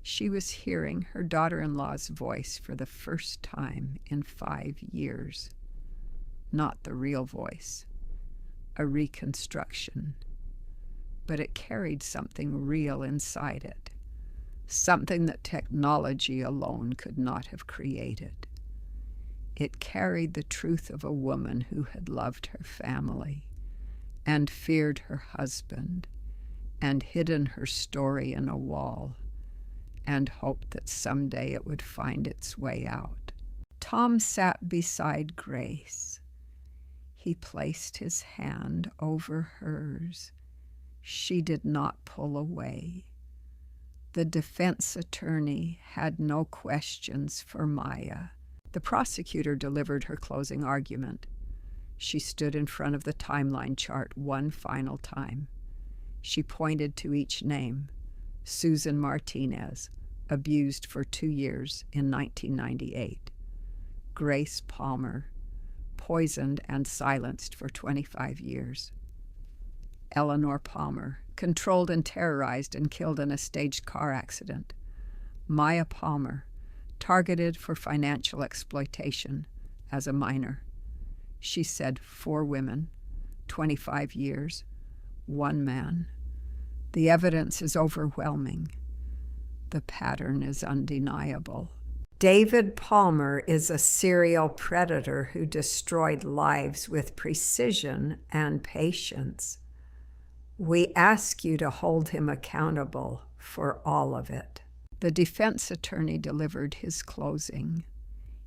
She was hearing her daughter-in-law's voice for the first time in 5 years. Not the real voice, a reconstruction. But it carried something real inside it, something that technology alone could not have created. It carried the truth of a woman who had loved her family and feared her husband and hidden her story in a wall and hoped that someday it would find its way out. Tom sat beside Grace. He placed his hand over hers. She did not pull away. The defense attorney had no questions for Maya. The prosecutor delivered her closing argument. She stood in front of the timeline chart one final time. She pointed to each name: Susan Martinez, abused for 2 years in 1998. Grace Palmer, poisoned and silenced for 25 years. Eleanor Palmer, controlled and terrorized and killed in a staged car accident. Maya Palmer, targeted for financial exploitation as a minor. She said 4 women, 25 years, 1 man. The evidence is overwhelming. The pattern is undeniable. David Palmer is a serial predator who destroyed lives with precision and patience. We ask you to hold him accountable for all of it. The defense attorney delivered his closing.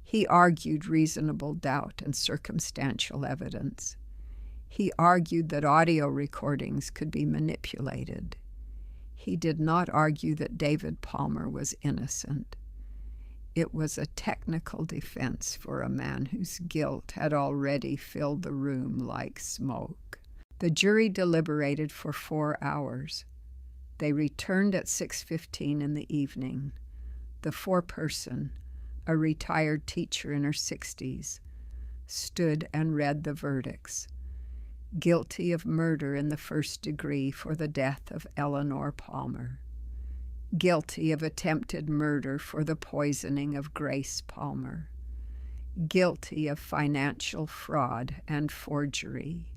He argued reasonable doubt and circumstantial evidence. He argued that audio recordings could be manipulated. He did not argue that David Palmer was innocent. It was a technical defense for a man whose guilt had already filled the room like smoke. The jury deliberated for 4 hours. They returned at 6:15 in the evening. The foreperson, a retired teacher in her 60s, stood and read the verdicts. Guilty of murder in the 1st degree for the death of Eleanor Palmer. Guilty of attempted murder for the poisoning of Grace Palmer. Guilty of financial fraud and forgery.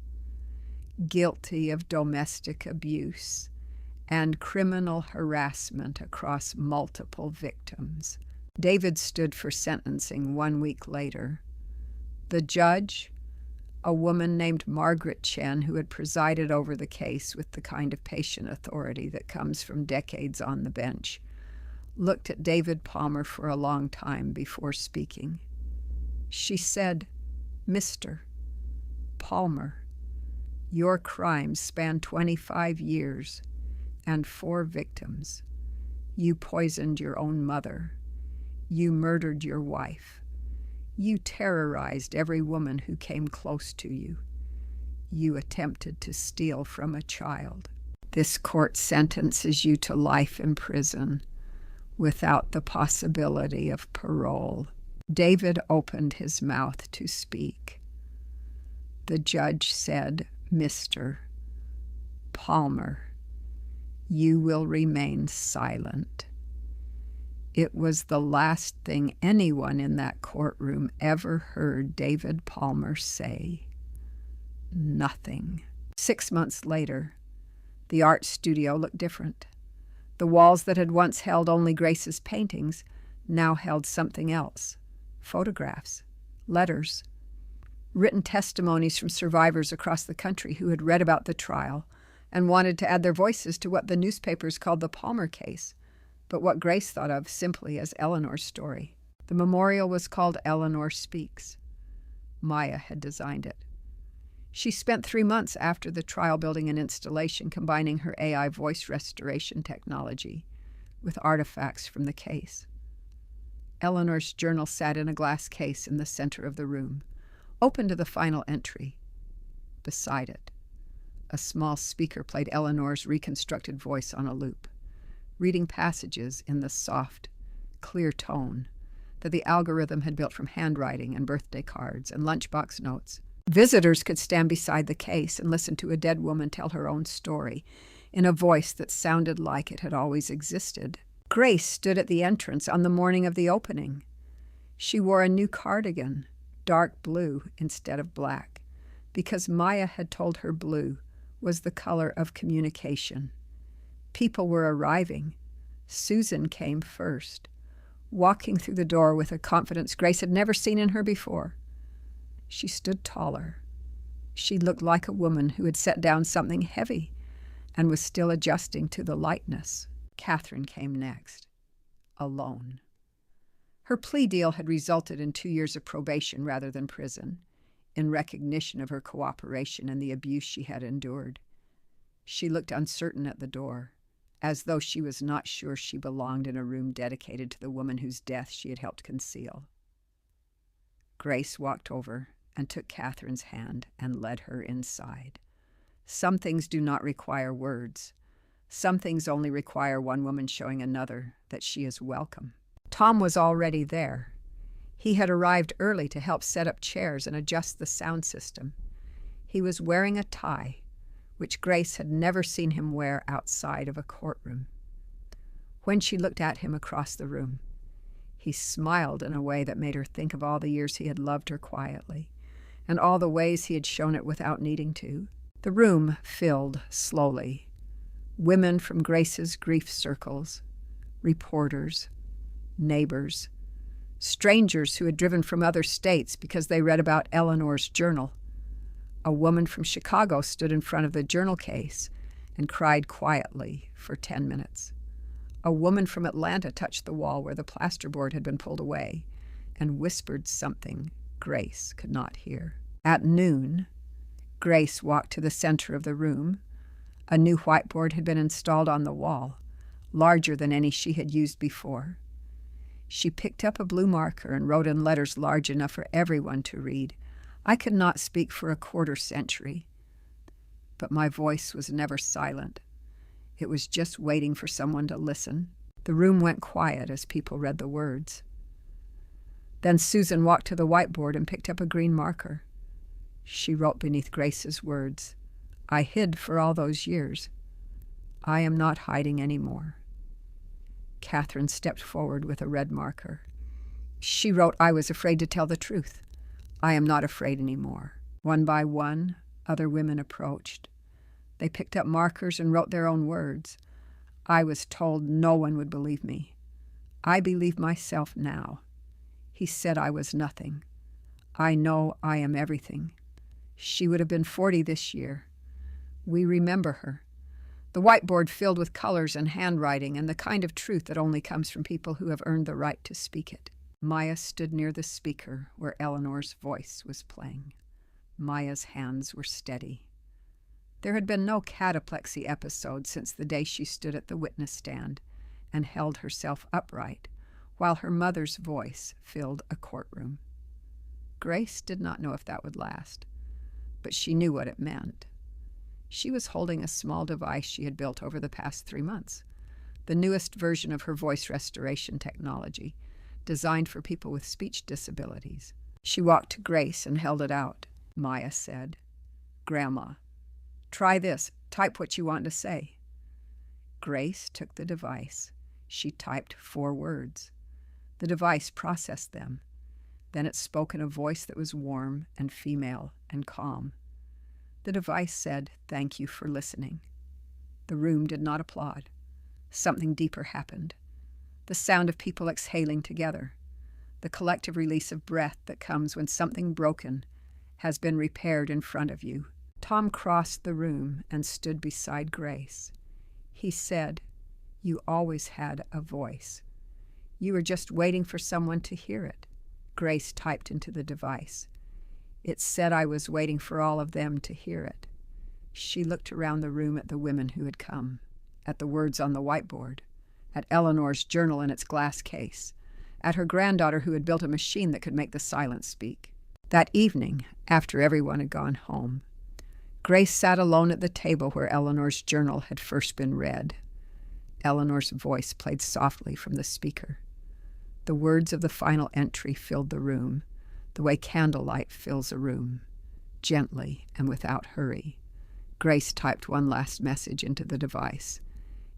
Guilty of domestic abuse and criminal harassment across multiple victims. David stood for sentencing 1 week later. The judge, a woman named Margaret Chen, who had presided over the case with the kind of patient authority that comes from decades on the bench, looked at David Palmer for a long time before speaking. She said, "Mr. Palmer, your crimes span 25 years and 4 victims. You poisoned your own mother. You murdered your wife. You terrorized every woman who came close to you. You attempted to steal from a child. This court sentences you to life in prison without the possibility of parole." David opened his mouth to speak. The judge said, "Mr. Palmer, you will remain silent." It was the last thing anyone in that courtroom ever heard David Palmer say. Nothing. 6 months later, the art studio looked different. The walls that had once held only Grace's paintings now held something else. Photographs, letters, written testimonies from survivors across the country who had read about the trial and wanted to add their voices to what the newspapers called the Palmer case, but what Grace thought of simply as Eleanor's story. The memorial was called Eleanor Speaks. Maya had designed it. She spent 3 months after the trial building an installation combining her AI voice restoration technology with artifacts from the case. Eleanor's journal sat in a glass case in the center of the room, open to the final entry. Beside it, a small speaker played Eleanor's reconstructed voice on a loop, reading passages in the soft, clear tone that the algorithm had built from handwriting and birthday cards and lunchbox notes. Visitors could stand beside the case and listen to a dead woman tell her own story in a voice that sounded like it had always existed. Grace stood at the entrance on the morning of the opening. She wore a new cardigan, dark blue instead of black, because Maya had told her blue was the color of communication. People were arriving. Susan came first, walking through the door with a confidence Grace had never seen in her before. She stood taller. She looked like a woman who had set down something heavy and was still adjusting to the lightness. Catherine came next, alone. Her plea deal had resulted in 2 years of probation rather than prison, in recognition of her cooperation and the abuse she had endured. She looked uncertain at the door, as though she was not sure she belonged in a room dedicated to the woman whose death she had helped conceal. Grace walked over and took Catherine's hand and led her inside. Some things do not require words. Some things only require one woman showing another that she is welcome. Tom was already there. He had arrived early to help set up chairs and adjust the sound system. He was wearing a tie, which Grace had never seen him wear outside of a courtroom. When she looked at him across the room, he smiled in a way that made her think of all the years he had loved her quietly, and all the ways he had shown it without needing to. The room filled slowly. Women from Grace's grief circles, reporters, neighbors, strangers who had driven from other states because they read about Eleanor's journal. A woman from Chicago stood in front of the journal case and cried quietly for 10 minutes. A woman from Atlanta touched the wall where the plasterboard had been pulled away and whispered something Grace could not hear. At noon, Grace walked to the center of the room. A new whiteboard had been installed on the wall, larger than any she had used before. She picked up a blue marker and wrote in letters large enough for everyone to read, "I could not speak for a quarter century, but my voice was never silent. It was just waiting for someone to listen." The room went quiet as people read the words. Then Susan walked to the whiteboard and picked up a green marker. She wrote beneath Grace's words, "I hid for all those years. I am not hiding anymore." Catherine stepped forward with a red marker. She wrote, "I was afraid to tell the truth. I am not afraid anymore." One by one, other women approached. They picked up markers and wrote their own words. "I was told no one would believe me. I believe myself now. He said I was nothing. I know I am everything." She would have been 40 this year. We remember her. The whiteboard filled with colors and handwriting and the kind of truth that only comes from people who have earned the right to speak it. Maya stood near the speaker where Eleanor's voice was playing. Maya's hands were steady. There had been no cataplexy episode since the day she stood at the witness stand and held herself upright while her mother's voice filled a courtroom. Grace did not know if that would last, but she knew what it meant. She was holding a small device she had built over the past 3 months, the newest version of her voice restoration technology, designed for people with speech disabilities. She walked to Grace and held it out. Maya said, "Grandma, try this. Type what you want to say." Grace took the device. She typed 4 words. The device processed them. Then it spoke in a voice that was warm and female and calm. The device said, "Thank you for listening." The room did not applaud. Something deeper happened. The sound of people exhaling together. The collective release of breath that comes when something broken has been repaired in front of you. Tom crossed the room and stood beside Grace. He said, "You always had a voice. You were just waiting for someone to hear it." Grace typed into the device. It said, "I was waiting for all of them to hear it." She looked around the room at the women who had come, at the words on the whiteboard, at Eleanor's journal in its glass case, at her granddaughter who had built a machine that could make the silence speak. That evening, after everyone had gone home, Grace sat alone at the table where Eleanor's journal had first been read. Eleanor's voice played softly from the speaker. The words of the final entry filled the room, the way candlelight fills a room, gently and without hurry. Grace typed one last message into the device.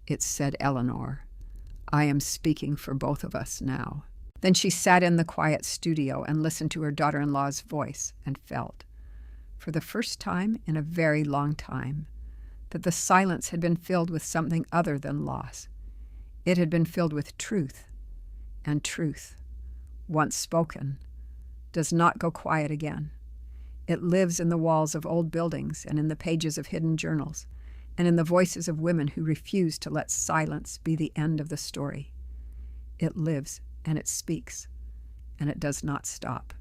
It said, "Eleanor, I am speaking for both of us now." Then she sat in the quiet studio and listened to her daughter-in-law's voice and felt, for the first time in a very long time, that the silence had been filled with something other than loss. It had been filled with truth, and truth, once spoken, does not go quiet again. It lives in the walls of old buildings and in the pages of hidden journals and in the voices of women who refuse to let silence be the end of the story. It lives and it speaks, and it does not stop.